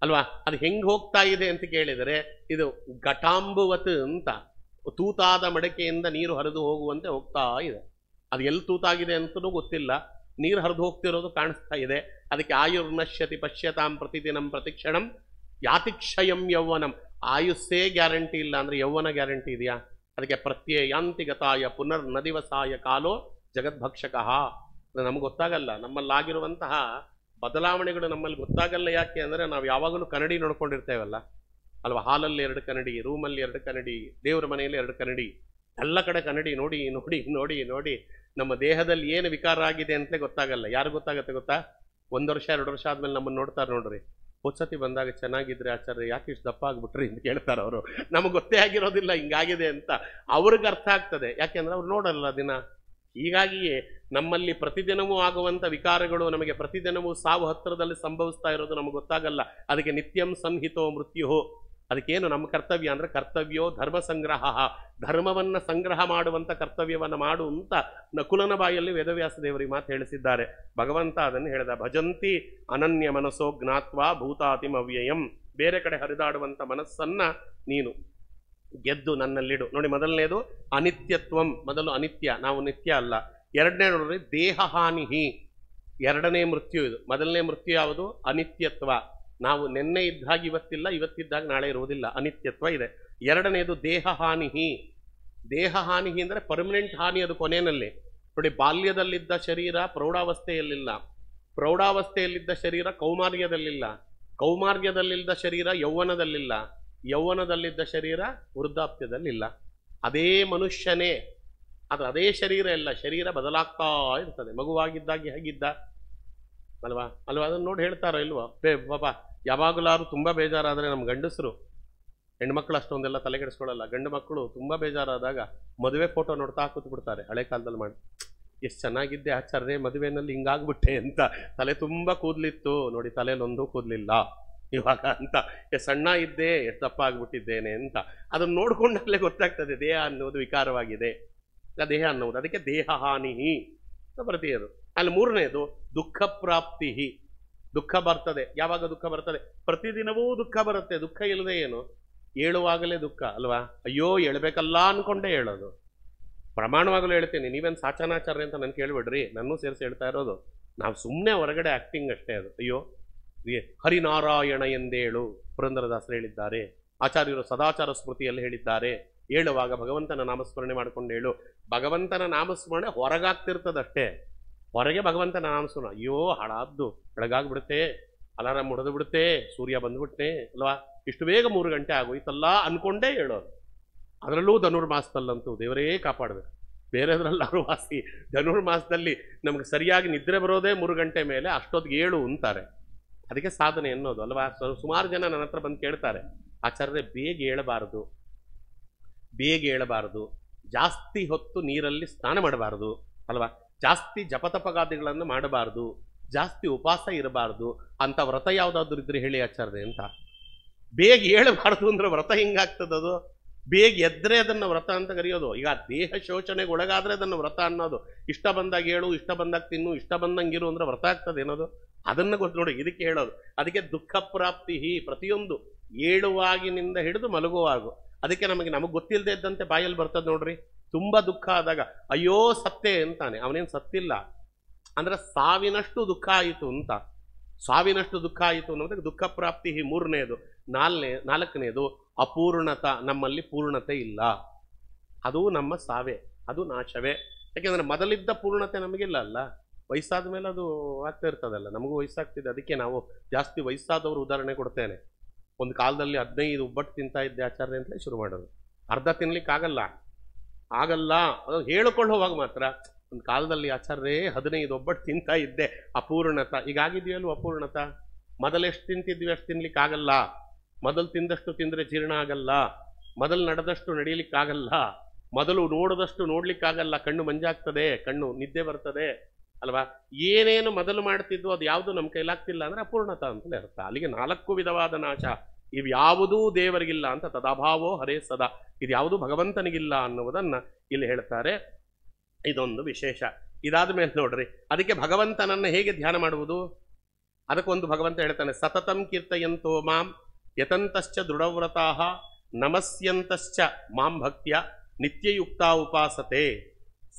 ಅಲ್ವಾ, ಅದು ಹೆಂಗ್ ಹೋಗ್ತಾ ಇದೆ ಅಂತ ಕೇಳಿದರೆ, ಇದು ಘಟಾಂಬುವತ್ ಅಂತ ತೂತಾದ ಮಡಕೆಯಿಂದ ನೀರು ಹರಿದು ಹೋಗುವಂತೆ ಹೋಗ್ತಾ ಇದೆ. ಅದು ಎಲ್ಲಿ ತೂತಾಗಿದೆ ಅಂತಲೂ ಗೊತ್ತಿಲ್ಲ, ನೀರು ಹರಿದು ಹೋಗ್ತಿರೋದು ಕಾಣಿಸ್ತಾ ಇದೆ. ಅದಕ್ಕೆ ಆಯುರ್ನಶ್ಯತಿ ಪಶ್ಯತಾಂ ಪ್ರತಿದಿನಂ ಪ್ರತಿಕ್ಷಣಂ ಯಾತಿಕ್ಷಯಂ ಯೌವನಂ. ಆಯುಸ್ಸೇ ಗ್ಯಾರಂಟಿ ಇಲ್ಲ ಅಂದ್ರೆ ಯೌವನ ಗ್ಯಾರಂಟಿ ಇದೆಯಾ? ಅದಕ್ಕೆ ಪ್ರತ್ಯೇಯಾಂತಿ ಗತಾಯ ಪುನರ್ನ ದಿವಸಾಯ ಕಾಲೋ ಜಗದ್ಭಕ್ಷಕಃ. ನಮ್ಗೆ ಗೊತ್ತಾಗಲ್ಲ, ನಮ್ಮಲ್ಲಾಗಿರುವಂತಹ ಬದಲಾವಣೆಗಳು ನಮ್ಮಲ್ಲಿ ಗೊತ್ತಾಗಲ್ಲ. ಯಾಕೆ ಅಂದರೆ ನಾವು ಯಾವಾಗಲೂ ಕನ್ನಡಿ ನೋಡ್ಕೊಂಡಿರ್ತೇವಲ್ಲ ಅಲ್ವಾ. ಹಾಲಲ್ಲಿ 2 ಕನ್ನಡಿ, ರೂಮಲ್ಲಿ 2 ಕನ್ನಡಿ, ದೇವರ ಮನೆಯಲ್ಲಿ 2 ಕನ್ನಡಿ, ಎಲ್ಲ ಕಡೆ ಕನ್ನಡಿ ನೋಡಿ ನೋಡಿ ನೋಡಿ ನೋಡಿ ನಮ್ಮ ದೇಹದಲ್ಲಿ ಏನು ವಿಕಾರ ಆಗಿದೆ ಅಂತಲೇ ಗೊತ್ತಾಗಲ್ಲ. ಯಾರು ಗೊತ್ತಾಗತ್ತೆ ಗೊತ್ತಾ? 1 ವರ್ಷ 2 ವರ್ಷ ಆದ್ಮೇಲೆ ನಮ್ಮನ್ನು ನೋಡ್ತಾರೆ ನೋಡ್ರಿ. ಹೊಸತಿ ಬಂದಾಗ ಚೆನ್ನಾಗಿದ್ರೆ ಆಚಾರ್ಯ ಯಾಕೆ ಇಷ್ಟು ದಪ್ಪ ಆಗ್ಬಿಟ್ರಿ ಅಂತ ಕೇಳ್ತಾರೆ ಅವರು. ನಮಗೆ ಗೊತ್ತೇ ಆಗಿರೋದಿಲ್ಲ ಹಿಂಗಾಗಿದೆ ಅಂತ. ಅವ್ರಿಗೆ ಅರ್ಥ ಆಗ್ತದೆ, ಯಾಕೆಂದ್ರೆ ಅವ್ರು ನೋಡಲ್ಲ ದಿನ. ಹೀಗಾಗಿಯೇ ನಮ್ಮಲ್ಲಿ ಪ್ರತಿದಿನವೂ ಆಗುವಂಥ ವಿಕಾರಗಳು ನಮಗೆ ಪ್ರತಿದಿನವೂ ಸಾವು ಹತ್ತಿರದಲ್ಲಿ ಸಂಭವಿಸ್ತಾ ಇರೋದು ನಮಗೆ ಗೊತ್ತಾಗಲ್ಲ. ಅದಕ್ಕೆ ನಿತ್ಯಂ ಸಂಹಿತೋ ಮೃತ್ಯು. ಅದಕ್ಕೇನು ನಮ್ಮ ಕರ್ತವ್ಯ ಅಂದರೆ ಕರ್ತವ್ಯೋ ಧರ್ಮ ಸಂಗ್ರಹ, ಧರ್ಮವನ್ನು ಸಂಗ್ರಹ ಮಾಡುವಂಥ ಕರ್ತವ್ಯವನ್ನು ಮಾಡು ಅಂತ ನಕುಲನ ಬಾಯಲ್ಲಿ ವೇದವ್ಯಾಸ ದೇವರಿಗೆ ಮಾತು ಹೇಳಿಸಿದ್ದಾರೆ. ಭಗವಂತ ಅದನ್ನು ಹೇಳಿದ, ಭಜಂತಿ ಅನನ್ಯ ಮನಸ್ಸೋ ಜ್ಞಾತ್ವಾ ಭೂತಾತಿಂ ಅವ್ಯಯಂ. ಬೇರೆ ಕಡೆ ಹರಿದಾಡುವಂಥ ಮನಸ್ಸನ್ನ ನೀನು ಗೆದ್ದು ನನ್ನಲ್ಲಿಡು. ನೋಡಿ, ಮೊದಲನೇದು ಅನಿತ್ಯತ್ವಂ. ಮೊದಲು ಅನಿತ್ಯ, ನಾವು ನಿತ್ಯ ಅಲ್ಲ. ಎರಡನೇ ನೋಡ್ರಿ ದೇಹ ಹಾನಿ, ಎರಡನೇ ಮೃತ್ಯು ಇದು. ಮೊದಲನೇ ಮೃತ್ಯು ಯಾವುದು? ಅನಿತ್ಯತ್ವ. ನಾವು ನಿನ್ನೆ ಇದ್ದಾಗ ಇವತ್ತಿಲ್ಲ, ಇವತ್ತಿದ್ದಾಗ ನಾಳೆ ಇರುವುದಿಲ್ಲ, ಅನಿತ್ಯತ್ವ ಇದೆ. ಎರಡನೇದು ದೇಹ ಹಾನಿ. ದೇಹ ಹಾನಿ ಅಂದರೆ ಪರ್ಮನೆಂಟ್ ಹಾನಿ, ಅದು ಕೊನೆಯಲ್ಲಿ. ನೋಡಿ, ಬಾಲ್ಯದಲ್ಲಿದ್ದ ಶರೀರ ಪ್ರೌಢಾವಸ್ಥೆಯಲ್ಲಿಲ್ಲ, ಪ್ರೌಢಾವಸ್ಥೆಯಲ್ಲಿದ್ದ ಶರೀರ ಕೌಮಾರ್ಯದಲ್ಲಿಲ್ಲ, ಕೌಮಾರ್ಯದಲ್ಲಿದ್ದ ಶರೀರ ಯೌವನದಲ್ಲಿಲ್ಲ, ಯೌವನದಲ್ಲಿದ್ದ ಶರೀರ ವೃದ್ಧಾಪ್ಯದಲ್ಲಿಲ್ಲ. ಅದೇ ಮನುಷ್ಯನೇ, ಅದು ಅದೇ ಶರೀರ ಇಲ್ಲ, ಶರೀರ ಬದಲಾಗ್ತಾ ಇರ್ತದೆ. ಮಗುವಾಗಿದ್ದಾಗ ಹೇಗಿದ್ದ ಅಲ್ವಾ ಅಲ್ವಾ, ಅದನ್ನು ನೋಡಿ ಹೇಳ್ತಾರೋ ಇಲ್ವಾ? ಬಾಬಾ ಯಾವಾಗಲಾರು ತುಂಬ ಬೇಜಾರಾದರೆ ನಮ್ಮ ಗಂಡಸರು, ಹೆಣ್ಮಕ್ಳು ಅಷ್ಟೊಂದೆಲ್ಲ ತಲೆ ಕೆಡಿಸ್ಕೊಳ್ಳಲ್ಲ. ಗಂಡು ಮಕ್ಕಳು ತುಂಬ ಬೇಜಾರಾದಾಗ ಮದುವೆ ಫೋಟೋ ನೋಡ್ತಾ ಕೂತು ಬಿಡ್ತಾರೆ. ಹಳೆ ಕಾಲದಲ್ಲಿ ಮಾಡಿ, ಎಷ್ಟು ಚೆನ್ನಾಗಿದ್ದೆ ಆಚಾರ್ಯ ಮದುವೆನಲ್ಲಿ ಹಿಂಗಾಗ್ಬಿಟ್ಟೆ ಅಂತ. ತಲೆ ತುಂಬ ಕೂದಲಿತ್ತು ನೋಡಿ, ತಲೆಯಲ್ಲೊಂದು ಕೂದಲಿಲ್ಲ ಇವಾಗ ಅಂತ. ಎಷ್ಟು ಸಣ್ಣ ಇದ್ದೆ, ಎಷ್ಟು ದಪ್ಪ ಆಗ್ಬಿಟ್ಟಿದ್ದೇನೆ ಅಂತ. ಅದನ್ನು ನೋಡ್ಕೊಂಡಲ್ಲೇ ಗೊತ್ತಾಗ್ತದೆ ದೇಹ ಅನ್ನೋದು ವಿಕಾರವಾಗಿದೆ, ದೇಹ ಅನ್ನೋದು. ಅದಕ್ಕೆ ದೇಹ ಹಾನಿ ಪ್ರತಿಯದು. ಅಲ್ಲಿ ಮೂರನೇದು ದುಃಖ ಪ್ರಾಪ್ತಿ. ದುಃಖ ಬರ್ತದೆ. ಯಾವಾಗ ದುಃಖ ಬರ್ತದೆ? ಪ್ರತಿದಿನವೂ ದುಃಖ ಬರುತ್ತೆ. ದುಃಖ ಇಲ್ಲದೆ ಏನು? ಏಳುವಾಗಲೇ ದುಃಖ ಅಲ್ವಾ? ಅಯ್ಯೋ ಹೇಳ್ಬೇಕಲ್ಲ ಅನ್ಕೊಂಡೇ ಹೇಳೋದು. ಪ್ರಮಾಣವಾಗಲೂ ಹೇಳ್ತೀನಿ, ನೀವೇನು ಸಾಚನಾಚಾರ್ಯ ಅಂತ ನನ್ಗೆ ಕೇಳ್ಬೇಡ್ರಿ, ನನ್ನೂ ಸೇರಿಸಿ ಹೇಳ್ತಾ ಇರೋದು. ನಾವು ಸುಮ್ಮನೆ ಹೊರಗಡೆ ಆಕ್ಟಿಂಗ್ ಅಷ್ಟೇ ಅದು. ಅಯ್ಯೋ ಹರಿನಾರಾಯಣ ಎಂದೇಳು ಪುರಂದರದಾಸರು ಹೇಳಿದ್ದಾರೆ, ಆಚಾರ್ಯರು ಸದಾಚಾರ ಸ್ಮೃತಿಯಲ್ಲಿ ಹೇಳಿದ್ದಾರೆ. ಹೇಳುವಾಗ ಭಗವಂತನ ನಾಮಸ್ಮರಣೆ ಮಾಡ್ಕೊಂಡು ಹೇಳು. ಭಗವಂತನ ನಾಮಸ್ಮರಣೆ ಹೊರಗಾಗ್ತಿರ್ತದಷ್ಟೇ, ಹೊರಗೆ ಭಗವಂತನ ನಾಮಸ್ಮರಣೆ. ಅಯ್ಯೋ ಹಾಳಾದ್ದು, ಬೆಳಗಾಗ್ಬಿಡುತ್ತೆ, ಅಲಾರಾಮ್ ಹೊಡೆದು ಬಿಡುತ್ತೆ, ಸೂರ್ಯ ಬಂದ್ಬಿಟ್ಟೆ ಅಲ್ವಾ, ಇಷ್ಟು ಬೇಗ 3 ಗಂಟೆ ಆಗೋಯ್ತಲ್ಲ ಅನ್ಕೊಂಡೇ ಹೇಳೋದು. ಅದರಲ್ಲೂ ಧನುರ್ಮಾಸದಲ್ಲಂತೂ ದೇವರೇ ಕಾಪಾಡಬೇಕು, ಬೇರೆದ್ರಲ್ಲಾರು ವಾಸಿ. ಧನುರ್ಮಾಸದಲ್ಲಿ ನಮ್ಗೆ ಸರಿಯಾಗಿ ನಿದ್ರೆ ಬರೋದೇ 3 ಗಂಟೆ ಮೇಲೆ, ಅಷ್ಟೊತ್ತಿಗೆ ಏಳು ಅಂತಾರೆ. ಅದಕ್ಕೆ ಸಾಧನೆ ಅನ್ನೋದು ಅಲ್ವಾ. ಸುಮಾರು ಜನ ನನ್ನ ಹತ್ರ ಬಂದು ಕೇಳ್ತಾರೆ, ಆಚಾರ್ಯ ಬೇಗ ಏಳಬಾರದು, ಬೇಗ ಏಳಬಾರದು, ಜಾಸ್ತಿ ಹೊತ್ತು ನೀರಲ್ಲಿ ಸ್ನಾನ ಮಾಡಬಾರದು ಅಲ್ವಾ, ಜಾಸ್ತಿ ಜಪತಪಗಾದಿಗಳನ್ನು ಮಾಡಬಾರ್ದು, ಜಾಸ್ತಿ ಉಪವಾಸ ಇರಬಾರ್ದು ಅಂತ ವ್ರತ ಯಾವುದಾದ್ರೂ ಇದ್ರೆ ಹೇಳಿ ಆಚಾರ್ಯ ಅಂತ. ಬೇಗ ಏಳಬಾರ್ದು ಅಂದ್ರೆ ವ್ರತ ಹಿಂಗಾಗ್ತದದು? ಬೇಗ ಎದ್ರೆ ಅದನ್ನು ವ್ರತ ಅಂತ ಕರೆಯೋದು. ಈಗ ದೇಹ ಶೋಷಣೆಗೆ ಒಳಗಾದ್ರೆ ಅದನ್ನು ವ್ರತ ಅನ್ನೋದು. ಇಷ್ಟ ಬಂದಾಗ ಏಳು, ಇಷ್ಟ ಬಂದಾಗ ತಿನ್ನು, ಇಷ್ಟ ಬಂದಂಗಿರು ಅಂದ್ರೆ ವ್ರತ ಆಗ್ತದೆ ಏನದು? ಅದನ್ನು ಗೊತ್ತು ನೋಡಿ, ಇದಕ್ಕೆ ಹೇಳೋದು. ಅದಕ್ಕೆ ದುಃಖ ಪ್ರಾಪ್ತಿ ಪ್ರತಿಯೊಂದು ಏಳುವಾಗಿನಿಂದ ಹಿಡಿದು ಮಲಗುವಾಗು. ಅದಕ್ಕೆ ನಮಗೆ ಗೊತ್ತಿಲ್ಲದೆ ಇದ್ದಂತೆ ಬಾಯಲ್ಲಿ ಬರ್ತದೆ ನೋಡ್ರಿ. ತುಂಬಾ ದುಃಖ ಆದಾಗ ಅಯ್ಯೋ ಸತ್ತೇ ಅಂತಾನೆ. ಅವನೇನು ಸತ್ತಿಲ್ಲ ಅಂದ್ರೆ ಸಾವಿನಷ್ಟು ದುಃಖ ಆಯಿತು ಅಂತ. ಸಾವಿನಷ್ಟು ದುಃಖ ಆಯಿತು ಅನ್ನೋದಕ್ಕೆ ದುಃಖ ಪ್ರಾಪ್ತಿ ಮೂರನೇದು. ನಾಲ್ಕನೇದು ಅಪೂರ್ಣತ. ನಮ್ಮಲ್ಲಿ ಪೂರ್ಣತೆ ಇಲ್ಲ, ಅದು ನಮ್ಮ ಸಾವೇ, ಅದು ನಾಶವೇ. ಯಾಕೆಂದ್ರೆ ಮೊದಲಿದ್ದ ಪೂರ್ಣತೆ ನಮಗಿಲ್ಲ ಅಲ್ಲ. ವಯಸ್ಸಾದ ಮೇಲೆ ಅದು ಆಗ್ತಾ ಇರ್ತದಲ್ಲ, ನಮಗೂ ವಯಸ್ಸಾಗ್ತಿದೆ. ಅದಕ್ಕೆ ನಾವು ಜಾಸ್ತಿ ವಯಸ್ಸಾದವರು ಉದಾಹರಣೆ ಕೊಡ್ತೇನೆ. ಒಂದು ಕಾಲದಲ್ಲಿ 15 ಒಬ್ಬಟ್ಟು ತಿಂತಾ ಇದ್ದೆ ಆಚಾರ್ಯ ಅಂತಲೇ ಶುರು ಮಾಡೋದು. ಅರ್ಧ ತಿನ್ಲಿಕ್ಕೆ ಆಗಲ್ಲ, ಅದು ಹೇಳಿಕೊಂಡು ಹೋಗುವಾಗ ಮಾತ್ರ ಒಂದು ಕಾಲದಲ್ಲಿ ಆಚಾರ್ಯ 15 ಒಬ್ಬಟ್ಟು ತಿಂತಾ ಇದ್ದೆ, ಅಪೂರ್ಣತ. ಈಗ ಆಗಿದೆಯಲ್ವ ಅಪೂರ್ಣತ? ಮೊದಲೆಷ್ಟು ತಿಂತಿದ್ವಿ ಅಷ್ಟು ತಿನ್ಲಿಕ್ಕೆ ಆಗಲ್ಲ, ಮೊದಲು ತಿಂದಷ್ಟು ತಿಂದರೆ ಜೀರ್ಣ ಆಗಲ್ಲ, ಮೊದಲು ನಡೆದಷ್ಟು ನಡೀಲಿಕ್ಕಾಗಲ್ಲ. ಮೊದಲು ನೋಡಿದಷ್ಟು ನೋಡ್ಲಿಕ್ಕಾಗಲ್ಲ, ಕಣ್ಣು ಮಂಜಾಗ್ತದೆ, ಕಣ್ಣು ನಿದ್ದೆ ಬರ್ತದೆ ಅಲ್ವಾ. ಏನೇನು ಮೊದಲು ಮಾಡ್ತಿದ್ವು ಅದು ಯಾವುದು ನಮ್ಮ ಕೈಲಾಗ್ತಿಲ್ಲ ಅಂದ್ರೆ ಅಪೂರ್ಣತ ಅಂತಲೇ ಅರ್ಥ. ಅಲ್ಲಿಗೆ 4 ವಿಧವಾದ ನಾಶ, ಇವ್ಯಾವುದೂ ದೇವರಿಗಿಲ್ಲ ಅಂತ. ತದಾಭಾವೋ ಹರೇ ಸದಾ, ಇದು ಯಾವುದೂ ಭಗವಂತನಿಗಿಲ್ಲ ಅನ್ನುವುದನ್ನ ಇಲ್ಲಿ ಹೇಳ್ತಾರೆ. ಇದೊಂದು ವಿಶೇಷ. ಇದಾದ ಮೇಲೆ ನೋಡ್ರಿ, ಅದಕ್ಕೆ ಭಗವಂತನನ್ನ ಹೇಗೆ ಧ್ಯಾನ ಮಾಡುವುದು, ಅದಕ್ಕೊಂದು ಭಗವಂತ ಹೇಳ್ತಾನೆ, ಸತತಂ ಕೀರ್ತಯಂತೋ ಮಾಂ ಯತಂತಶ್ಚ ದೃಢವ್ರತಾಃ ನಮಸ್ಯಂತಶ್ಚ ಮಾಂ ಭಕ್ತ್ಯ ನಿತ್ಯಯುಕ್ತ ಉಪಾಸತೆ.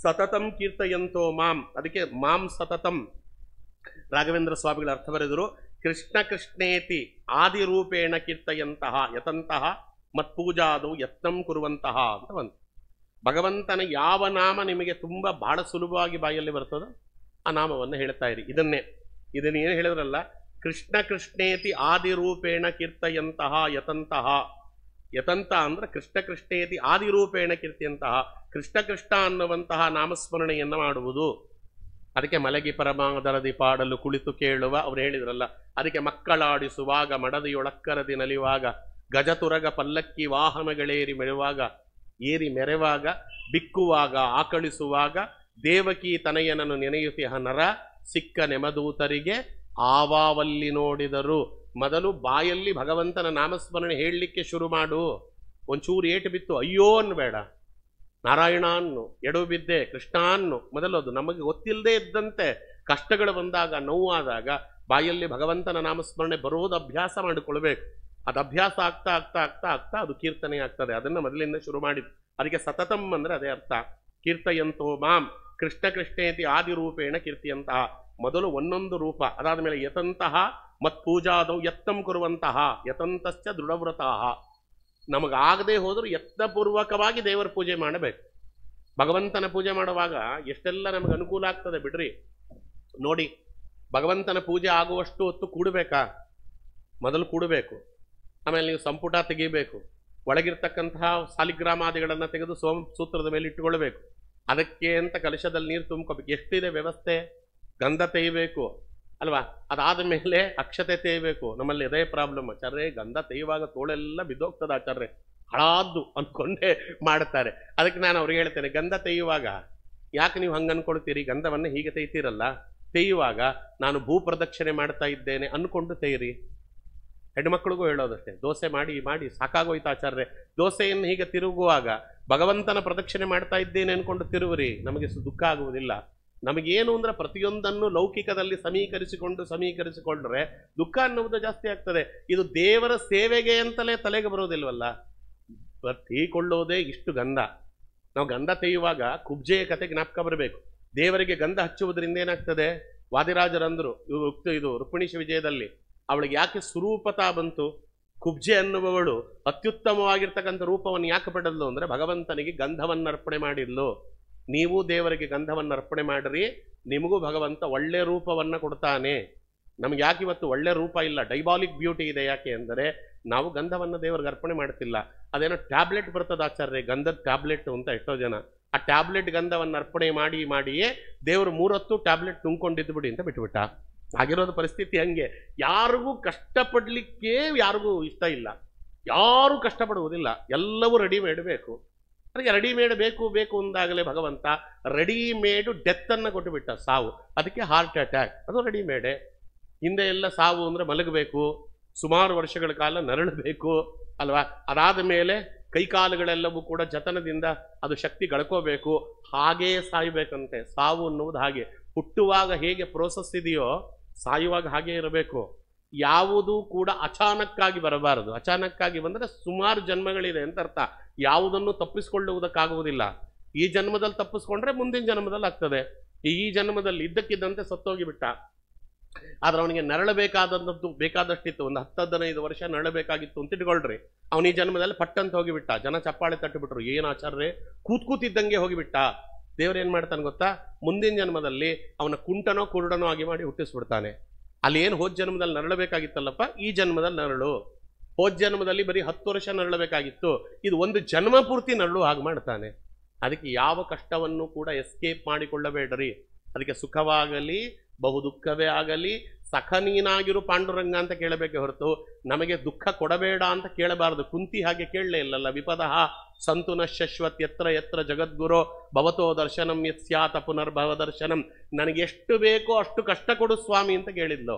ಸತತಂ ಕೀರ್ತಯಂತೋ ಮಾಂ, ಅದಕ್ಕೆ ಮಾಂ ಸತತಂ ರಾಘವೇಂದ್ರ ಸ್ವಾಮಿಗಳ ಅರ್ಥ ಬರೆದರು. ಕೃಷ್ಣ ಕೃಷ್ಣೇತಿ ಆದಿರೂಪೇಣ ಕೀರ್ತಯಂತಹ ಯತಂತಹ ಮತ್ಪೂಜಾದು ಯತ್ನಂ ಕುರುವಂತಹ ಅಂತ ಬಂತು. ಭಗವಂತನ ಯಾವ ನಾಮ ನಿಮಗೆ ತುಂಬ ಬಹಳ ಸುಲಭವಾಗಿ ಬಾಯಲ್ಲಿ ಬರ್ತದೋ ಆ ನಾಮವನ್ನು ಹೇಳ್ತಾ ಇರಿ. ಇದನ್ನೇನು ಹೇಳಿದ್ರಲ್ಲ, ಕೃಷ್ಣ ಕೃಷ್ಣೇತಿ ಆದಿರೂಪೇಣ ಕೀರ್ತಯಂತಹ ಯತಂತಹ. ಯತಂತ ಅಂದ್ರೆ ಕೃಷ್ಣ ಕೃಷ್ಣೇತಿ ಆದಿರೂಪೇಣ ಕೀರ್ತಿಯಂತಹ, ಕೃಷ್ಣ ಕೃಷ್ಣ ಅನ್ನುವಂತಹ ನಾಮಸ್ಮರಣೆಯನ್ನು ಮಾಡುವುದು. ಅದಕ್ಕೆ ಮಲಗಿ ಪರಮಾದರದಿ ಪಾಡಲು ಕುಳಿತು ಕೇಳುವ ಅವ್ರು ಹೇಳಿದ್ರಲ್ಲ, ಅದಕ್ಕೆ ಮಕ್ಕಳಾಡಿಸುವಾಗ ಮಡದಿಯೊಳಕ್ಕರದಿ ನಲಿವಾಗ ಗಜತುರಗ ಪಲ್ಲಕ್ಕಿ ವಾಹನಗಳೇರಿ ಮೆರೆವಾಗ ಬಿಕ್ಕುವಾಗ ಆಕಳಿಸುವಾಗ ದೇವಕಿ ತನಯನನ್ನು ನೆನೆಯುತ್ತಿಹ ನರ ಸಿಕ್ಕ ನೆಮದೂತರಿಗೆ ಆವಾವಲ್ಲಿ ನೋಡಿದರು. ಮೊದಲು ಬಾಯಲ್ಲಿ ಭಗವಂತನ ನಾಮಸ್ಮರಣೆ ಹೇಳಲಿಕ್ಕೆ ಶುರು ಮಾಡು. ಒಂಚೂರು ಏಟು ಬಿತ್ತು ಅಯ್ಯೋ ಅನ್ಬೇಡ, ನಾರಾಯಣ ಅನ್ನು, ಎಡು ಬಿದ್ದೆ ಕೃಷ್ಣ ಅನ್ನು. ಮೊದಲದು ನಮಗೆ ಗೊತ್ತಿಲ್ಲದೆ ಇದ್ದಂತೆ ಕಷ್ಟಗಳು ಬಂದಾಗ, ನೋವಾದಾಗ ಬಾಯಲ್ಲಿ ಭಗವಂತನ ನಾಮಸ್ಮರಣೆ ಬರೋದು ಅಭ್ಯಾಸ ಮಾಡಿಕೊಳ್ಬೇಕು. ಅದು ಅಭ್ಯಾಸ ಆಗ್ತಾ ಆಗ್ತಾ ಆಗ್ತಾ ಆಗ್ತಾ ಅದು ಕೀರ್ತನೆ ಆಗ್ತದೆ. ಅದನ್ನು ಮೊದಲಿಂದ ಶುರು ಮಾಡಿದ್ದು. ಅದಕ್ಕೆ ಸತತಂ ಅಂದ್ರೆ ಅದೇ ಅರ್ಥ. ಕೀರ್ತಯಂತೋ ಮಾಂ ಕೃಷ್ಣ ಕೃಷ್ಣೇತಿ ಆದಿರೂಪೇಣ ಕೀರ್ತಿಯಂತಹ, ಮೊದಲು ಒಂದೊಂದು ರೂಪ, ಅದಾದ ಮೇಲೆ ಯತಂತಹ ಮತ್ಪೂಜಾದೌ ಯತ್ನಂ ಕುರುವಂತಹ, ಯತಂತಶ್ಚ ದೃಢವ್ರತಃ. ನಮಗಾಗದೆ ಹೋದರೂ ಯತ್ನಪೂರ್ವಕವಾಗಿ ದೇವರ ಪೂಜೆ ಮಾಡಬೇಕು. ಭಗವಂತನ ಪೂಜೆ ಮಾಡುವಾಗ ಎಷ್ಟೆಲ್ಲ ನಮಗೆ ಅನುಕೂಲ ಆಗ್ತದೆ ಬಿಡ್ರಿ. ನೋಡಿ, ಭಗವಂತನ ಪೂಜೆ ಆಗುವಷ್ಟು ಹೊತ್ತು ಕೂಡಬೇಕಾ? ಮೊದಲು ಕೂಡಬೇಕು. ಆಮೇಲೆ ನೀವು ಸಂಪುಟ ತೆಗಿಬೇಕು, ಒಳಗಿರ್ತಕ್ಕಂತಹ ಸಾಲಿಗ್ರಾಮಾದಿಗಳನ್ನು ತೆಗೆದು ಸೂತ್ರದ ಮೇಲೆ ಇಟ್ಟುಕೊಳ್ಬೇಕು. ಅದಕ್ಕೆ ಅಂತ ಕಲಶದಲ್ಲಿ ನೀರು ತುಂಬ್ಕೋಬೇಕು. ಎಷ್ಟಿದೆ ವ್ಯವಸ್ಥೆ? ಗಂಧ ತೆಯ್ಯಬೇಕು ಅಲ್ವಾ, ಅದಾದ ಮೇಲೆ ಅಕ್ಷತೆ ತೆಯ್ಯಬೇಕು. ನಮ್ಮಲ್ಲಿ ಇದೇ ಪ್ರಾಬ್ಲಮ್ ಆಚಾರ್ಯ, ಗಂಧ ತೆಯ್ಯುವಾಗ ತೋಳೆಲ್ಲ ಬಿದ್ದೋಗ್ತದೆ ಆಚಾರ್ಯ, ಹಳಾದ್ದು ಅಂದ್ಕೊಂಡೇ ಮಾಡ್ತಾರೆ. ಅದಕ್ಕೆ ನಾನು ಅವ್ರಿಗೆ ಹೇಳ್ತೇನೆ, ಗಂಧ ತೆಯ್ಯುವಾಗ ಯಾಕೆ ನೀವು ಹಂಗೆ ಅನ್ಕೊಳ್ತೀರಿ? ಗಂಧವನ್ನು ಹೀಗೆ ತೆಯ್ತೀರಲ್ಲ, ತೆಯ್ಯುವಾಗ ನಾನು ಭೂ ಪ್ರದಕ್ಷಿಣೆ ಮಾಡ್ತಾ ಇದ್ದೇನೆ ಅನ್ಕೊಂಡು ತೆಯ್ಯಿರಿ. ಹೆಣ್ಮಕ್ಳಿಗೂ ಹೇಳೋದಷ್ಟೇ, ದೋಸೆ ಮಾಡಿ ಮಾಡಿ ಸಾಕಾಗೋಯ್ತು ಆಚಾರ್ಯ, ದೋಸೆಯನ್ನು ಹೀಗೆ ತಿರುಗುವಾಗ ಭಗವಂತನ ಪ್ರದಕ್ಷಿಣೆ ಮಾಡ್ತಾ ಇದ್ದೇನೆ ಅನ್ಕೊಂಡು ತಿರುವಿರಿ, ನಮಗೆ ದುಃಖ ಆಗುವುದಿಲ್ಲ. ನಮಗೇನು ಅಂದ್ರೆ ಪ್ರತಿಯೊಂದನ್ನು ಲೌಕಿಕದಲ್ಲಿ ಸಮೀಕರಿಸಿಕೊಂಡ್ರೆ ದುಃಖ ಅನ್ನುವುದು ಜಾಸ್ತಿ ಆಗ್ತದೆ. ಇದು ದೇವರ ಸೇವೆಗೆ ಅಂತಲೇ ತಲೆಗೆ ಬರೋದಿಲ್ವಲ್ಲ. ತೆಯ್ಕೊಳ್ಳೋದೇ ಇಷ್ಟು ಗಂಧ. ನಾವು ಗಂಧ ತೆಯ್ಯುವಾಗ ಕುಬ್ಜೆಯ ಕತೆ ಜ್ಞಾಪಕ ಬರಬೇಕು. ದೇವರಿಗೆ ಗಂಧ ಹಚ್ಚುವುದರಿಂದ ಏನಾಗ್ತದೆ? ವಾದಿರಾಜರಂದ್ರು ಇದು ರುಕ್ಮಿಣೀಶ ವಿಜಯದಲ್ಲಿ, ಅವಳಿಗೆ ಯಾಕೆ ಸುರೂಪತಾ ಬಂತು? ಕುಬ್ಜೆ ಅನ್ನುವವಳು ಅತ್ಯುತ್ತಮವಾಗಿರ್ತಕ್ಕಂಥ ರೂಪವನ್ನು ಯಾಕೆ ಪಡೆದ್ಲು ಅಂದ್ರೆ ಭಗವಂತನಿಗೆ ಗಂಧವನ್ನು ಅರ್ಪಣೆ ಮಾಡಿದ್ಲು. ನೀವು ದೇವರಿಗೆ ಗಂಧವನ್ನು ಅರ್ಪಣೆ ಮಾಡಿರಿ, ನಿಮಗೂ ಭಗವಂತ ಒಳ್ಳೆ ರೂಪವನ್ನು ಕೊಡ್ತಾನೆ. ನಮ್ಗೆ ಯಾಕೆ ಇವತ್ತು ಒಳ್ಳೆ ರೂಪ ಇಲ್ಲ, ಡೈಬಾಲಿಕ್ ಬ್ಯೂಟಿ ಇದೆ. ಯಾಕೆ ಅಂದರೆ ನಾವು ಗಂಧವನ್ನು ದೇವರಿಗೆ ಅರ್ಪಣೆ ಮಾಡ್ತಿಲ್ಲ. ಅದೇನೋ ಟ್ಯಾಬ್ಲೆಟ್ ಬರ್ತದೆ ಆಚಾರ್ಯ, ಗಂಧದ ಟ್ಯಾಬ್ಲೆಟ್ ಅಂತ ಎಷ್ಟೋ ಜನ ಆ ಟ್ಯಾಬ್ಲೆಟ್ ಗಂಧವನ್ನು ಅರ್ಪಣೆ ಮಾಡಿಯೇ ದೇವರು 3 ಹೊತ್ತು ಟ್ಯಾಬ್ಲೆಟ್ ನುಂಗ್ಕೊಂಡಿದ್ದು ಬಿಡಿ ಅಂತ ಬಿಟ್ಬಿಟ್ಟ. ಆಗಿರೋದು ಪರಿಸ್ಥಿತಿ ಹಂಗೆ. ಯಾರಿಗೂ ಕಷ್ಟಪಡ್ಲಿಕ್ಕೆ ಯಾರಿಗೂ ಇಷ್ಟ ಇಲ್ಲ, ಯಾರು ಕಷ್ಟಪಡುವುದಿಲ್ಲ, ಎಲ್ಲವೂ ರೆಡಿಮೇಡ್ ಬೇಕು. ಅದಕ್ಕೆ ರೆಡಿಮೇಡ್ ಬೇಕು ಅಂದಾಗಲೇ ಭಗವಂತ ರೆಡಿಮೇಡು ಡೆತ್ ಅನ್ನು ಕೊಟ್ಟುಬಿಟ್ಟ, ಸಾವು. ಅದಕ್ಕೆ ಹಾರ್ಟ್ ಅಟ್ಯಾಕ್, ಅದು ರೆಡಿಮೇಡೆ. ಹಿಂದೆ ಎಲ್ಲ ಸಾವು ಅಂದ್ರೆ ಮಲಗಬೇಕು, ಸುಮಾರು ವರ್ಷಗಳ ಕಾಲ ನರಳಬೇಕು ಅಲ್ವಾ. ಅದಾದ ಮೇಲೆ ಕೈಕಾಲುಗಳೆಲ್ಲವೂ ಕೂಡ ಜತನದಿಂದ ಅದು ಶಕ್ತಿ ಗಳಕೋಬೇಕು, ಹಾಗೇ ಸಾಯಬೇಕಂತೆ. ಸಾವು ಅನ್ನುವುದು ಹಾಗೆ, ಹುಟ್ಟುವಾಗ ಹೇಗೆ ಪ್ರೋಸೆಸ್ ಇದೆಯೋ ಸಾಯುವಾಗ ಹಾಗೇ ಇರಬೇಕು. ಯಾವುದೂ ಕೂಡ ಅಚಾನಕ್ಕಾಗಿ ಬರಬಾರದು. ಅಚಾನಕ್ಕಾಗಿ ಬಂದರೆ ಸುಮಾರು ಜನ್ಮಗಳಿದೆ ಅಂತ ಅರ್ಥ. ಯಾವುದನ್ನು ತಪ್ಪಿಸಿಕೊಳ್ಳುವುದಕ್ಕಾಗುವುದಿಲ್ಲ. ಈ ಜನ್ಮದಲ್ಲಿ ತಪ್ಪಿಸ್ಕೊಂಡ್ರೆ ಮುಂದಿನ ಜನ್ಮದಲ್ಲಿ ಆಗ್ತದೆ. ಈ ಜನ್ಮದಲ್ಲಿ ಇದ್ದಕ್ಕಿದ್ದಂತೆ ಸತ್ತೋಗಿಬಿಟ್ಟ. ಆದ್ರೆ ಅವನಿಗೆ ಬೇಕಾದಷ್ಟಿತ್ತು, ಒಂದು 10-15 ವರ್ಷ ನರಳಬೇಕಾಗಿತ್ತು ಅಂತ ಇಟ್ಕೊಳ್ರಿ. ಅವನ ಈ ಜನ್ಮದಲ್ಲಿ ಪಟ್ಟಂತ ಹೋಗಿಬಿಟ್ಟ. ಜನ ಚಪ್ಪಾಳೆ ತಟ್ಟಿಬಿಟ್ರು, ಏನು ಆಚಾರ್ಯ ಕೂತಿದ್ದಂಗೆ ಹೋಗಿಬಿಟ್ಟ. ದೇವ್ರೇನ್ ಮಾಡ್ತಾನೆ ಗೊತ್ತಾ? ಮುಂದಿನ ಜನ್ಮದಲ್ಲಿ ಅವನ ಕುಂಟನೋ ಕುರುಡನೋ ಆಗಿ ಮಾಡಿ ಹುಟ್ಟಿಸ್ಬಿಡ್ತಾನೆ. ಅಲ್ಲಿ ಏನು ಹೋದ ಜನ್ಮದಲ್ಲಿ ನರಳಬೇಕಾಗಿತ್ತಲ್ಲಪ್ಪ, ಈ ಜನ್ಮದಲ್ಲಿ ನರಳು. ಹೋದ ಜನ್ಮದಲ್ಲಿ ಬರೀ 10 ವರ್ಷ ನರಳಬೇಕಾಗಿತ್ತು, ಇದು ಒಂದು ಜನ್ಮ ಪೂರ್ತಿ ನರಳು ಹಾಗೆ ಮಾಡ್ತಾನೆ. ಅದಕ್ಕೆ ಯಾವ ಕಷ್ಟವನ್ನು ಕೂಡ ಎಸ್ಕೇಪ್ ಮಾಡಿಕೊಳ್ಳಬೇಡ್ರಿ. ಅದಕ್ಕೆ ಸುಖವಾಗಲಿ ಬಹು ದುಃಖವೇ ಆಗಲಿ ಸಖ ನೀನಾಗಿರು ಪಾಂಡುರಂಗ ಅಂತ ಕೇಳಬೇಕೆ ಹೊರತು ನಮಗೆ ದುಃಖ ಕೊಡಬೇಡ ಅಂತ ಕೇಳಬಾರದು. ಕುಂತಿ ಹಾಗೆ ಕೇಳಲೇ ಇಲ್ಲಲ್ಲ, ವಿಪದಃ ಸಂತು ನ ಶಶ್ವತ್ ಯತ್ರ ಯತ್ರ ಜಗದ್ಗುರೋ ಭವತೋ ದರ್ಶನಂ ಯತ್ ಸ್ಯಾತ ಪುನರ್ಭವ ದರ್ಶನಂ. ನನಗೆ ಎಷ್ಟು ಬೇಕೋ ಅಷ್ಟು ಕಷ್ಟ ಕೊಡು ಸ್ವಾಮಿ ಅಂತ ಕೇಳಿದ್ಲು.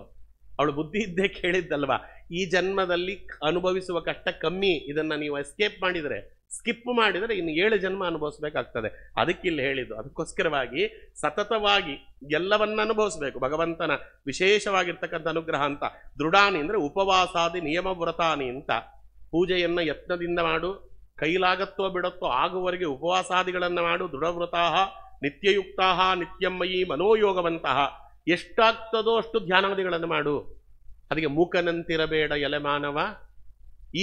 ಅವಳು ಬುದ್ಧಿ ಇದ್ದೇ ಕೇಳಿದ್ದಲ್ವಾ, ಈ ಜನ್ಮದಲ್ಲಿ ಅನುಭವಿಸುವ ಕಷ್ಟ ಕಮ್ಮಿ, ಇದನ್ನ ನೀವು ಎಸ್ಕೇಪ್ ಮಾಡಿದರೆ, ಸ್ಕಿಪ್ ಮಾಡಿದರೆ ಇನ್ನು 7 ಜನ್ಮ ಅನುಭವಿಸ್ಬೇಕಾಗ್ತದೆ. ಅದಕ್ಕಿಲ್ಲಿ ಹೇಳಿದ್ದು. ಅದಕ್ಕೋಸ್ಕರವಾಗಿ ಸತತವಾಗಿ ಎಲ್ಲವನ್ನ ಅನುಭವಿಸ್ಬೇಕು, ಭಗವಂತನ ವಿಶೇಷವಾಗಿರ್ತಕ್ಕಂಥ ಅನುಗ್ರಹ ಅಂತ. ದೃಢಾನಿ ಅಂದ್ರೆ ಉಪವಾಸಾದಿ ನಿಯಮ ವ್ರತಾನಿ ಅಂತ. ಪೂಜೆಯನ್ನ ಯತ್ನದಿಂದ ಮಾಡು, ಕೈಲಾಗತ್ತೋ ಬಿಡತ್ತೋ ಆಗುವವರೆಗೆ ಉಪವಾಸಾದಿಗಳನ್ನ ಮಾಡು. ದೃಢವ್ರತಾಹ ನಿತ್ಯಯುಕ್ತಾಹ ನಿತ್ಯಮಯಿ ಮನೋಯೋಗವಂತಹ. ಎಷ್ಟಾಗ್ತದೋ ಅಷ್ಟು ಧ್ಯಾನಾದಿಗಳನ್ನು ಮಾಡು. ಅದಕ್ಕೆ ಮೂಕನಂತಿರಬೇಡ ಎಲೆ ಮಾನವ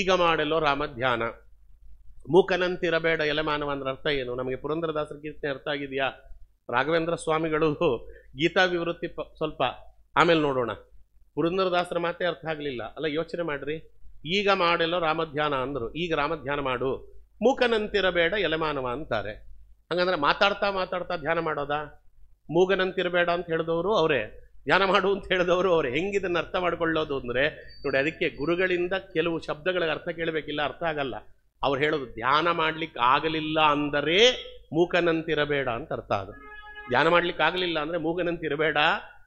ಈಗ ಮಾಡಲೋ ರಾಮಧ್ಯಾನ. ಮೂಕನಂತಿರಬೇಡ ಎಲೆ ಮಾನವ ಅಂದ್ರೆ ಅರ್ಥ ಏನು? ನಮಗೆ ಪುರಂದರದಾಸರ ಕೀರ್ತನೆ ಅರ್ಥ ಆಗಿದೆಯಾ? ರಾಘವೇಂದ್ರ ಸ್ವಾಮಿಗಳು ಗೀತಾ ವಿವೃತ್ತಿ ಸ್ವಲ್ಪ ಆಮೇಲೆ ನೋಡೋಣ. ಪುರಂದರದಾಸರ ಮಾತೇ ಅರ್ಥ ಆಗಲಿಲ್ಲ ಅಲ್ಲ, ಯೋಚನೆ ಮಾಡ್ರಿ. ಈಗ ಮಾಡಲೋ ರಾಮಧ್ಯಾನ ಅಂದರು, ಈಗ ರಾಮಧ್ಯಾನ ಮಾಡು. ಮೂಕನಂತಿರಬೇಡ ಎಲೆ ಮಾನವ ಅಂತಾರೆ. ಹಂಗಂದ್ರೆ ಮಾತಾಡ್ತಾ ಮಾತಾಡ್ತಾ ಧ್ಯಾನ ಮಾಡೋದಾ? ಮೂಗನಂತಿರಬೇಡ ಅಂತ ಹೇಳಿದವರು ಅವರೇ, ಧ್ಯಾನ ಮಾಡು ಅಂತ ಹೇಳಿದವರು ಅವರೇ. ಹೆಂಗಿದನ್ನು ಅರ್ಥ ಮಾಡ್ಕೊಳ್ಳೋದು ಅಂದರೆ ನೋಡಿ, ಅದಕ್ಕೆ ಗುರುಗಳಿಂದ ಕೆಲವು ಶಬ್ದಗಳಿಗೆ ಅರ್ಥ ಕೇಳಬೇಕಿಲ್ಲ, ಅರ್ಥ ಆಗಲ್ಲ. ಅವ್ರು ಹೇಳೋದು ಧ್ಯಾನ ಮಾಡ್ಲಿಕ್ಕೆ ಆಗಲಿಲ್ಲ ಅಂದರೆ ಮೂಕನಂತಿರಬೇಡ ಅಂತ ಅರ್ಥ. ಅದು ಧ್ಯಾನ ಮಾಡ್ಲಿಕ್ಕೆ ಆಗಲಿಲ್ಲ ಅಂದ್ರೆ ಮೂಗನಂತಿರಬೇಡ,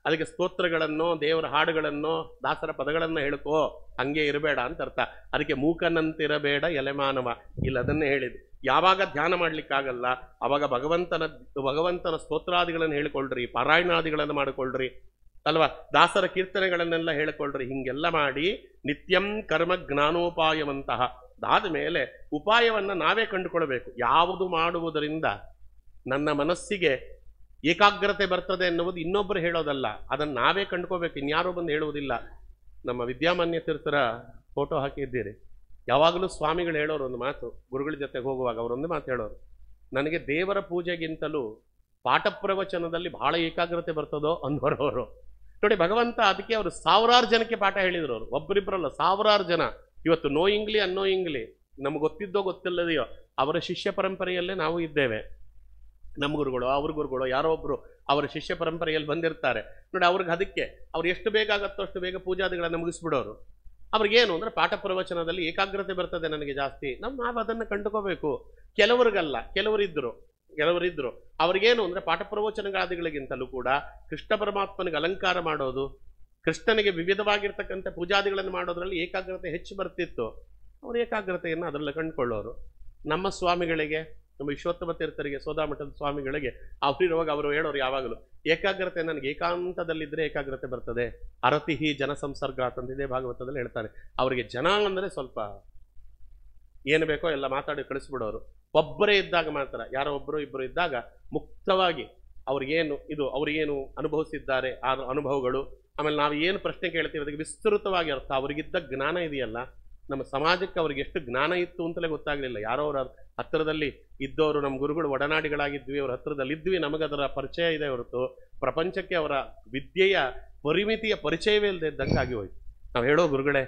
ಅದಕ್ಕೆ ಸ್ತೋತ್ರಗಳನ್ನು ದೇವರ ಹಾಡುಗಳನ್ನು ದಾಸರ ಪದಗಳನ್ನು ಹೇಳ್ಕೋ, ಹಂಗೆ ಇರಬೇಡ ಅಂತ ಅರ್ಥ. ಅದಕ್ಕೆ ಮೂಕನಂತಿರಬೇಡ ಎಲೆಮಾನವ ಇಲ್ಲ ಅದನ್ನೇ ಹೇಳಿದ್ದು. ಯಾವಾಗ ಧ್ಯಾನ ಮಾಡ್ಲಿಕ್ಕಾಗಲ್ಲ ಅವಾಗ ಭಗವಂತನ ಸ್ತೋತ್ರಾದಿಗಳನ್ನು ಹೇಳಿಕೊಳ್ಳ್ರಿ, ಪಾರಾಯಣಾದಿಗಳನ್ನು ಮಾಡಿಕೊಳ್ಳ್ರಿ ಅಲ್ವಾ, ದಾಸರ ಕೀರ್ತನೆಗಳನ್ನೆಲ್ಲ ಹೇಳಿಕೊಳ್ಳ್ರಿ. ಹಿಂಗೆಲ್ಲ ಮಾಡಿ ನಿತ್ಯಂ ಕರ್ಮ ಜ್ಞಾನೋಪಾಯವಂತಹ. ಅದಾದ ಮೇಲೆ ಉಪಾಯವನ್ನ ನಾವೇ ಕಂಡುಕೊಳ್ಬೇಕು. ಯಾವುದು ಮಾಡುವುದರಿಂದ ನನ್ನ ಮನಸ್ಸಿಗೆ ಏಕಾಗ್ರತೆ ಬರ್ತದೆ ಎನ್ನುವುದು ಇನ್ನೊಬ್ಬರು ಹೇಳೋದಲ್ಲ, ಅದನ್ನು ನಾವೇ ಕಂಡುಕೋಬೇಕು, ಇನ್ಯಾರೋ ಬಂದು ಹೇಳುವುದಿಲ್ಲ. ನಮ್ಮ ವಿದ್ಯಾಮಾನ್ಯ ತೀರ್ಥರ ಫೋಟೋ ಹಾಕಿದ್ದೀರಿ. ಯಾವಾಗಲೂ ಸ್ವಾಮಿಗಳು ಹೇಳೋರು ಒಂದು ಮಾತು, ಗುರುಗಳ ಜೊತೆಗೆ ಹೋಗುವಾಗ ಅವರೊಂದು ಮಾತು ಹೇಳೋರು, ನನಗೆ ದೇವರ ಪೂಜೆಗಿಂತಲೂ ಪಾಠ ಪ್ರವಚನದಲ್ಲಿ ಬಹಳ ಏಕಾಗ್ರತೆ ಬರ್ತದೋ ಅನ್ನೋರವರು. ನೋಡಿ ಭಗವಂತ ಅದಕ್ಕೆ ಅವರು 1000 ಜನಕ್ಕೆ ಪಾಠ ಹೇಳಿದ್ರು. ಅವರು ಒಬ್ಬರಿಬ್ಬರಲ್ಲ, 1000 ಜನ. ಇವತ್ತು ನೋಯಿಂಗ್ಲಿ ಅನ್ನೋಯಿಂಗ್ಲಿ ನಮ್ಗೆ ಗೊತ್ತಿದ್ದೋ ಗೊತ್ತಿಲ್ಲದೆಯೋ ಅವರ ಶಿಷ್ಯ ಪರಂಪರೆಯಲ್ಲೇ ನಾವು ಇದ್ದೇವೆ. ನಮ್ಮ ಗುರುಗಳು ಅವ್ರ ಗುರುಗಳು ಯಾರೋ ಒಬ್ರು ಅವರ ಶಿಷ್ಯ ಪರಂಪರೆಯಲ್ಲಿ ಬಂದಿರ್ತಾರೆ ನೋಡಿ. ಅವ್ರಿಗೆ ಅದಕ್ಕೆ ಅವ್ರು ಎಷ್ಟು ಬೇಕಾಗತ್ತೋ ಅಷ್ಟು ಬೇಗ ಪೂಜಾದಿಗಳನ್ನು ಮುಗಿಸ್ಬಿಡೋರು. ಅವ್ರಿಗೇನು ಅಂದ್ರೆ ಪಾಠ ಪ್ರವಚನದಲ್ಲಿ ಏಕಾಗ್ರತೆ ಬರ್ತದೆ ನನಗೆ ಜಾಸ್ತಿ. ನಾವು ಅದನ್ನು ಕಂಡುಕೋಬೇಕು. ಕೆಲವರಿಗಲ್ಲ, ಕೆಲವರಿದ್ರು ಅವ್ರಿಗೇನು ಅಂದ್ರೆ ಪಾಠ ಪ್ರವಚನಗಾದಿಗಳಿಗಿಂತಲೂ ಕೂಡ ಕೃಷ್ಣ ಪರಮಾತ್ಮನಿಗೆ ಅಲಂಕಾರ ಮಾಡೋದು, ಕೃಷ್ಣನಿಗೆ ವಿವಿಧವಾಗಿರ್ತಕ್ಕಂಥ ಪೂಜಾದಿಗಳನ್ನು ಮಾಡೋದ್ರಲ್ಲಿ ಏಕಾಗ್ರತೆ ಹೆಚ್ಚು ಬರ್ತಿತ್ತು. ಅವರು ಏಕಾಗ್ರತೆಯನ್ನು ಅದರಲ್ಲಿ ಕಂಡುಕೊಳ್ಳೋರು. ನಮ್ಮ ಸ್ವಾಮಿಗಳಿಗೆ, ನಮ್ಮ ವಿಶ್ವೋತ್ತಮ ತೀರ್ಥರಿಗೆ, ಸೋದಾಮಠದ ಸ್ವಾಮಿಗಳಿಗೆ ಅವರಿರುವಾಗ ಅವರು ಹೇಳೋರು ಯಾವಾಗಲೂ ಏಕಾಗ್ರತೆ ನನಗೆ ಏಕಾಂತದಲ್ಲಿದ್ದರೆ ಏಕಾಗ್ರತೆ ಬರ್ತದೆ. ಅರತಿಹಿ ಜನ ಸಂಸರ್ಗ ಅಂತಂದಿದೆ ಭಾಗವತದಲ್ಲಿ ಹೇಳ್ತಾರೆ. ಅವರಿಗೆ ಜನ ಅಂದರೆ ಸ್ವಲ್ಪ ಏನು ಬೇಕೋ ಎಲ್ಲ ಮಾತಾಡಿ ಕಳಿಸ್ಬಿಡೋರು. ಒಬ್ಬರೇ ಇದ್ದಾಗ ಮಾತ್ರ, ಯಾರೋ ಒಬ್ಬರು ಇಬ್ಬರು ಇದ್ದಾಗ ಮುಕ್ತವಾಗಿ ಅವ್ರಿಗೇನು ಅನುಭವಿಸಿದ್ದಾರೆ ಆ ಅನುಭವಗಳು, ಆಮೇಲೆ ನಾವು ಏನು ಪ್ರಶ್ನೆ ಕೇಳ್ತೀವಿ ಅದಕ್ಕೆ ವಿಸ್ತೃತವಾಗಿ ಅರ್ಥ. ಅವರಿಗಿದ್ದ ಜ್ಞಾನ ಇದೆಯಲ್ಲ, ನಮ್ಮ ಸಮಾಜಕ್ಕೆ ಅವ್ರಿಗೆ ಎಷ್ಟು ಜ್ಞಾನ ಇತ್ತು ಅಂತಲೇ ಗೊತ್ತಾಗಲಿಲ್ಲ. ಯಾರೋ ಅವರ ಹತ್ತಿರದಲ್ಲಿ ಇದ್ದವರು, ನಮ್ಮ ಗುರುಗಳು ಒಡನಾಡಿಗಳಾಗಿದ್ವಿ, ಅವ್ರ ಹತ್ತಿರದಲ್ಲಿ ಇದ್ವಿ, ನಮಗದರ ಪರಿಚಯ ಇದೆ ಹೊರತು ಪ್ರಪಂಚಕ್ಕೆ ಅವರ ವಿದ್ಯೆಯ ಪರಿಮಿತಿಯ ಪರಿಚಯವೇ ಇಲ್ಲದೆ ಇದ್ದಂಗೆ ಹೋಯ್ತು. ನಾವು ಹೇಳೋ ಗುರುಗಳೇ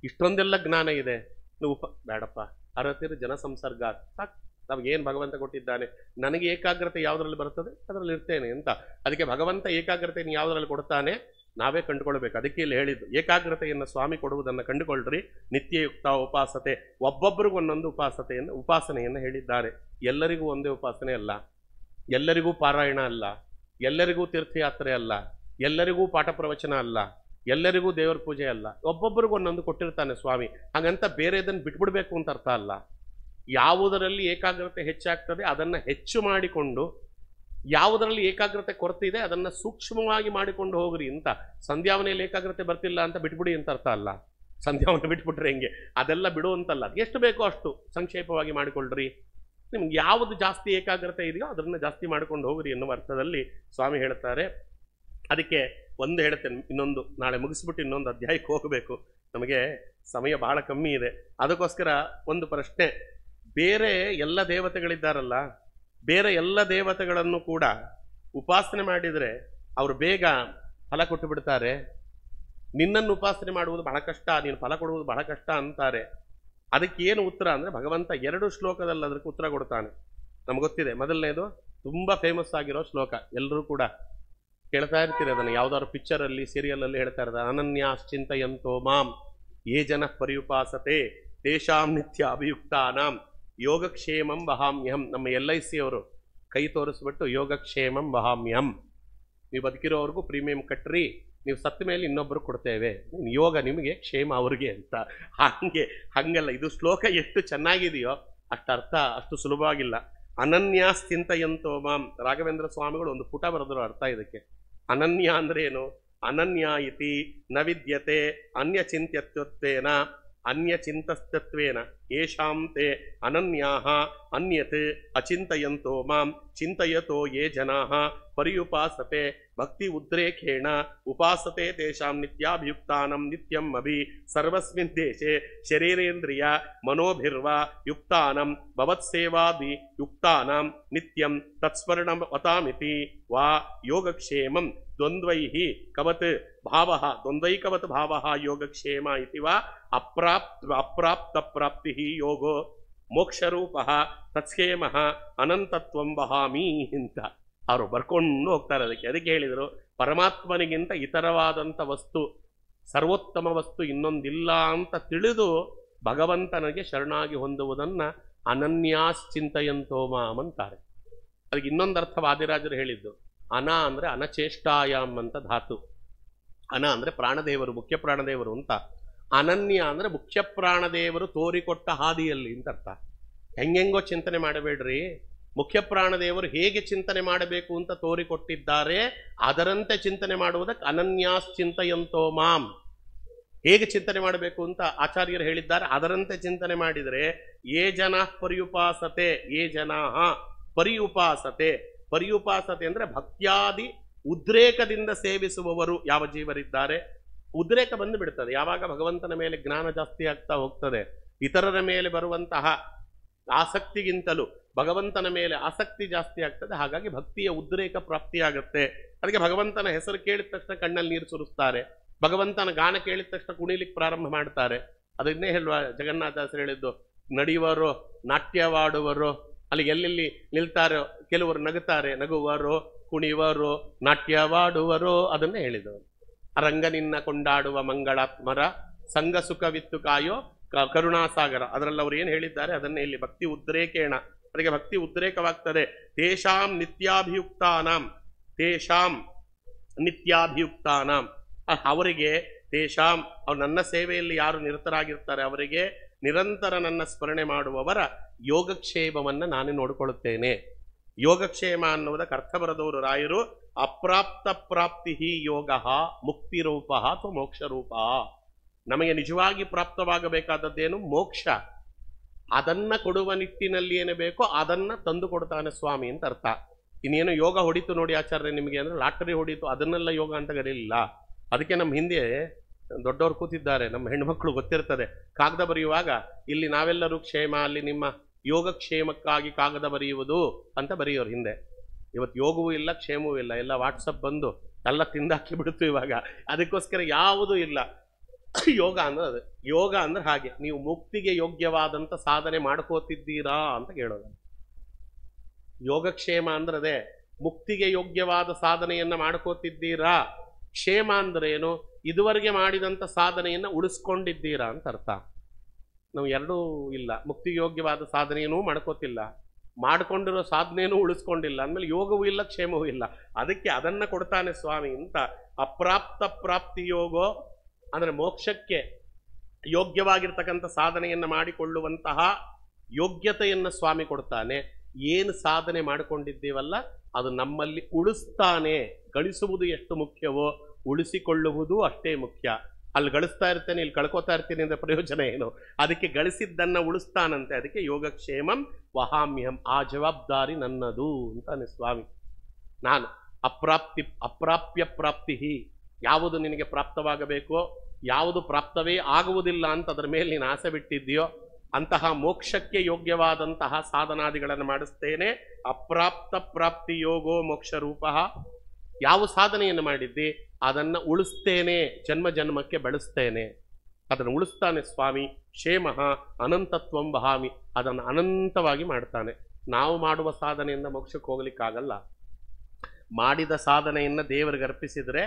ಇಷ್ಟೊಂದೆಲ್ಲ ಜ್ಞಾನ ಇದೆ, ನೀವು ಬೇಡಪ್ಪ, ಅರತಿರು ಜನ ಸಂಸರ್ಗ ಸಾಕು, ನಮಗೇನು ಭಗವಂತ ಕೊಟ್ಟಿದ್ದಾನೆ, ನನಗೆ ಏಕಾಗ್ರತೆ ಯಾವುದರಲ್ಲಿ ಬರ್ತದೆ ಅದರಲ್ಲಿ ಇರ್ತೇನೆ ಅಂತ. ಅದಕ್ಕೆ ಭಗವಂತ ಏಕಾಗ್ರತೆಯನ್ನು ಯಾವುದರಲ್ಲಿ ಕೊಡ್ತಾನೆ ನಾವೇ ಕಂಡುಕೊಳ್ಬೇಕು. ಅದಕ್ಕೆ ಇಲ್ಲಿ ಹೇಳಿದ್ದು ಏಕಾಗ್ರತೆಯನ್ನು ಸ್ವಾಮಿ ಕೊಡುವುದನ್ನು ಕಂಡುಕೊಳ್ಳ್ರಿ. ನಿತ್ಯಯುಕ್ತ ಉಪಾಸತೆ, ಒಬ್ಬೊಬ್ಬರಿಗೂ ಒಂದೊಂದು ಉಪಾಸನೆಯನ್ನು ಹೇಳಿದ್ದಾರೆ. ಎಲ್ಲರಿಗೂ ಒಂದೇ ಉಪಾಸನೆ ಅಲ್ಲ, ಎಲ್ಲರಿಗೂ ಪಾರಾಯಣ ಅಲ್ಲ, ಎಲ್ಲರಿಗೂ ತೀರ್ಥಯಾತ್ರೆ ಅಲ್ಲ, ಎಲ್ಲರಿಗೂ ಪಾಠ ಪ್ರವಚನ ಅಲ್ಲ, ಎಲ್ಲರಿಗೂ ದೇವರ ಪೂಜೆ ಅಲ್ಲ. ಒಬ್ಬೊಬ್ಬರಿಗೂ ಒಂದೊಂದು ಕೊಟ್ಟಿರ್ತಾನೆ ಸ್ವಾಮಿ. ಹಾಗಂತ ಬೇರೆದನ್ನು ಬಿಟ್ಬಿಡ್ಬೇಕು ಅಂತ ಅರ್ಥ ಅಲ್ಲ. ಯಾವುದರಲ್ಲಿ ಏಕಾಗ್ರತೆ ಹೆಚ್ಚಾಗ್ತದೆ ಅದನ್ನು ಹೆಚ್ಚು ಮಾಡಿಕೊಂಡು, ಯಾವುದರಲ್ಲಿ ಏಕಾಗ್ರತೆ ಕೊರತೆ ಇದೆ ಅದನ್ನು ಸೂಕ್ಷ್ಮವಾಗಿ ಮಾಡಿಕೊಂಡು ಹೋಗ್ರಿ ಅಂತ. ಸಂಧ್ಯಾವನೆಯಲ್ಲಿ ಏಕಾಗ್ರತೆ ಬರ್ತಿಲ್ಲ ಅಂತ ಬಿಟ್ಬಿಡಿ ಅಂತ ಅರ್ಥ ಅಲ್ಲ. ಸಂಧ್ಯಾವನೆ ಬಿಟ್ಬಿಟ್ರೆ ಹೆಂಗೆ, ಅದೆಲ್ಲ ಬಿಡು ಅಂತಲ್ಲ. ಎಷ್ಟು ಬೇಕೋ ಅಷ್ಟು ಸಂಕ್ಷೇಪವಾಗಿ ಮಾಡಿಕೊಳ್ಳ್ರಿ. ನಿಮ್ಗೆ ಯಾವುದು ಜಾಸ್ತಿ ಏಕಾಗ್ರತೆ ಇದೆಯೋ ಅದನ್ನು ಜಾಸ್ತಿ ಮಾಡ್ಕೊಂಡು ಹೋಗ್ರಿ ಎನ್ನುವ ಅರ್ಥದಲ್ಲಿ ಸ್ವಾಮಿ ಹೇಳ್ತಾರೆ. ಅದಕ್ಕೆ ಒಂದು ಹೇಳ್ತೇನೆ, ಇನ್ನೊಂದು ನಾಳೆ ಮುಗಿಸ್ಬಿಟ್ಟು ಇನ್ನೊಂದು ಅಧ್ಯಾಯಕ್ಕೆ ಹೋಗಬೇಕು, ನಮಗೆ ಸಮಯ ಬಹಳ ಕಮ್ಮಿ ಇದೆ. ಅದಕ್ಕೋಸ್ಕರ ಒಂದು ಪ್ರಶ್ನೆ, ಬೇರೆ ಎಲ್ಲ ದೇವತೆಗಳಿದ್ದಾರಲ್ಲ, ಬೇರೆ ಎಲ್ಲ ದೇವತೆಗಳನ್ನು ಕೂಡ ಉಪಾಸನೆ ಮಾಡಿದರೆ ಅವರು ಬೇಗ ಫಲ ಕೊಟ್ಟು ಬಿಡ್ತಾರೆ, ನಿನ್ನನ್ನು ಉಪಾಸನೆ ಮಾಡುವುದು ಬಹಳ ಕಷ್ಟ, ನೀನು ಫಲ ಕೊಡುವುದು ಬಹಳ ಕಷ್ಟ ಅಂತಾರೆ. ಅದಕ್ಕೆ ಏನು ಉತ್ತರ ಅಂದರೆ ಭಗವಂತ 2 ಶ್ಲೋಕದಲ್ಲಿ ಅದಕ್ಕೆ ಉತ್ತರ ಕೊಡ್ತಾನೆ. ನಮ್ಗೆ ಗೊತ್ತಿದೆ. ಮೊದಲನೇದು ತುಂಬ ಫೇಮಸ್ ಆಗಿರೋ ಶ್ಲೋಕ, ಎಲ್ಲರೂ ಕೂಡ ಕೇಳ್ತಾ ಇರ್ತೀರಿ ಅದನ್ನು, ಯಾವುದಾದ್ರು ಪಿಕ್ಚರಲ್ಲಿ ಸೀರಿಯಲಲ್ಲಿ ಹೇಳ್ತಾ ಇರ್ತಾರೆ, ಅನನ್ಯಾಶ್ಚಿಂತಯಂತೋ ಮಾಂ ಯೇ ಜನ ಪರ್ಯುಪಾಸತೆ ತೇಷಾಂ ನಿತ್ಯ ಅಭಿಯುಕ್ತಾನಾಂ ಯೋಗಕ್ಷೇಮಂ ವಹಾಮ್ಯಹಂ. ನಮ್ಮ LIC ಅವರು ಕೈ ತೋರಿಸ್ಬಿಟ್ಟು ಯೋಗಕ್ಷೇಮಂ ವಹಾಮ್ಯಹಂ, ನೀವು ಬದುಕಿರೋವರೆಗೂ ಪ್ರೀಮಿಯಂ ಕಟ್ಟ್ರಿ, ನೀವು ಸತ್ತ ಮೇಲೆ ಇನ್ನೊಬ್ಬರು ಕೊಡ್ತೇವೆ, ಯೋಗ ನಿಮಗೆ ಕ್ಷೇಮ ಅವ್ರಿಗೆ ಅಂತ. ಹಂಗಲ್ಲ, ಇದು ಶ್ಲೋಕ ಎಷ್ಟು ಚೆನ್ನಾಗಿದೆಯೋ ಅಷ್ಟು ಅರ್ಥ ಅಷ್ಟು ಸುಲಭವಾಗಿಲ್ಲ. ಅನನ್ಯಾಶ್ಚಿಂತಯಂತೋ ಮಾಂ, ರಾಘವೇಂದ್ರ ಸ್ವಾಮಿಗಳು ಒಂದು ಪುಟ ಬರೆದ್ರು ಅರ್ಥ ಇದಕ್ಕೆ. ಅನನ್ಯ ಅಂದ್ರೆ ಏನು? ಅನನ್ಯ ಇತಿ ನ ವಿದ್ಯತೆ ಅನ್ಯಚಿಂತ್ಯತ್ವೇನ ಅನ್ಯಚಿಂತಸ್ತತ್ವೇನ ಯೇಷಾಂ ತೇ ಅನನ್ಯಾಃ ಅನ್ಯತ್ ಅಚಿಂತಯಂತೋ ಮಾಂ ಚಿಂತಯತೋ ಯೇ ಜನಾಃ ಪರ್ಯುಪಾಸತೆ ಭಕ್ತಿ ಉದ್ರೇಕೇಣ ಉಪಾಸತೆ ತೇಷಾಂ ನಿತ್ಯಾಭಿಯುಕ್ತಾನಂ ನಿತ್ಯಂ ಅಭಿ ಸರ್ವಸ್ಮಿನ್ ದೇಶೆ ಶರೀರೇಂದ್ರಿಯ ಮನೋಭಿರ್ವಾ ಯುಕ್ತಾನಂ ಭವತ್ಸೇವಾದಿ ಯುಕ್ತಾನಂ ನಿತ್ಯಂ ತತ್ಸ್ಮರಣಂ ವತಾಮಿತಿ ವಾ ಯೋಗಕ್ಷೇಮಂ ದ್ವಂದ್ವೈಃ ಕವತ್ ಭಾವಃ ದ್ವಂದ್ವೈಕವತ್ ಭಾವಃ ಯೋಗಕ್ಷೇಮ ಇತಿ ವಾ ಅಪ್ರಾಪ್ತ ಪ್ರಾಪ್ತಿ ಯೋಗೋ ಮೋಕ್ಷರೂಪಃ ತತ್ಕ್ಷೇಮಃ ಅನಂತತ್ವಂ ವಹಾಮಿ ಅಂತ ಅವರು ಬರ್ಕೊಂಡು ಹೋಗ್ತಾರೆ. ಅದಕ್ಕೆ ಹೇಳಿದರು, ಪರಮಾತ್ಮನಿಗಿಂತ ಇತರವಾದಂಥ ವಸ್ತು, ಸರ್ವೋತ್ತಮ ವಸ್ತು ಇನ್ನೊಂದಿಲ್ಲ ಅಂತ ತಿಳಿದು ಭಗವಂತನಿಗೆ ಶರಣಾಗಿ ಹೊಂದುವುದನ್ನು ಅನನ್ಯಾಶ್ಚಿಂತಯಂತೋ ಮಾಂ ಅಂತಾರೆ. ಅದಕ್ಕೆ ಇನ್ನೊಂದು ಅರ್ಥ ವಾದಿರಾಜರು ಹೇಳಿದ್ದು, ಅನ ಅಂದರೆ ಅನಚೇಷ್ಟಾಯಾಮ್ ಅಂತ ಧಾತು. ಅನ ಅಂದರೆ ಪ್ರಾಣದೇವರು, ಮುಖ್ಯ ಪ್ರಾಣದೇವರು ಅಂತ. ಅನನ್ಯ ಅಂದರೆ ಮುಖ್ಯ ಪ್ರಾಣದೇವರು ತೋರಿಕೊಟ್ಟ ಹಾದಿಯಲ್ಲಿ ಅಂತ ಅರ್ಥ. ಹೆಂಗೆಂಗೋ ಚಿಂತನೆ ಮಾಡಬೇಡ್ರಿ, ಮುಖ್ಯ ಪ್ರಾಣದೇವರು ಹೇಗೆ ಚಿಂತನೆ ಮಾಡಬೇಕು ಅಂತ ತೋರಿಕೊಟ್ಟಿದ್ದಾರೆ, ಅದರಂತೆ ಚಿಂತನೆ ಮಾಡುವುದಕ್ಕೆ ಅನನ್ಯಾಶ್ಚಿಂತಯಂತೋ ಮಾಂ. ಹೇಗೆ ಚಿಂತನೆ ಮಾಡಬೇಕು ಅಂತ ಆಚಾರ್ಯರು ಹೇಳಿದ್ದಾರೆ, ಅದರಂತೆ ಚಿಂತನೆ ಮಾಡಿದರೆ ಯೇ ಜನ ಪರ್ಯುಪಾಸತೆ, ಯೇ ಜನ ಪರ್ಯುಪಾಸತೆ. ಪರ್ಯುಪಾಸತೆ ಅಂದರೆ ಭಕ್ತ್ಯಾದಿ ಉದ್ರೇಕದಿಂದ ಸೇವಿಸುವವರು ಯಾವ ಜೀವರಿದ್ದಾರೆ, ಉದ್ರೇಕ ಬಂದು ಬಿಡ್ತದೆ. ಯಾವಾಗ ಭಗವಂತನ ಮೇಲೆ ಜ್ಞಾನ ಜಾಸ್ತಿ ಆಗ್ತಾ ಹೋಗ್ತದೆ, ಇತರರ ಮೇಲೆ ಬರುವಂತಹ ಆಸಕ್ತಿಗಿಂತಲೂ ಭಗವಂತನ ಮೇಲೆ ಆಸಕ್ತಿ ಜಾಸ್ತಿ ಆಗ್ತದೆ. ಹಾಗಾಗಿ ಭಕ್ತಿಯ ಉದ್ರೇಕ ಪ್ರಾಪ್ತಿಯಾಗುತ್ತೆ. ಅದಕ್ಕೆ ಭಗವಂತನ ಹೆಸರು ಕೇಳಿದ ತಕ್ಷಣ ಕಣ್ಣಲ್ಲಿ ನೀರು ಸುರಿಸ್ತಾರೆ, ಭಗವಂತನ ಗಾನ ಕೇಳಿದ ತಕ್ಷಣ ಕುಣಿಲಿಕ್ಕೆ ಪ್ರಾರಂಭ ಮಾಡ್ತಾರೆ. ಅದನ್ನೇ ಹೇಳುವ ಜಗನ್ನಾಥದಾಸರು ಹೇಳಿದ್ದು, ನಡೆಯುವರು ನಾಟ್ಯವಾಡುವರು, ಅಲ್ಲಿ ಎಲ್ಲೆಲ್ಲಿ ನಿಲ್ತಾರೋ ಕೆಲವರು ನಗುತ್ತಾರೆ, ನಗುವರು ಕುಣಿವರು ನಾಟ್ಯವಾಡುವರು, ಅದನ್ನೇ ಹೇಳಿದವರು. ರಂಗನಿನ್ನ ಕೊಂಡಾಡುವ ಮಂಗಳಾತ್ಮರ ಸಂಗ ಸುಖವಿತ್ತು ಕಾಯೋ ಕರುಣಾಸಾಗರ, ಅದರಲ್ಲಿ ಅವರು ಏನು ಹೇಳಿದ್ದಾರೆ ಅದನ್ನೇ ಇಲ್ಲಿ ಭಕ್ತಿ ಉದ್ರೇಕೇಣ. ಅದಕ್ಕೆ ಭಕ್ತಿ ಉದ್ರೇಕವಾಗ್ತದೆ. ತೇಷಾಂ ನಿತ್ಯಾಭಿಯುಕ್ತಾನಾಂ, ತೇಷಾಂ ನಿತ್ಯಾಭಿಯುಕ್ತಾನಾಂ, ಅವರಿಗೆ ತೇಷಾಂ, ಅವ್ರು ನನ್ನ ಸೇವೆಯಲ್ಲಿ ಯಾರು ನಿರತರಾಗಿರ್ತಾರೆ ಅವರಿಗೆ ನಿರಂತರ ನನ್ನ ಸ್ಮರಣೆ ಮಾಡುವವರ ಯೋಗಕ್ಷೇಮವನ್ನು ನಾನು ನೋಡಿಕೊಳ್ಳುತ್ತೇನೆ. ಯೋಗಕ್ಷೇಮ ಅನ್ನುವುದಕ್ಕೆ ಅರ್ಥ ಬರೆದವರು ರಾಯರು, ಅಪ್ರಾಪ್ತ ಪ್ರಾಪ್ತಿ ಯೋಗ ಮುಕ್ತಿರೂಪ ಅಥವಾ ಮೋಕ್ಷರೂಪ. ನಮಗೆ ನಿಜವಾಗಿ ಪ್ರಾಪ್ತವಾಗಬೇಕಾದದ್ದೇನು? ಮೋಕ್ಷ. ಅದನ್ನ ಕೊಡುವ ನಿಟ್ಟಿನಲ್ಲಿ ಏನು ಬೇಕೋ ಅದನ್ನ ತಂದು ಕೊಡ್ತಾನೆ ಸ್ವಾಮಿ ಅಂತ ಅರ್ಥ. ಇನ್ನೇನು ಯೋಗ ಹೊಡಿತು ನೋಡಿ ಆಚಾರ್ಯ ನಿಮಗೆ ಅಂದ್ರೆ ಲಾಟರಿ ಹೊಡಿತು, ಅದನ್ನೆಲ್ಲ ಯೋಗ ಅಂತ ಕರೀಲಿಲ್ಲ. ಅದಕ್ಕೆ ನಮ್ಮ ಹಿಂದೆ ದೊಡ್ಡವರು ಕೂತಿದ್ದಾರೆ, ನಮ್ಮ ಹೆಣ್ಮಕ್ಳು ಗೊತ್ತಿರ್ತದೆ, ಕಾಗದ ಬರೆಯುವಾಗ ಇಲ್ಲಿ ನಾವೆಲ್ಲರೂ ಕ್ಷೇಮ, ಅಲ್ಲಿ ನಿಮ್ಮ ಯೋಗಕ್ಷೇಮಕ್ಕಾಗಿ ಕಾಗದ ಬರೆಯುವುದು ಅಂತ ಬರೆಯೋರು ಹಿಂದೆ. ಇವತ್ತು ಯೋಗವೂ ಇಲ್ಲ ಕ್ಷೇಮವೂ ಇಲ್ಲ, ಎಲ್ಲ ವಾಟ್ಸಪ್ ಬಂದು ಎಲ್ಲ ತಿಂದಾಕಿ ಬಿಡ್ತು ಇವಾಗ. ಅದಕ್ಕೋಸ್ಕರ ಯಾವುದೂ ಇಲ್ಲ. ಯೋಗ ಅಂದ್ರೆ ಅದು. ಯೋಗ ಅಂದ್ರೆ ಹಾಗೆ, ನೀವು ಮುಕ್ತಿಗೆ ಯೋಗ್ಯವಾದಂಥ ಸಾಧನೆ ಮಾಡ್ಕೋತಿದ್ದೀರಾ ಅಂತ ಕೇಳೋದು. ಯೋಗಕ್ಷೇಮ ಅಂದ್ರೆ ಅದೇ, ಮುಕ್ತಿಗೆ ಯೋಗ್ಯವಾದ ಸಾಧನೆಯನ್ನ ಮಾಡ್ಕೋತಿದ್ದೀರಾ. ಕ್ಷೇಮ ಅಂದ್ರೆ ಏನು? ಇದುವರೆಗೆ ಮಾಡಿದಂಥ ಸಾಧನೆಯನ್ನ ಉಳಿಸ್ಕೊಂಡಿದ್ದೀರಾ ಅಂತ ಅರ್ಥ. ನಾವು ಎರಡೂ ಇಲ್ಲ, ಮುಕ್ತಿಗೆ ಯೋಗ್ಯವಾದ ಸಾಧನೆಯೂ ಮಾಡ್ಕೋತಿಲ್ಲ, ಮಾಡ್ಕೊಂಡಿರೋ ಸಾಧನೆಯೂ ಉಳಿಸ್ಕೊಂಡಿಲ್ಲ, ಅಂದಮೇಲೆ ಯೋಗವೂ ಇಲ್ಲ ಕ್ಷೇಮವೂ ಇಲ್ಲ. ಅದಕ್ಕೆ ಅದನ್ನ ಕೊಡ್ತಾನೆ ಸ್ವಾಮಿ ಅಂತ. ಅಪ್ರಾಪ್ತ ಪ್ರಾಪ್ತಿ ಯೋಗೋ ಅಂದ್ರೆ ಮೋಕ್ಷಕ್ಕೆ ಯೋಗ್ಯವಾಗಿರ್ತಕ್ಕಂಥ ಸಾಧನೆಯನ್ನ ಮಾಡಿಕೊಳ್ಳುವಂತಹ ಯೋಗ್ಯತೆಯನ್ನ ಸ್ವಾಮಿ ಕೊಡ್ತಾನೆ. ಏನು ಸಾಧನೆ ಮಾಡಿಕೊಂಡಿದ್ದೀವಲ್ಲ ಅದು ನಮ್ಮಲ್ಲಿ ಉಳಿಸ್ತಾನೆ. ಗಳಿಸುವುದು ಎಷ್ಟು ಮುಖ್ಯವೋ ಉಳಿಸಿಕೊಳ್ಳುವುದು ಅಷ್ಟೇ ಮುಖ್ಯ. ಅಲ್ಲಿ ಗಳಿಸ್ತಾ ಇರ್ತೇನೆ, ಇಲ್ಲಿ ಕಳ್ಕೊತಾ ಇರ್ತೀನಿ ಅಂದ್ರೆ ಪ್ರಯೋಜನ ಏನು? ಅದಕ್ಕೆ ಗಳಿಸಿದ್ದನ್ನ ಉಳಿಸ್ತಾನಂತೆ. ಅದಕ್ಕೆ ಯೋಗಕ್ಷೇಮಂ ವಹಾಮ್ಯಹಂ, ಆ ಜವಾಬ್ದಾರಿ ನನ್ನದು ಅಂತಾನೆ ಸ್ವಾಮಿ. ನಾನು ಅಪ್ರಾಪ್ಯ ಪ್ರಾಪ್ತಿ, ಯಾವುದು ನಿನಗೆ ಪ್ರಾಪ್ತವಾಗಬೇಕೋ, ಯಾವುದು ಪ್ರಾಪ್ತವೇ ಆಗುವುದಿಲ್ಲ ಅಂತ ಅದರ ಮೇಲೆ ನೀನು ಆಸೆ ಬಿಟ್ಟಿದ್ದೀಯೋ ಅಂತಹ ಮೋಕ್ಷಕ್ಕೆ ಯೋಗ್ಯವಾದಂತಹ ಸಾಧನಾದಿಗಳನ್ನು ಮಾಡಿಸ್ತೇನೆ. ಅಪ್ರಾಪ್ತ ಪ್ರಾಪ್ತಿ ಯೋಗೋ ಮೋಕ್ಷ ರೂಪ. ಯಾವ ಸಾಧನೆಯನ್ನು ಮಾಡಿದ್ದಿ ಅದನ್ನು ಉಳಿಸ್ತೇನೆ, ಜನ್ಮ ಜನ್ಮಕ್ಕೆ ಬೆಳೆಸ್ತೇನೆ. ಅದನ್ನು ಉಳಿಸ್ತಾನೆ ಸ್ವಾಮಿ. ಕ್ಷೇಮಃ ಅನಂತತ್ವಂ ವಹಾಮಿ, ಅದನ್ನು ಅನಂತವಾಗಿ ಮಾಡ್ತಾನೆ. ನಾವು ಮಾಡುವ ಸಾಧನೆಯಿಂದ ಮೋಕ್ಷಕ್ಕೆ ಹೋಗ್ಲಿಕ್ಕಾಗಲ್ಲ. ಮಾಡಿದ ಸಾಧನೆಯನ್ನು ದೇವರಿಗೆ ಅರ್ಪಿಸಿದರೆ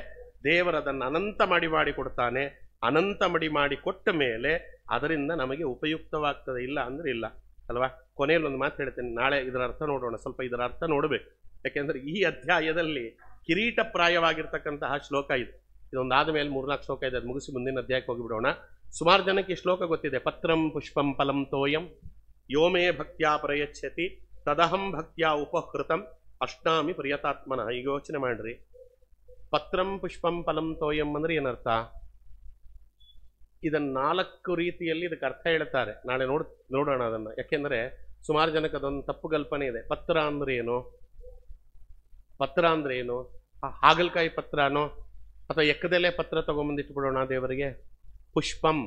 ದೇವರದನ್ನು ಅನಂತ ಮಾಡಿ ಕೊಡ್ತಾನೆ. ಅನಂತ ಮಾಡಿ ಕೊಟ್ಟ ಮೇಲೆ ಅದರಿಂದ ನಮಗೆ ಉಪಯುಕ್ತವಾಗ್ತದೆ, ಇಲ್ಲ ಅಂದ್ರೆ ಇಲ್ಲ. ಅಲ್ವಾ? ಕೊನೆಯಲ್ಲಿ ಒಂದು ಮಾತು ಹೇಳ್ತೇನೆ, ನಾಳೆ ಇದರ ಅರ್ಥ ನೋಡೋಣ, ಸ್ವಲ್ಪ ಇದರ ಅರ್ಥ ನೋಡಬೇಕು. ಯಾಕೆಂದ್ರೆ ಈ ಅಧ್ಯಾಯದಲ್ಲಿ ಕಿರೀಟಪ್ರಾಯವಾಗಿರ್ತಕ್ಕಂತಹ ಶ್ಲೋಕ ಇದು. ಇದೊಂದಾದ ಮೇಲೆ 3-4 ಶ್ಲೋಕ ಇದೆ, ಅದು ಮುಗಿಸಿ ಮುಂದಿನ ಅಧ್ಯಾಯಕ್ಕೆ ಹೋಗಿಬಿಡೋಣ. ಸುಮಾರು ಜನಕ್ಕೆ ಈ ಶ್ಲೋಕ ಗೊತ್ತಿದೆ. ಪತ್ರಂ ಪುಷ್ಪಂ ಫಲಂ ತೋಯಂ ಯೋಮೇ ಭಕ್ತ್ಯಾ ಪ್ರಯಚ್ಛತಿ ತದಹಂ ಭಕ್ತ್ಯಾ ಉಪಹೃತಂ ಅಷ್ಟಾಮಿ ಪ್ರಿಯತಾತ್ಮನಃ. ಈಗ ಯೋಚನೆ ಮಾಡ್ರಿ, ಪತ್ರಂ ಪುಷ್ಪಂ ಫಲಂ ತೋಯಂ ಅಂದ್ರೆ ಏನರ್ಥ? ಇದನ್ನ 4 ರೀತಿಯಲ್ಲಿ ಇದಕ್ಕೆ ಅರ್ಥ ಹೇಳ್ತಾರೆ. ನಾಳೆ ನೋಡೋಣ ಅದನ್ನ. ಯಾಕೆಂದ್ರೆ ಸುಮಾರು ಜನಕ್ಕೆ ಅದೊಂದು ತಪ್ಪು ಕಲ್ಪನೆ ಇದೆ. ಪತ್ರ ಅಂದ್ರೆ ಏನು? ಪತ್ರ ಅಂದ್ರೆ ಏನು? ಹಾಗಲಕಾಯಿ ಪತ್ರನೋ ಅಥವಾ ಎಕ್ಕದೆಲೆ ಪತ್ರ ತಗೊಂಬಂದಿಟ್ಬಿಡೋಣ ದೇವರಿಗೆ? ಪುಷ್ಪಂ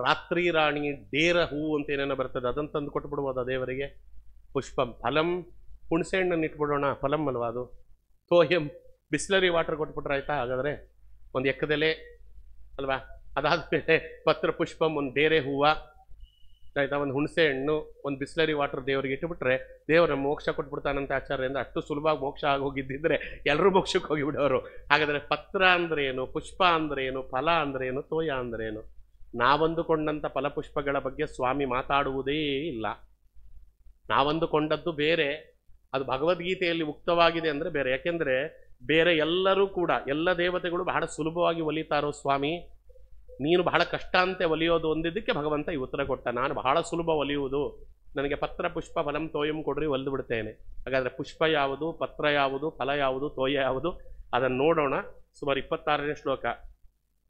ರಾತ್ರಿ ರಾಣಿ ಡೇರ ಹೂವು ಅಂತ ಏನೇನೋ ಬರ್ತದೆ, ಅದನ್ನು ತಂದು ಕೊಟ್ಬಿಡ್ಬೋದ ದೇವರಿಗೆ? ಪುಷ್ಪಂ. ಫಲಂ ಹುಣಸೆ ಹಣ್ಣನ್ನು ಇಟ್ಬಿಡೋಣ, ಫಲಂ ಅಲ್ವಾ ಅದು? ತೋಯಂ ಬಿಸ್ಲರಿ ವಾಟರ್ ಕೊಟ್ಬಿಟ್ರೆ ಆಯ್ತಾ? ಹಾಗಾದ್ರೆ ಒಂದು ಎಕ್ಕದೆಲೆ ಅಲ್ವಾ? ಅದಾದ್ಮೇಲೆ ಪತ್ರ ಪುಷ್ಪಂ, ಒಂದು ಬೇರೆ ಹೂವು ಆಯ್ತಾ, ಒಂದು ಹುಣಸೆ ಹಣ್ಣು, ಒಂದು ಬಿಸ್ಲರಿ ವಾಟರ್ ದೇವರಿಗೆ ಇಟ್ಟುಬಿಟ್ರೆ ದೇವರ ಮೋಕ್ಷ ಕೊಟ್ಬಿಡ್ತಾನಂತ ಆಚಾರ್ಯ. ಅಂದ್ರೆ ಅಷ್ಟು ಸುಲಭವಾಗಿ ಮೋಕ್ಷ ಆಗೋಗಿದ್ದಿದ್ರೆ ಎಲ್ಲರೂ ಮೋಕ್ಷಕ್ಕೆ ಹೋಗಿಬಿಡೋರು. ಹಾಗಾದ್ರೆ ಪತ್ರ ಅಂದ್ರೆ ಏನು? ಪುಷ್ಪ ಅಂದ್ರೆ ಏನು? ಫಲ ಅಂದ್ರೆ ಏನು? ತೋಯ ಅಂದ್ರೆ ಏನು? ನಾವಂದುಕೊಂಡಂಥ ಫಲಪುಷ್ಪಗಳ ಬಗ್ಗೆ ಸ್ವಾಮಿ ಮಾತಾಡುವುದೇ ಇಲ್ಲ. ನಾವಂದುಕೊಂಡದ್ದು ಬೇರೆ, ಅದು ಭಗವದ್ಗೀತೆಯಲ್ಲಿ ಉಕ್ತವಾಗಿದೆ ಅಂದ್ರೆ ಬೇರೆ. ಯಾಕೆಂದ್ರೆ ಬೇರೆ ಎಲ್ಲರೂ ಕೂಡ, ಎಲ್ಲ ದೇವತೆಗಳು ಬಹಳ ಸುಲಭವಾಗಿ ಒಲಿತಾರೋ ಸ್ವಾಮಿ, ನೀನು ಬಹಳ ಕಷ್ಟ ಅಂತೆ ಒಲಿಯೋದು ಒಂದಿದ್ದಕ್ಕೆ ಭಗವಂತ ಈ ಉತ್ತರ ಕೊಟ್ಟ. ನಾನು ಬಹಳ ಸುಲಭ ಒಲಿಯುವುದು, ನನಗೆ ಪತ್ರ ಪುಷ್ಪ ಫಲಂ ತೋಯಂ ಕೊಡ್ರಿ, ಒಲ್ದು ಬಿಡ್ತೇನೆ. ಹಾಗಾದ್ರೆ ಪುಷ್ಪ ಯಾವುದು, ಪತ್ರ ಯಾವುದು, ಫಲ ಯಾವುದು, ತೋಯ ಯಾವುದು? ಅದನ್ನು ನೋಡೋಣ. ಸುಮಾರು 26ನೇ ಶ್ಲೋಕ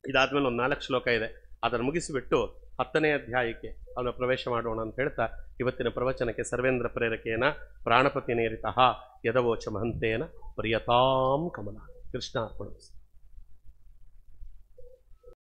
ಇದಾದ್ಮೇಲೆ ಒಂದು 4 ಶ್ಲೋಕ ಇದೆ. ಅದನ್ನು ಮುಗಿಸಿಬಿಟ್ಟು 10ನೇ ಅಧ್ಯಾಯಕ್ಕೆ ಅವನ ಪ್ರವೇಶ ಮಾಡೋಣ ಅಂತ ಹೇಳ್ತಾ ಇವತ್ತಿನ ಪ್ರವಚನಕ್ಕೆ ಸರ್ವೇಂದ್ರ ಪ್ರೇರಕೇನ ಪ್ರಾಣಪತಿ ನೇರಿತಃ ಯದವೋಚ ಮಹಂತೇನ ಪ್ರಿಯತಾಂ ಕಮಲ. ಕೃಷ್ಣ ಅರ್ಪಣ.